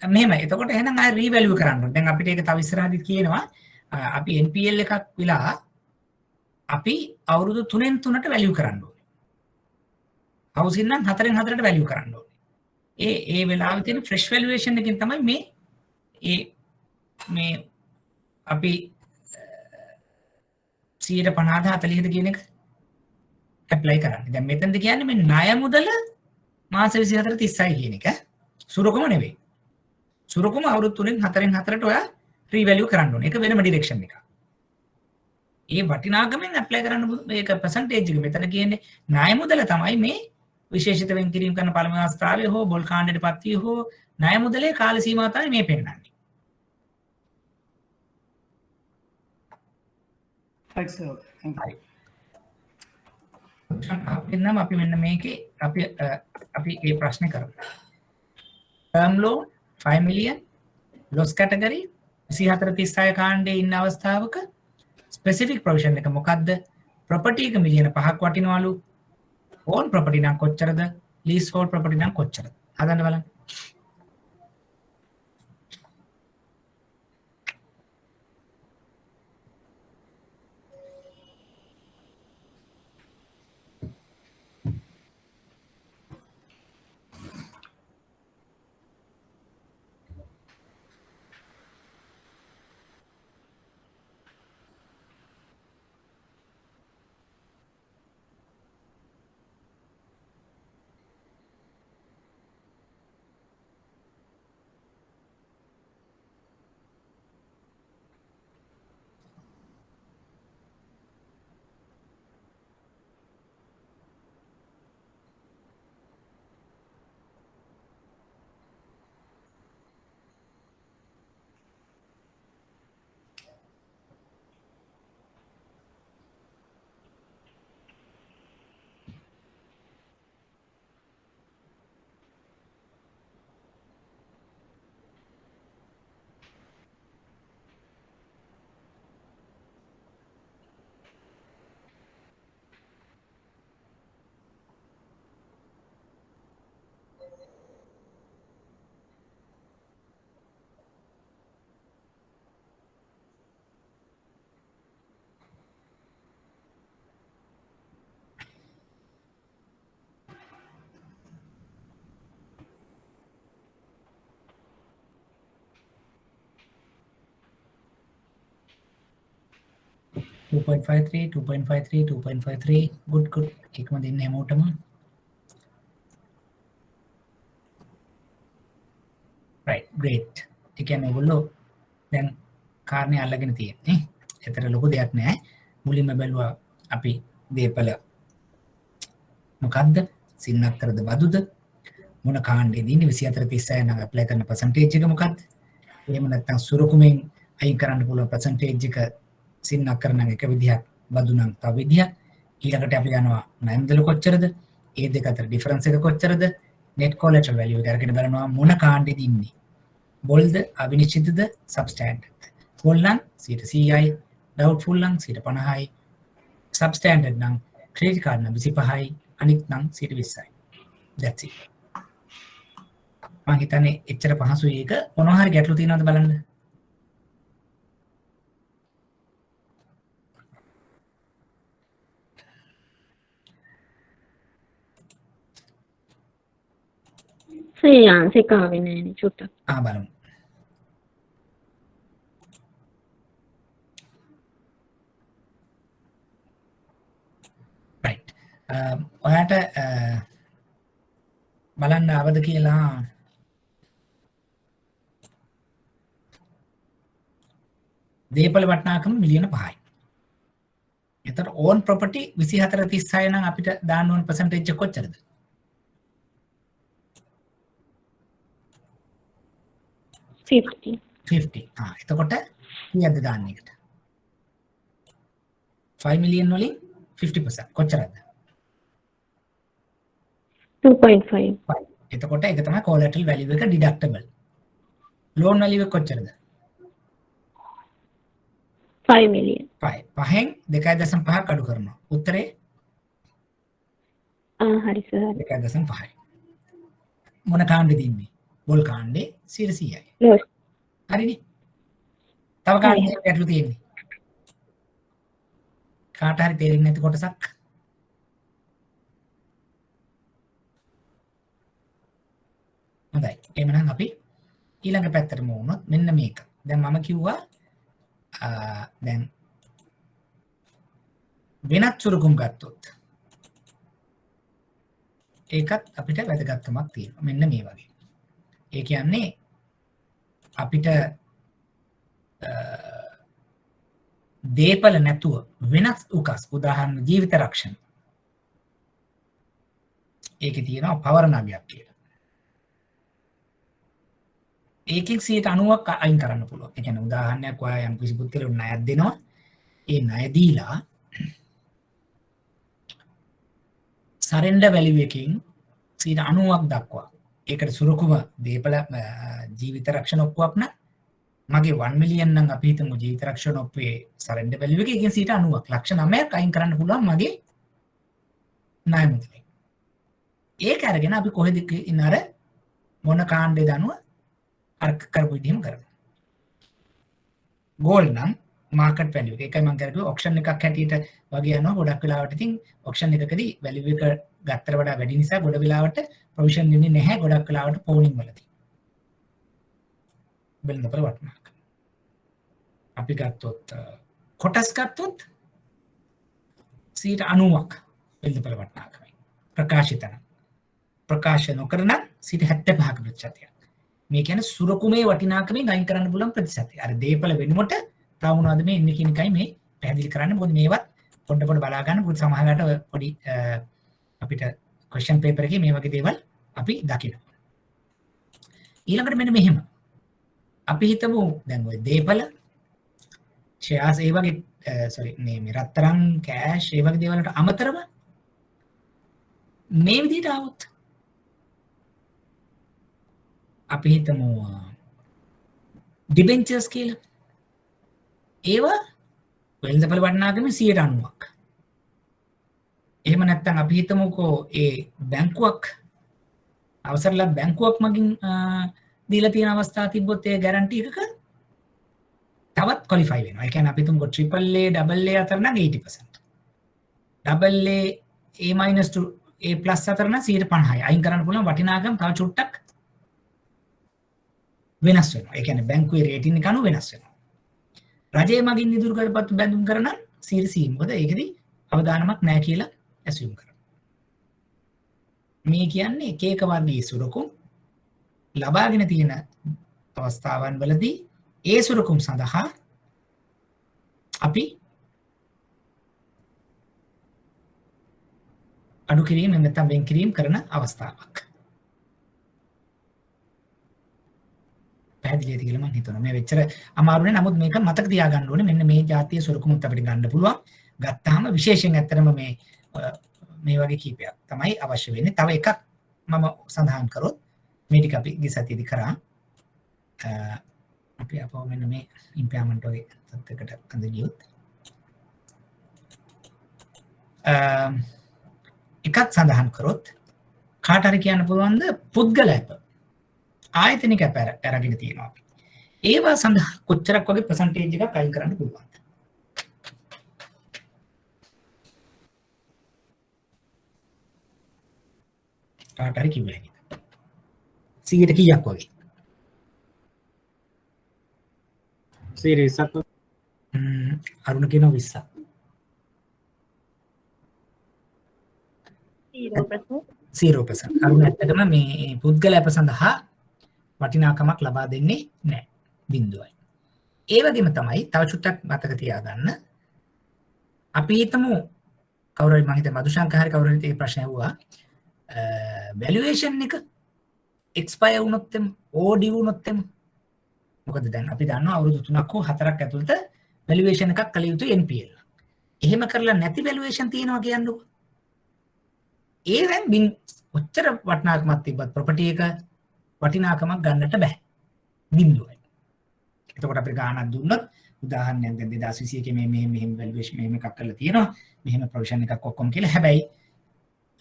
මෙහෙමයි. එතකොට එහෙනම් ආය රීවැලියු කරන්න ඕනේ. දැන් අපිට ඒක තව ඉස්සරහදී කියනවා අපි NPL එකක් විලා අපි අවුරුදු 3න් 3ට වැලියු කරන්න ඕනේ. හවුසින් නම් 4න් 4ට වැලියු කරන්න ඕනේ. ඒ වෙලාවේ තියෙන ෆ්‍රෙෂ් වැලුවේෂන් එකෙන් තමයි මේ අපි 150ද 40ද කියන එක ඇප්ලයි කරන්නේ. දැන් මෙතනද කියන්නේ මේ ණය මුදල මාස 24 30යි කියන එක. සුරකම නෙවෙයි. සුරකම අවුරුදු 3න් 4න් 4ට ඔයා රීවැලියු කරන්න ඕනේ. ඒක වෙනම ඩිරෙක්ෂන් එකක්. ඒ වටිනාකමෙන් ඇප්ලයි කරන්න මේක පර්සන්ටේජ් එක මෙතන කියන්නේ ණය මුදල තමයි මේ විශේෂිත වෙන් කිරීම කරන පළමු අවස්ථාවේ හෝ බොල් කාණ්ඩයට පත් වී හෝ ණය මුදලේ කාල සීමාව තමයි මේ පෙන්නන්නේ. එන්නම් අපි මෙන්න මේකේ අපි මේ ප්‍රශ්නේ කරමු. Term loan 5 million loss category 2436 කාණ්ඩේ ඉන්න අවස්ථාවක ස්පෙસિෆික් ප්‍රොවිෂන් එක මොකද්ද? ප්‍රොපර්ටි එක මිලියන 5ක් වටිනවලු. ඕන් ප්‍රොපර්ටි නම් කොච්චරද? ලීස් හෝල්ඩ් ප්‍රොපර්ටි නම් කොච්චරද? හදන්න බලන්න. 2.53 2.53 2.53 good එකම දෙන්න හැමෝටම right great ඒ කියන්නේ ඔයගොල්ලෝ දැන් කාරණේ අල්ලගෙන තියෙන්නේ ඒතර ලොකු දෙයක් නෑ මුලින්ම බැලුවා අපි දීපල මොකද්ද සින්නක්තරද බදුද මොන කාණ්ඩේදී ඉන්නේ 24 36 නම් ඇප්ලයි කරන percentage එක මොකද්ද එහෙම නැත්නම් සුරුකුමෙන් අයින් කරන්න පුළුවන් percentage එක සින්නක්කර නම් එක විදිහක් බදු නම් තව විදිහක් ඊළඟට අපි යනවා නයම්දල කොච්චරද ඒ දෙක අතර ඩිෆරන්ස් එක කොච්චරද net collateral value එක අරගෙන බලනවා මොන කාණ්ඩේදී ඉන්නේ බොල්ද අවිනිශ්චිතද substandard බොල් නම් 100යි doubtful නම් 50යි substandard නම් credit card නම් 25යි අනිත් නම් 20යි that's it මම හිතන්නේ එච්චර පහසුයි ඒක මොනවා හරි ගැටලු තියෙනවද බලන්න ශ්‍රේයාන්ස කාවේ නෑනේ චුට්ටක් බලමු right ඔයාට බලන්න ආවද කියලා දේපල වටනාකම මිලියන 5යි. එතකොට ඕන් ප්‍රොපර්ටි 2436 නම් අපිට දාන්න ඕන percentage එක කොච්චරද? 50. එතකොට කීයද දාන්න එකට? 5 million වලින් 50% කොච්චරද? 2.5. එතකොට ඒක තමයි collateral value එක deductible. loan value එක කොච්චරද? 5 million. 5. පහෙන් 2.5ක් අඩු කරනවා. උත්තරේ? හරි සර්. 2.5යි. මොන කාණ්ඩෙද ඉන්නේ? බොල් කාණ්ඩේ 100යි. loss. හරිනේ. තව කාණ්ඩයක් ගැටලු තියෙන්නේ. කාට හරි තේරෙන්නේ නැති කොටසක්. හොඳයි. එහෙනම් අපි ඊළඟ පැත්තටම වුණොත් මෙන්න මේක. දැන් මම කිව්වා දැන් වෙනත් සුරුකුම් ගත්තොත් ඒකත් අපිට වැදගත්කමක් තියෙනවා. මෙන්න මේ වගේ. ඒ කියන්නේ අපිට දේපල නැතුව වෙනස් උකස් උදාහරණ ජීවිත රක්ෂණ ඒකේ තියෙනවා පවර නගයක් කියලා. ඒකෙන් 90ක් අයින් කරන්න පුළුවන්. ඒ කියන්නේ උදාහරණයක් ඔයා යම් කිසි පුද්ගලෙකුට ණයක් දෙනවා. ඒ ණය දීලා සරෙන්ඩර් වැලියු එකකින් 90ක් දක්වා ඒකට සුරුකුම දීපල ජීවිත රක්ෂණ ඔප්පුවක් නම් මගේ 1 මිලියන් නම් අපි හිතමු ජීවිත රක්ෂණ ඔප්පුවේ සරෙන්ඩර් වැලියු එක එකෙන් 90ක් ලක්ෂ 9ක් අයින් කරන්න පුළුවන් මගේ ණය මුදලෙන්. ඒක අරගෙන අපි කොහෙද ඉන්න අර මොන කාණ්ඩේ දනුව අර කරපු විදිහම කරනවා. ගෝල්ඩ් නම් මාකට් වැලියු එක. ඒකයි මම කරපුවේ ඔක්ෂන් එකක් හැටියට වගේ යනවා. ගොඩක් වෙලාවට ඉතින් ඔක්ෂන් එකකදී වැලියු එක ගත්තට වඩා වැඩි නිසා ගොඩ වෙලාවට ප්‍රොවිෂන් දෙන්නේ නැහැ. ගොඩක් වෙලාවට පෝනින් වලදී. වෙළඳපොළ වටනාකම. අපි ගත්තොත් කොටස් ගත්තොත් 90ක් වෙළඳපොළ වටනාකමයි. ප්‍රකාශිත නම් ප්‍රකාශ නොකරන 75ක ප්‍රතිශතයක්. මේ කියන්නේ සුරකුමේ වටිනාකමෙන් අයින් කරන්න පුළුවන් ප්‍රතිශතය. අර දීපල වෙනුවට තව මොනවද මේ ඉන්නේ කියන එකයි මේ පැහැදිලි කරන්නේ. මොකද මේවත් පොඩ බලා ගන්න. මොකද සමහරවිට පොඩි අපිට ක්වෙස්චන් පේපර් එකේ මේ වගේ දේවල් අපි දකිනවා. ඊළඟට මෙන්න මෙහෙම. අපි හිතමු දැන් ওই දීපල ෂෙයාර්ස් ඒ වගේ මේ රත්තරන් කෑෂ් ඒ වගේ දේවල් වලට අමතරව මේ විදිහට આવොත් අපි හිතමු ඩිබෙන්චර්ස් කියලා. ඒවා වෙළඳපොළ වටිනාකම 90ක්. එහෙම නැත්නම් අපි හිතමුකෝ ඒ බැංකුවක් අවසරලා බැංකුවක් මගින් දීලා තියෙන අවස්ථා තිබ්බොත් ඒ ගැරන්ටි එකක තවත් ක්වොලිෆයි වෙනවා. ඒ කියන්නේ අපි හිතමුකෝ triple A double A අතර නම් 80%. double A A- to A+ අතර නම් 50%යි. අයින් කරන්න පුළුවන් වටිනාකම තව චුට්ටක් වෙනස් වෙනවා. ඒ කියන්නේ බැංකුවේ රේටින් එක අනුව වෙනස් වෙනවා. රජයේ මගින් ඉදිරි කරපත් බැඳුම් කරන C මොකද ඒකෙදි අවදානමක් නැහැ කියලා ඇසියුම් කරනවා. මේ කියන්නේ එක එක වර්ගයේ සුරකුම් ලබාගෙන තියෙන අවස්ථාවන් වලදී ඒ සුරකුම් සඳහා අපි අඩු කිරීම නැත්නම් වෙන් කිරීම කරන අවස්ථාවක්. පැහැදිලිද කියලා මම හිතනවා. මේ වෙච්චර අමාරු නේ. නමුත් මේක මතක තියාගන්න ඕනේ. මෙන්න මේ જાතිය සුරකුමුත් අපිට ගන්න පුළුවන්. ගත්තාම විශේෂයෙන් ඇත්තටම මේ වගේ කීපයක් තමයි අවශ්‍ය වෙන්නේ. තව එකක් මම සඳහන් කරොත් මේ ටික අපි ගිය සතියේදී කරා. අපි අපව මෙන්න මේ ඉම්පයර්මන්ට් වගේ තත්යකට අඳ ගියොත් එකක් සඳහන් කරොත් කාට හරි කියන්න පුළුවන්ද පුද්ගල ඇප ආයතනික ඇප අරගෙන තියෙනවා අපි. ඒවා සඳහා කොච්චරක් වගේ percentage එකක් අයින් කරන්න පුළුවන්ද? කාට හරි කිව්වේ නේද? 100ට කීයක් වගේ? සීරීස් එක අරුණ කියන 20ක්. 0%. අරුණ ඇත්තටම මේ පුද්ගල ඇප සඳහා වටිනාකමක් ලබා දෙන්නේ නැහැ. බිඳුවයි. ඒ වගේම තමයි තව චුට්ටක් මතක තියාගන්න. අපි හිතමු කවුරු හරි මම හිතේ මදුශංක හරි කවුරු හරි මේ ප්‍රශ්න ඇහුවා. වැලුවේෂන් එක එක්ස්පයර් වුණොත් OD වුණොත් මොකද දැන් අපි දන්නවා අවුරුදු 3ක් හෝ 4ක් ඇතුළත වැලුවේෂන් එකක් කළ යුතුයි NPL. එහෙම කරලා නැති වැලුවේෂන් තියෙනවා කියන්නකො. ඒවෙන් බින් ඔච්චර වටිනාකමක් තිබ්බත් ප්‍රොපර්ටි එක වටිනාකමක් ගන්නට බෑ. බිඳුවයි. එතකොට අපිට ගාණක් දුන්නොත් උදාහරණයක් දැන් 2021 මෙහෙම වැලුවේෂන් මෙහෙම එකක් කරලා තියෙනවා. මෙහෙම ප්‍රොවිෂන් එකක් ඔක්කොම කියලා. හැබැයි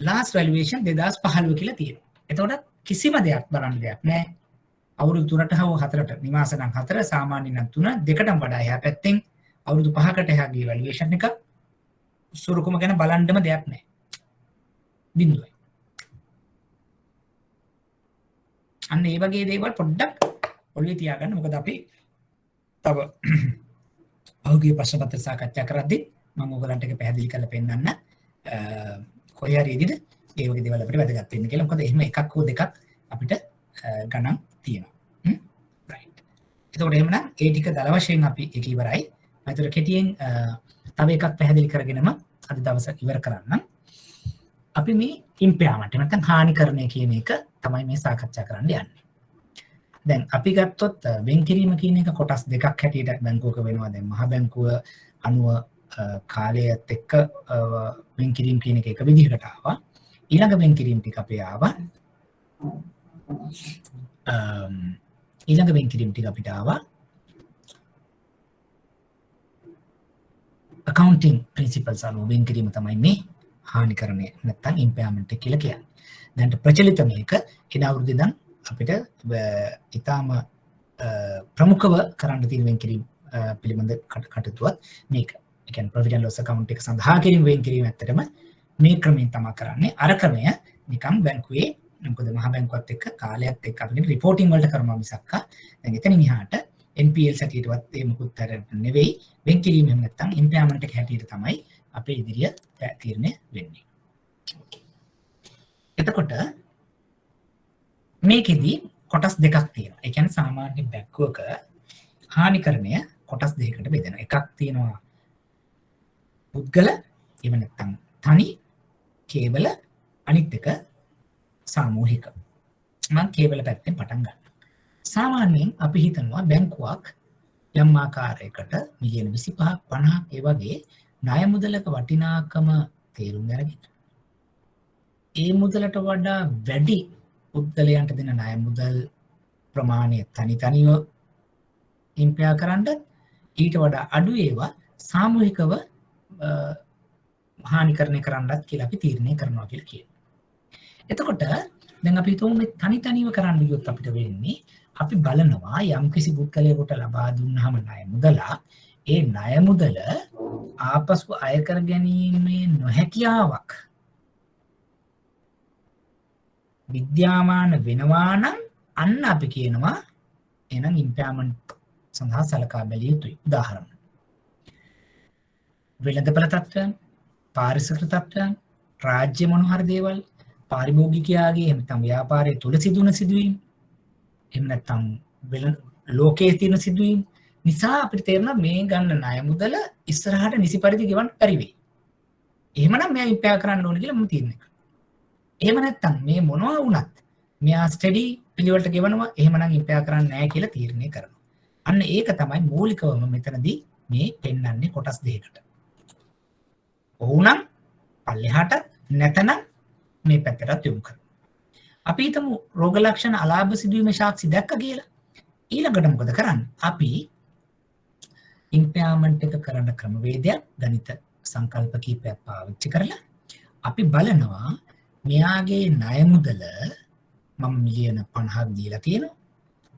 last valuation 2015 කියලා තියෙනවා. එතකොට කිසිම දෙයක් බලන්න දෙයක් නැහැ. අවුරුදු 3ට හව 4ට නිවාස නම් 4 සාමාන්‍ය නම් 3 දෙකටම වඩා එහා පැත්තෙන් අවුරුදු 5කට එහා ගිය valuation එක සුරුකුම ගැන බලන්නම දෙයක් නැහැ. බිඳුවයි. අන්න ඒ වගේ දේවල් පොඩ්ඩක් ඔළුවේ තියාගන්න. මොකද අපි තව අවුගේ ප්‍රශ්න පත්‍ර සාකච්ඡා කරද්දී මම ඔයගලන්ට ඒක පැහැදිලි කරලා පෙන්නන්න කොහේ හරි ඉදිරිය ඒ වගේ දේවල් අපිට වැදගත් වෙන්න කියලා. මොකද එහෙම එකක් හෝ දෙකක් අපිට ගණන් තියෙනවා. රයිට්. එතකොට එහෙමනම් ඒ ටික දල වශයෙන් අපි ඒක ඉවරයි. මම ඒතර කෙටියෙන් තව එකක් පැහැදිලි කරගෙනම අද දවස ඉවර කරන්න. අපි මේ ඉම්පයර්මන්ට් නැත්නම් හානිකරණය කියන එක තමයි මේ සාකච්ඡා කරන්න යන්නේ. දැන් අපි ගත්තොත් වෙන් කිරීම කියන එක කොටස් දෙකක් හැටියට බැංකුවක වෙනවා. දැන් මහ බැංකුව අනුව කාලයත් එක්ක වෙන් කිරීම කියන එක විදිහකට ආවා. ඊළඟ වෙන් කිරීම ටික අපේ ආවා. ඊළඟ වෙන් කිරීම ටික අපිට ආවා accounting principles අනුව වෙන් කිරීම තමයි මේ හානිකරණය නැත්නම් ඉම්පයර්මන්ට් කියලා කියන්නේ. දැන් ප්‍රචලිත මේක එන අවුරුද්දේ ඉඳන් අපිට ඊටාම ප්‍රමුඛව කරන්න තියෙන වෙන් කිරීම පිළිබඳ කටයුතුවත් මේක. ඒ කියන්නේ profit and loss account එක සඳහා කිරීම වෙන් කිරීම ඇත්තටම මේ ක්‍රමයෙන් තමයි කරන්නේ. අර ක්‍රමය නිකම් බැංකුවේ මොකද මහ බැංකුවත් එක්ක කාලයත් එක්ක අපි රිපෝටින් වලට කරනවා මිසක් දැන් එතනින් එහාට NPL සැටියටවත් ඒ මුකුත් නෙවෙයි වෙන් කිරීම එහෙම නැත්නම් ඉම්පයර්මන්ට් එක හැටියට තමයි අපේ ඉදිරිය තීරණය වෙන්නේ. එතකොට මේකෙදි කොටස් දෙකක් තියෙනවා. ඒ කියන්නේ සාමාන්‍ය බැංකුවක හානිකරණය කොටස් දෙකකට බෙදෙනවා. එකක් තියෙනවා පුද්ගල එහෙම නැත්නම් තනි කේවල අනිත් එක සාමූහික. මම කේවල පැත්තෙන් පටන් ගන්නවා. සාමාන්‍යයෙන් අපි හිතනවා බැංකුවක් යම් ආකාරයකට මිලියන 25ක් 50ක් ඒ වගේ ණය මුදලක වටිනාකම තේරුම් අරගෙන ඒ මුදලට වඩා වැඩි පුද්ගලයන්ට දෙන ණය මුදල් ප්‍රමාණය තනිව ඉම්පයර් කරන්න ඊට වඩා අඩු ඒවා සාමූහිකව හානිකරණය කරන්නත් කියලා අපි තීරණය කරනවා කියලා කියනවා. එතකොට දැන් අපි හිතමු මේ තනිව කරන්න ගියොත් අපිට වෙන්නේ අපි බලනවා යම් කිසි පුද්ගලයෙකුට ලබා දුන්නාම ණය මුදල ඒ ණය මුදල ආපසු අය කර ගැනීමේ නොහැකියාවක් විද්‍යාමාන වෙනවා නම් අන්න අපි කියනවා එහෙනම් ඉම්පයර්මන්ට් සඳහා සලකා බැලිය යුතුයි. උදාහරණ වෙළඳපළ තත්ත්වයන්, පාරිසරික තත්ත්වයන්, රාජ්‍ය මොන හරි දේවල්, පාරිභෝගිකයාගේ එහෙම නැත්නම් ව්‍යාපාරයේ තුල සිදුවන සිදුවීම්, එහෙම නැත්නම් ලෝකයේ තියෙන සිදුවීම් නිසා අපිට තේරෙනවා මේ ගන්න ණය මුදල ඉස්සරහට නිසි පරිදි ගෙවන්න බැරි වෙයි. එහෙමනම් මෙයා ඉම්පෙයාර් කරන්න ඕනේ කියලා මම තීරණය කරනවා. එහෙම නැත්නම් මේ මොනවා වුණත් මෙයා ස්ටඩි පිළිවෙලට ගෙවනවා, එහෙමනම් ඉම්පෙයාර් කරන්නේ නැහැ කියලා තීරණය කරනවා. අන්න ඒක තමයි මූලිකවම මෙතනදී මේ පෙන්වන්නේ කොටස් දෙකකට. ඔවුනම් පල්ලෙහාට නැතනම් මේ පැත්තට යොමු කරනවා. අපි හිතමු රෝග ලක්ෂණ අලාභ සිදුවීමේ සාක්ෂි දැක්ක කියලා. ඊළඟට මොකද කරන්නේ? අපි ඉම්පෙයාර්මන්ට් එක කරන ක්‍රමවේදයක් ගණිත සංකල්ප කීපයක් පාවිච්චි කරලා අපි බලනවා මෙයාගේ ණය මුදල මම මිලියන 50ක් දීලා තියෙනවා.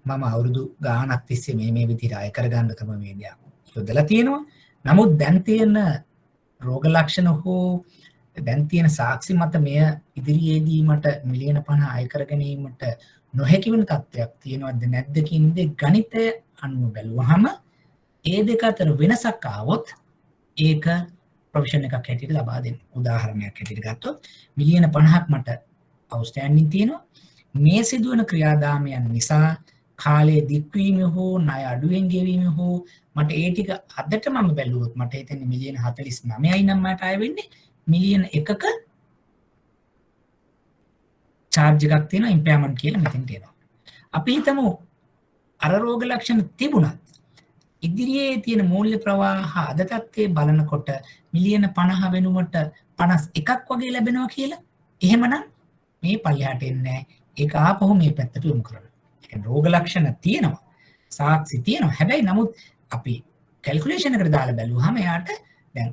මම අවුරුදු ගාණක් තිස්සේ මේ විදිහට අය කරගන්න ක්‍රමවේදයක් යොදලා තියෙනවා. නමුත් දැන් තියෙන රෝග ලක්ෂණ හෝ දැන් තියෙන සාක්ෂි මත මෙය ඉදිරියේදී මට මිලියන 50 අය කර ගැනීමට නොහැකි වෙන තත්ත්වයක් තියෙනවද නැද්ද කියන දේ ගණිතය අනුව බැලුවහම ඒ දෙක අතර වෙනසක් ආවොත් ඒක ප්‍රොවිෂන් එකක් හැටියට ලබා දෙන්න. උදාහරණයක් හැටියට ගත්තොත් මිලියන 50ක් මට අවුට්ස්ටෑන්ඩින් තියෙනවා. මේ සිදුවන ක්‍රියාදාමයන් නිසා කාලයේ දික්වීම හෝ ණය අඩුවෙන් ගෙවීම හෝ මට ඒ ටික අදට මම බැලුවොත් මට හිතෙන්නේ මිලියන 49යි නම් මට ආය වෙන්නේ මිලියන 1ක charge එකක් තියෙනවා ඉම්පෙයාර්මන්ට් කියලා මෙතෙන් තියෙනවා. අපි හිතමු අර රෝග ලක්ෂණ තිබුණත් ඉදිරියේ තියෙන මූල්‍ය ප්‍රවාහ අද තත්ත්වයේ බලනකොට මිලියන 50 වෙනුවට 51ක් වගේ ලැබෙනවා කියලා. එහෙමනම් මේ පල්ලෙහාට එන්නේ ඒක ආපහු මේ පැත්තට යොමු කරනවා. ඒ කියන්නේ රෝග ලක්ෂණ තියෙනවා. සාක්ෂි තියෙනවා. හැබැයි නමුත් අපි කැල්කියුලේෂන් එකට දාලා බැලුවාම එයාට දැන්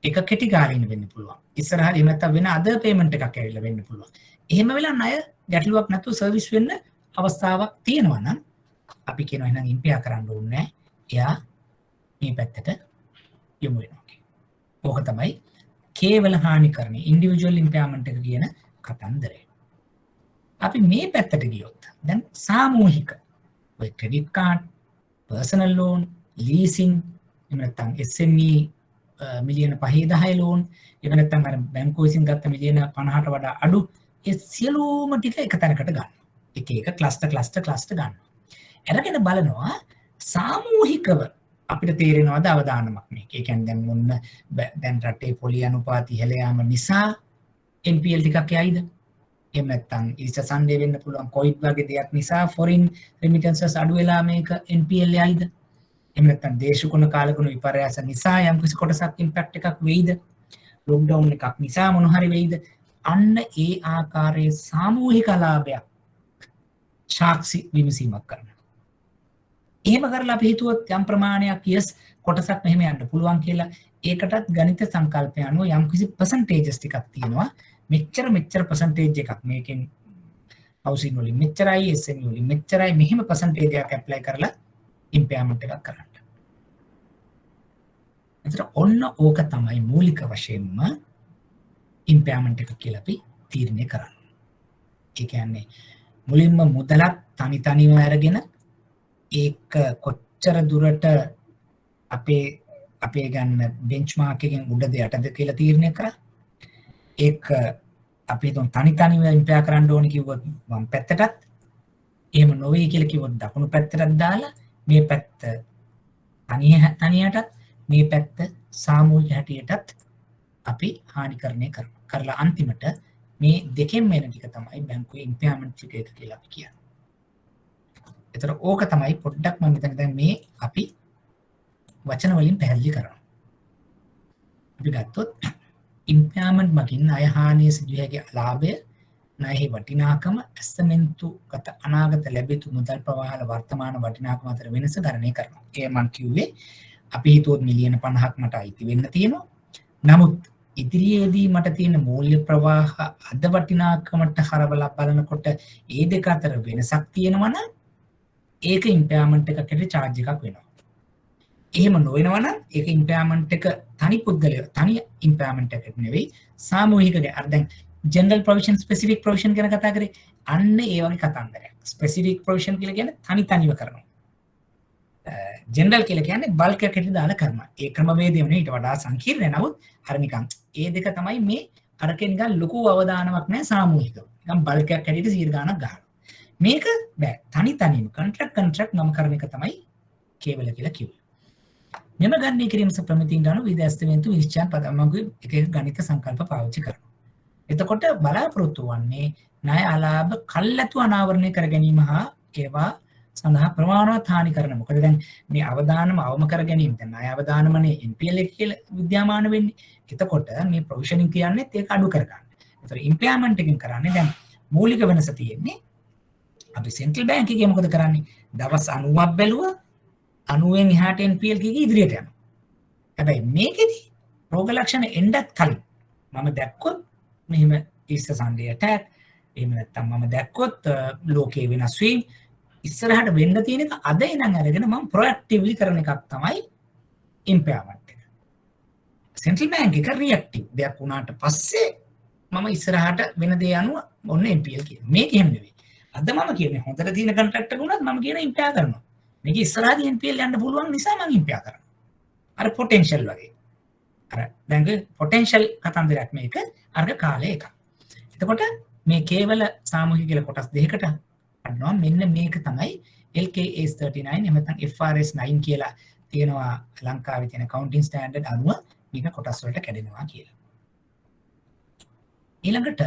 එක කෙටි කාලින වෙන්න පුළුවන්. ඉස්සරහට එහෙම නැත්නම් වෙන අදර් පේමන්ට් එකක් ඇවිල්ලා වෙන්න පුළුවන්. එහෙම වෙලා ණය ගැටලුවක් නැතුව සර්විස් වෙන්න අවස්ථාවක් තියෙනවා නම් අපි කියනවා එහෙනම් ඉම්පෙයාර් කරන්න ඕනේ නැහැ. එයා මේ පැත්තට යොමු වෙනවා. ඕක තමයි කේවල හානිකරණය ඉන්ඩිවිජුවල් ඉම්පෙයාර්මන්ට් එක කියන කතන්දරය. අපි මේ පැත්තට ගියොත් දැන් සාමූහික ඔය credit card, personal loan, leasing, එහෙම නැත්නම් SME මිලියන 5-10 ලෝන්, එහෙම නැත්නම් අර බැංකුව විසින් ගත්ත මිලියන 50ට වඩා අඩු ඒ සියලුම ටික එක තැනකට ගන්නවා. එක එක ක්ලස්ටර් ගන්නවා. අරගෙන බලනවා සාමූහිකව අපිට තේරෙනවද අවදානමක් මේක. ඒ කියන්නේ දැන් මොන්න දැන් රටේ පොලි අනුපාත ඉහළ යාම නිසා NPL ටිකක් යයිද? එහෙම නැත්නම් ඊස්ටර් සන්ඩේ වෙන්න පුළුවන් කොවිඩ් වගේ දෙයක් නිසා ෆොරින් රෙමිටන්සස් අඩු වෙලා මේක NPL යයිද? එහෙම නැත්නම් දේශගුණ කාලගුණ විපර්යාස නිසා යම් කිසි කොටසක් ඉම්පැක්ට් එකක් වෙයිද? ලොක්ඩවුන් එකක් නිසා මොන හරි වෙයිද? අන්න ඒ ආකාරයේ සාමූහික ලාභයක් සාක්ෂි විමසීමක් කරනවා. එහෙම කරලා අපි හිතුවොත් යම් ප්‍රමාණයක් yes කොටසක් මෙහෙම යන්න පුළුවන් කියලා ඒකටත් ගණිත සංකල්පය අනුව යම් කිසි percentages ටිකක් තියෙනවා. මෙච්චර percentage එකක් මේකෙන් housing වලින් මෙච්චරයි SME වලින් මෙච්චරයි මෙහෙම percentage එකක් apply කරලා impairment එකක් කරන්න. එතන ඔන්න ඕක තමයි මූලික වශයෙන්ම impairment එක කියලා අපි තීරණය කරන්නේ. ඒ කියන්නේ මුලින්ම මුදලක් තනිව අරගෙන ඒක කොච්චර දුරට අපේ ගන්න බෙන්ච්මාර්ක් එකෙන් උඩද යටද කියලා තීරණය කරා. ඒක අපි හිතමු තනිව ඉම්පෙයාර් කරන්න ඕනේ කිව්වොත් වම් පැත්තටත් එහෙම නොවේ කියලා කිව්වොත් දකුණු පැත්තටත් දාලා මේ පැත්ත තනියටත් මේ පැත්ත සාමූහික හැටියටත් අපි හානිකරණය කරලා අන්තිමට මේ දෙකෙන් එන ටික තමයි බැංකුවේ ඉම්පෙයාර්මන්ට් එක කියලා අපි කියන්නේ. ඒතර ඕක තමයි පොඩ්ඩක් මම මෙතන දැන් මේ අපි වචන වලින් පැහැදිලි කරනවා. අපි ගත්තොත් ඉම්පෙයාර්මන්ට් මගින් අය හානිය සිදුවිය හැකි ලාභය, ණයෙහි වටිනාකම, ඇස්සමෙන්තුගත අනාගත ලැබිතු මුදල් ප්‍රවාහල වර්තමාන වටිනාකම අතර වෙනස ගණනය කරනවා. ඒ මම කිව්වේ අපි හිතුවොත් මිලියන 50ක් මට අයිති වෙන්න තියෙනවා. නමුත් ඉදිරියේදී මට තියෙන මූල්‍ය ප්‍රවාහ අද වටිනාකමට හරවලා බලනකොට ඒ දෙක අතර වෙනසක් තියෙනවා නම් ඒක ඉම්පෙයාර්මන්ට් එකකට charge එකක් වෙනවා. එහෙම නොවෙනවා නම් ඒක ඉම්පෙයාර්මන්ට් එක තනි ඉම්පෙයාර්මන්ට් එකක් නෙවෙයි සාමූහිකගේ. අර දැන් ජෙනරල් ප්‍රොවිෂන් ස්පෙસિෆික් ප්‍රොවිෂන් ගැන කතා කරේ අන්න ඒ වගේ කතන්දරයක්. ස්පෙસિෆික් ප්‍රොවිෂන් කියලා කියන්නේ තනිව කරනවා. ජෙනරල් කියලා කියන්නේ බල්ක් එකකට දාලා කරනවා. ඒ ක්‍රමවේදය නෙවෙයි ඊට වඩා සංකීර්ණ. නමුත් අර නිකන් ඒ දෙක තමයි මේ අරකේ නිකන් ලොකු අවදානමක් නැහැ සාමූහිකව. නිකන් බල්ක් එකක් හැටියට 100 ගාණක් ගන්නවා. මේක බෑ තනි තනියම කොන්ට්‍රැක්ට් නම් කරන එක තමයි කේවල කියලා කිව්වේ. මෙම ගණනය කිරීම ප්‍රමිතින් ගන්න විදේශතෙන්තු විශ්චයන් පදමගු එක ගණිත සංකල්ප පාවිච්චි කරනවා. එතකොට බලාපොරොත්තු වන්නේ ණය අලාභ කල්ැතු අනාවරණය කර ගැනීම හා ඒවා සඳහා ප්‍රමාණවත් හානි කරන. මොකද දැන් මේ අවදානම අවම කර ගැනීම දැන් ණය අවදානමනේ NPL එක කියලා විද්‍යාමාන වෙන්නේ. එතකොට මේ ප්‍රොවිෂනින් කියන්නේ ඒක අඩු කර ගන්න. ඒතර ඉම්ප්ලිමන්ට් එකෙන් කරන්නේ දැන් මූලික වෙනස තියෙන්නේ අපි සෙන්ට්‍රල් බැංක් එකේ මොකද කරන්නේ? දවස් 90ක් බැලුවා 90න් එහාට NPL කීක ඉදිරියට යනවා. හැබැයි මේකෙදි රෝග ලක්ෂණ එන්නත් කලින් මම දැක්කොත් මෙහෙම ඉස්ස සන්ඩේ ඇටැක් එහෙම නැත්නම් මම දැක්කොත් ලෝකේ වෙනස් වීම ඉස්සරහට වෙන්න තියෙන එක අද ඉඳන් අරගෙන මම ප්‍රොඇක්ටිව්ලි කරන එකක් තමයි ඉම්පයර්මන්ට් එක. සෙන්ට්‍රල් බැංක් එක රියැක්ටිව් දෙයක් වුණාට පස්සේ මම ඉස්සරහට වෙන දේ අනුව ඔන්න NPL කියනවා. මේක එහෙම නෙවෙයි. අද මම කියන්නේ හොඳට තියෙන කොන්ට්‍රැක්ට් එක වුණත් මම කියන ඉම්පයර් කරනවා. මේක ඉස්සරහදී NPL යන්න පුළුවන් නිසා මම ඉම්පයර් කරනවා. අර පොටෙන්ෂල් වගේ. අර දැන් පොටෙන්ෂල් කතන්දරයක් මේක අර්ග කාලේ එකක්. එතකොට මේ කේවල සාමූහික කියලා කොටස් දෙකකට අඩනවා. මෙන්න මේක තමයි LKS 39 එහෙම නැත්නම් FRS 9 කියලා තියෙනවා ලංකාවේ තියෙන accounting standard අනුව මේක කොටස් වලට කැඩෙනවා කියලා. ඊළඟට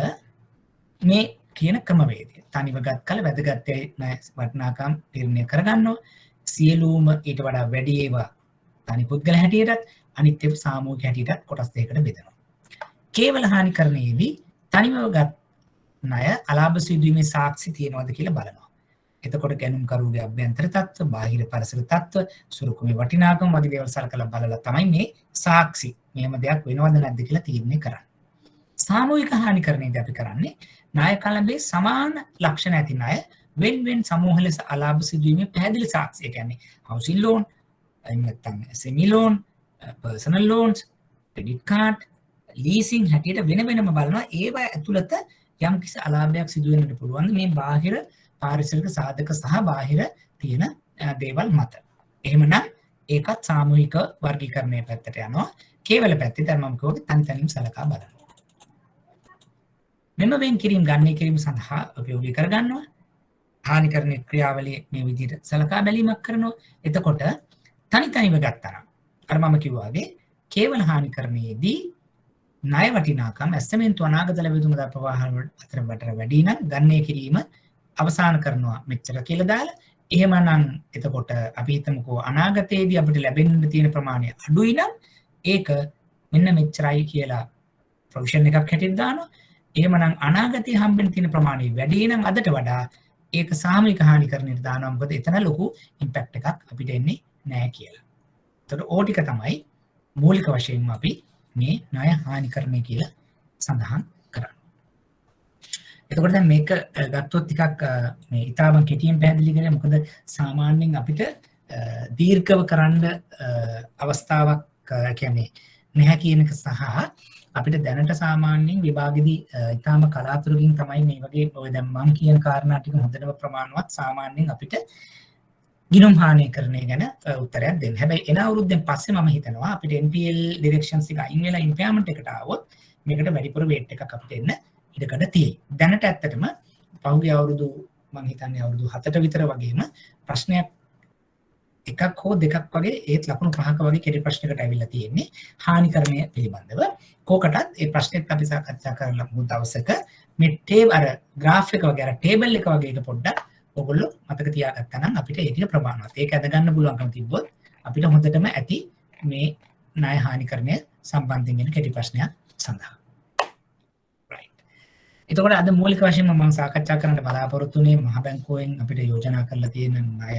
මේ කියන ක්‍රමවේදය තනිව ගත් කල වැදගත් වටිනාකම් නිර්ණය කරගන්නවා. සියලුම ඊට වඩා වැඩි ඒවා තනි පුද්ගල හැටියටත් අනිත් ඒවා සාමූහික හැටියටත් කොටස් දෙකකට බෙදනවා. කේවල හානිකරණයේදී තනිව ගත් ණය අලාභ සිදුවීමේ සාක්ෂි තියෙනවද කියලා බලනවා. එතකොට ගැනුම්කරුගේ අභ්‍යන්තර තත්ත්ව, බාහිර පරිසර තත්ත්ව, සුරුකුමේ වටිනාකම වගේ දේවල් සලකලා බලලා තමයි මේ සාක්ෂි මෙහෙම දෙයක් වෙනවද නැද්ද කියලා තීරණය කරන්නේ. සාමූහික හානිකරණයේදී අපි කරන්නේ ණය කලඹේ සමාන ලක්ෂණ ඇති ණය වෙන් සමූහ ලෙස අලාභ සිදුවීමේ පැහැදිලි සාක්ෂි. ඒ කියන්නේ housing loan, එහෙම නැත්නම් SME loan, personal loans, credit card, leasing හැටියට වෙන වෙනම බලනවා. ඒවා ඇතුළත යම් කිසි අලාභයක් සිදු වෙන්නට පුළුවන් මේ බාහිර පාරිසරික සාධක සහ බාහිර තියෙන දේවල් මත. එහෙමනම් ඒකත් සාමූහික වර්ගීකරණයේ පැත්තට යනවා. කේවල පැත්තේ දැන් මම කිව්වා තනි තනියම සලකා බලනවා. මෙම වෙන් කිරීම ගණනය කිරීම සඳහා උපයෝගී කරගන්නවා. හානිකරණ ක්‍රියාවලිය මේ විදිහට සලකා බැලීමක් කරනවා. එතකොට තනි තනිව ගත්තා නම් අර මම කිව්වා වගේ කේවල හානිකරණයේදී ණය වටිනාකම් ඇස්තමෙන්තු අනාගත ලැබෙතුම ප්‍රවාහ අතර වැඩි නම් ගණනය කිරීම අවසන් කරනවා මෙච්චර කියලා දාලා. එහෙමනම් එතකොට අපි හිතමුකෝ අනාගතයේදී අපිට ලැබෙන්න තියෙන ප්‍රමාණය අඩුයි නම් ඒක මෙන්න මෙච්චරයි කියලා ප්‍රොවිෂන් එකක් හැටියට දානවා. එහෙමනම් අනාගතයේ හම්බෙන්න තියෙන ප්‍රමාණය වැඩි නම් අදට වඩා ඒක සාමූහික හානිකරණයට දානවා. මොකද එතන ලොකු ඉම්පැක්ට් එකක් අපිට එන්නේ නැහැ කියලා. එතකොට ඕ ටික තමයි මූලික වශයෙන්ම අපි මේ ණය හානිකරණය කියලා සඳහන් කරන්නේ. එතකොට දැන් මේක ගත්තොත් ටිකක් මේ ඊටාම කෙටියෙන් පැහැදිලි කරේ. මොකද සාමාන්‍යයෙන් අපිට දීර්ඝව කරන්න අවස්ථාවක් කියන්නේ නැහැ කියන එක සහ අපිට දැනට සාමාන්‍යයෙන් විභාගෙදී ඊටාම කලාතුරකින් තමයි මේ වගේ ඔය දැන් මම කියන කාරණා ටික හොඳටම ප්‍රමාණවත් සාමාන්‍යයෙන් අපිට ගිණුම් හානිකරණය ගැන උත්තරයක් දෙන්න. හැබැයි එන අවුරුද්දෙන් පස්සේ මම හිතනවා අපිට NPL ඩිරෙක්ෂන්ස් එක අයින් වෙලා ඉම්පයර්මන්ට් එකට ආවොත් මේකට වැඩිපුර වේට් එකක් අපිට එන්න ඉඩකඩ තියෙයි. දැනට ඇත්තටම පහුගිය අවුරුදු මම හිතන්නේ අවුරුදු 7ට විතර වගේම ප්‍රශ්නයක් එකක් හෝ දෙකක් වගේ ඒත් ලකුණු 5ක වගේ කෙටි ප්‍රශ්නයකට ඇවිල්ලා තියෙන්නේ හානිකරණය පිළිබඳව. කෝකටත් ඒ ප්‍රශ්නෙත් අපි සාකච්ඡා කරලා මුල් දවසක මේ අර ග්‍රාෆ් එක වගේ අර ටේබල් එක වගේ එක පොඩ්ඩක් ඔයගොල්ලෝ මතක තියාගත්තා නම් අපිට ඒක ප්‍රමාණවත්. ඒක අද ගන්න පුළුවන්කම තිබ්බොත් අපිට හොඳටම ඇති මේ ණය හානිකරණය සම්බන්ධයෙන් වෙන කෙටි ප්‍රශ්නයක් සඳහා. right. එතකොට අද මූලික වශයෙන්ම මම සාකච්ඡා කරන්න බලාපොරොත්තු වෙන්නේ මහ බැංකුවෙන් අපිට යෝජනා කරලා තියෙන ණය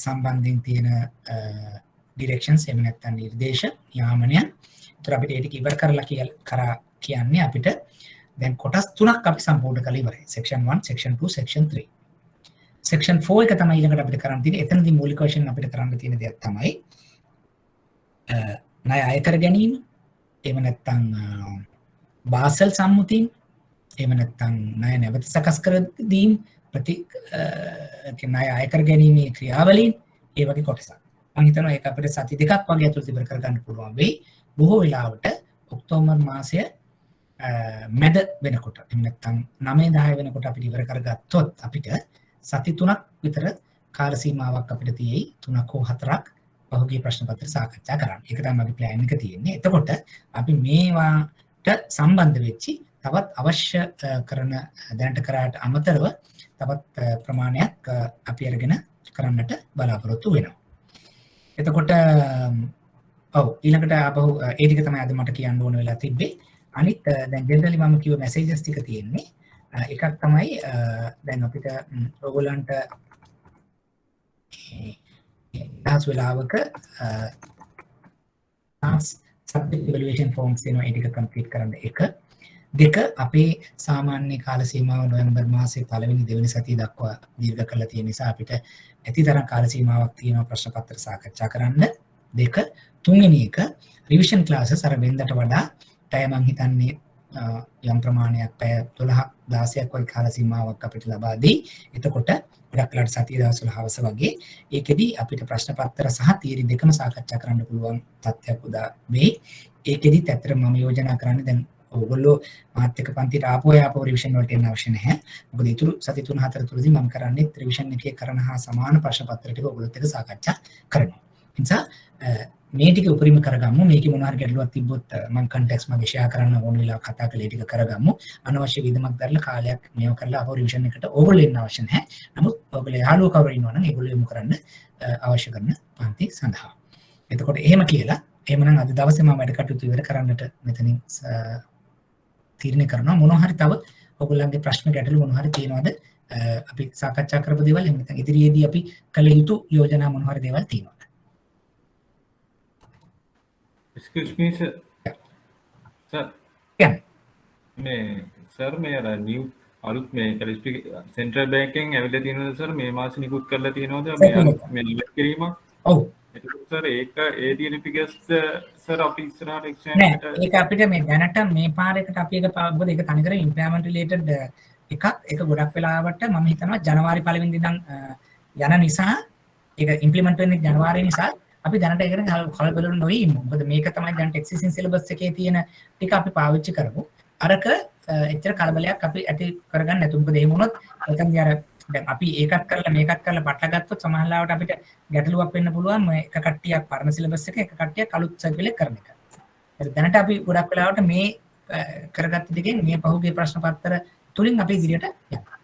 සම්බන්ධයෙන් තියෙන ඩිරෙක්ෂන්ස් එහෙම නැත්නම් නිර්දේශ යාමනයන්. ඒතර අපිට ඒක ඉවර කරලා කියන්නේ අපිට දැන් කොටස් තුනක් අපි සම්පූර්ණ කරලා ඉවරයි. section 1, section 2, section 3. section 4 එක තමයි ඊළඟට අපිට කරන්න තියෙන්නේ. එතනදී මූලික වශයෙන් අපිට කරන්න තියෙන දෙයක් තමයි ණය අය කර ගැනීම. එහෙම නැත්නම් බාසල් සම්මුතිය. එහෙම නැත්නම් ණය නැවත සකස් කර දීම ණය අය කර ගැනීමේ ක්‍රියාවලීන්. ඒ වගේ කොටසක්. මම හිතනවා ඒක අපිට සති දෙකක් වගේ ඇතුළත ඉවර කරගන්න පුළුවන් වෙයි. බොහෝ වෙලාවට ඔක්තෝබර් මාසය මැද වෙනකොට එහෙම නැත්නම් 9-10 වෙනකොට අපිට ඉවර කරගත්තොත් අපිට සති 3ක් විතර කාල සීමාවක් අපිට තියෙයි 3ක් හෝ 4ක් පහුගිය ප්‍රශ්න පත්‍ර සාකච්ඡා කරන්න. ඒක තමයි මගේ ප්ලෑන් එක තියෙන්නේ. එතකොට අපි මේවාට සම්බන්ධ වෙච්චි තවත් අවශ්‍ය කරන දැනට කරාට අමතරව තවත් ප්‍රමාණයක් අපි අරගෙන කරන්නට බලාපොරොත්තු වෙනවා. එතකොට ඔව් ඊළඟට ආපහු ඒ ටික තමයි අද මට කියන්න ඕන වෙලා තිබ්බේ. අනිත් දැන් ජෙනරලි මම කිව්ව මැසේජස් ටික තියෙන්නේ. එකක් තමයි දැන් අපිට ඔයගොල්ලන්ට දහස් වෙලාවක සබ්ජෙක්ට් ඉවැලුවේෂන් ෆෝම්ස් එනවා ඒ ටික කම්ප්ලීට් කරන්න එක. දෙක අපේ සාමාන්‍ය කාල සීමාව නොවැම්බර් මාසයේ පළවෙනි දෙවෙනි සතිය දක්වා දීර්ඝ කරලා තියෙන නිසා අපිට ඇතිතරම් කාල සීමාවක් තියෙනවා ප්‍රශ්න පත්‍ර සාකච්ඡා කරන්න. දෙක තුන්වෙනි එක රිවිෂන් ක්ලාසස් අර වෙනදට වඩා පැය මං හිතන්නේ යම් ප්‍රමාණයක් පැය 12ක් 16ක් වගේ කාල සීමාවක් අපිට ලබා දෙයි. එතකොට ගොඩක් වෙලාට සතිය දවස්වල හවස වගේ ඒකෙදි අපිට ප්‍රශ්න පත්‍ර සහ තියරි දෙකම සාකච්ඡා කරන්න පුළුවන් තත්ත්වයක් උදා වෙයි. ඒකෙදිත් ඇත්තට මම යෝජනා කරන්නේ දැන් ඔයගොල්ලෝ මාත් එක්ක පන්තිට ආපෝ රිවිෂන් වලට එන්න අවශ්‍ය නැහැ. මොකද ඊටු සති 3-4 තුරදී මම කරන්නේ රිවිෂන් එකේ කරන හා සමාන ප්‍රශ්න පත්‍ර ටික ඔයගොල්ලොත් එක්ක සාකච්ඡා කරනවා. ඒ නිසා මේ ටික උපරිම කරගමු. මේකේ මොනවා හරි ගැටලුවක් තිබ්බොත් මම කන්ටෙක්ස්ට් මගේ ෂෙයා කරන්න ඕන වෙලාව කතා කරලා ටික කරගමු. අනවශ්‍ය විදමක් දරලා කාලයක් මේව කරලා ආපහු රිවිෂන් එකට ඕගොල්ලෝ එන්න අවශ්‍ය නැහැ. නමුත් ඔයගොල්ලෝ යාළුවෝ කවුරු ඉන්නවනම් ඒගොල්ලෝ යොමු කරන්න අවශ්‍ය කරන පන්ති සඳහා. එතකොට එහෙම කියලා එහෙමනම් අද දවසේ මම වැඩ කටයුතු ඉවර කරන්නට මෙතනින් තීරණය කරනවා. මොනවා හරි තව ඔයගොල්ලන්ගේ ප්‍රශ්න ගැටලු මොනවා හරි තියෙනවද? අපි සාකච්ඡා කරපු දේවල් එහෙම නැත්නම් ඉදිරියේදී අපි කළ යුතු යෝජනා මොනවා හරි දේවල් තියෙනවද? Excuse me, sir. Sir. Yeah. මේ සර් මේ අර නිව් අලුත් මේ කැලිස්පි සෙන්ට්‍රල් බැංකින් ඇවිල්ලා තියෙනවද සර් මේ මාසෙ නිකුත් කරලා තියෙනවද මේ ඉලක්ක කිරීමක්? ඔව්. එතකොට සර් ඒක ඒ තියෙන ෆිගර්ස් සර් අපි ඉස්සරහට එක්ස්චේන්ජ් එකට ඒක අපිට මේ දැනට මේ පාරේකට අපි එක මොකද ඒක තනිකර ඉම්ප්ලිමන්ට් රිලේටඩ් එකක් ඒක ගොඩක් වෙලාවට මම හිතනවා ජනවාරි 1 වෙනිදා ඉඳන් යන නිසා ඒක ඉම්ප්ලිමන්ට් වෙන්නේ ජනවාරි නිසා අපි දැනට ඒකට කලබල නොවී ඉමු. මොකද මේක තමයි දැන් එක්සිස්ටිං සිලබස් එකේ තියෙන ටික අපි පාවිච්චි කරමු. අරක එච්චර කලබලයක් අපි ඇති කරගන්න නැතු. මොකද එහෙම වුණොත් එතනදී අර දැන් අපි ඒකත් කරලා මේකත් කරලා පටල ගත්තොත් සමහරවිට අපිට ගැටලුවක් වෙන්න පුළුවන්. මේ එක කට්ටියක් පරණ සිලබස් එක එක කට්ටියක් අලුත් සර්කියුලර් කරන එක. ඒක දැනට අපි ගොඩක් වෙලාවට මේ කරගත්ත දෙකෙන් මේ පහුගිය ප්‍රශ්න පත්‍ර තුලින් අපි ඉදිරියට යනවා.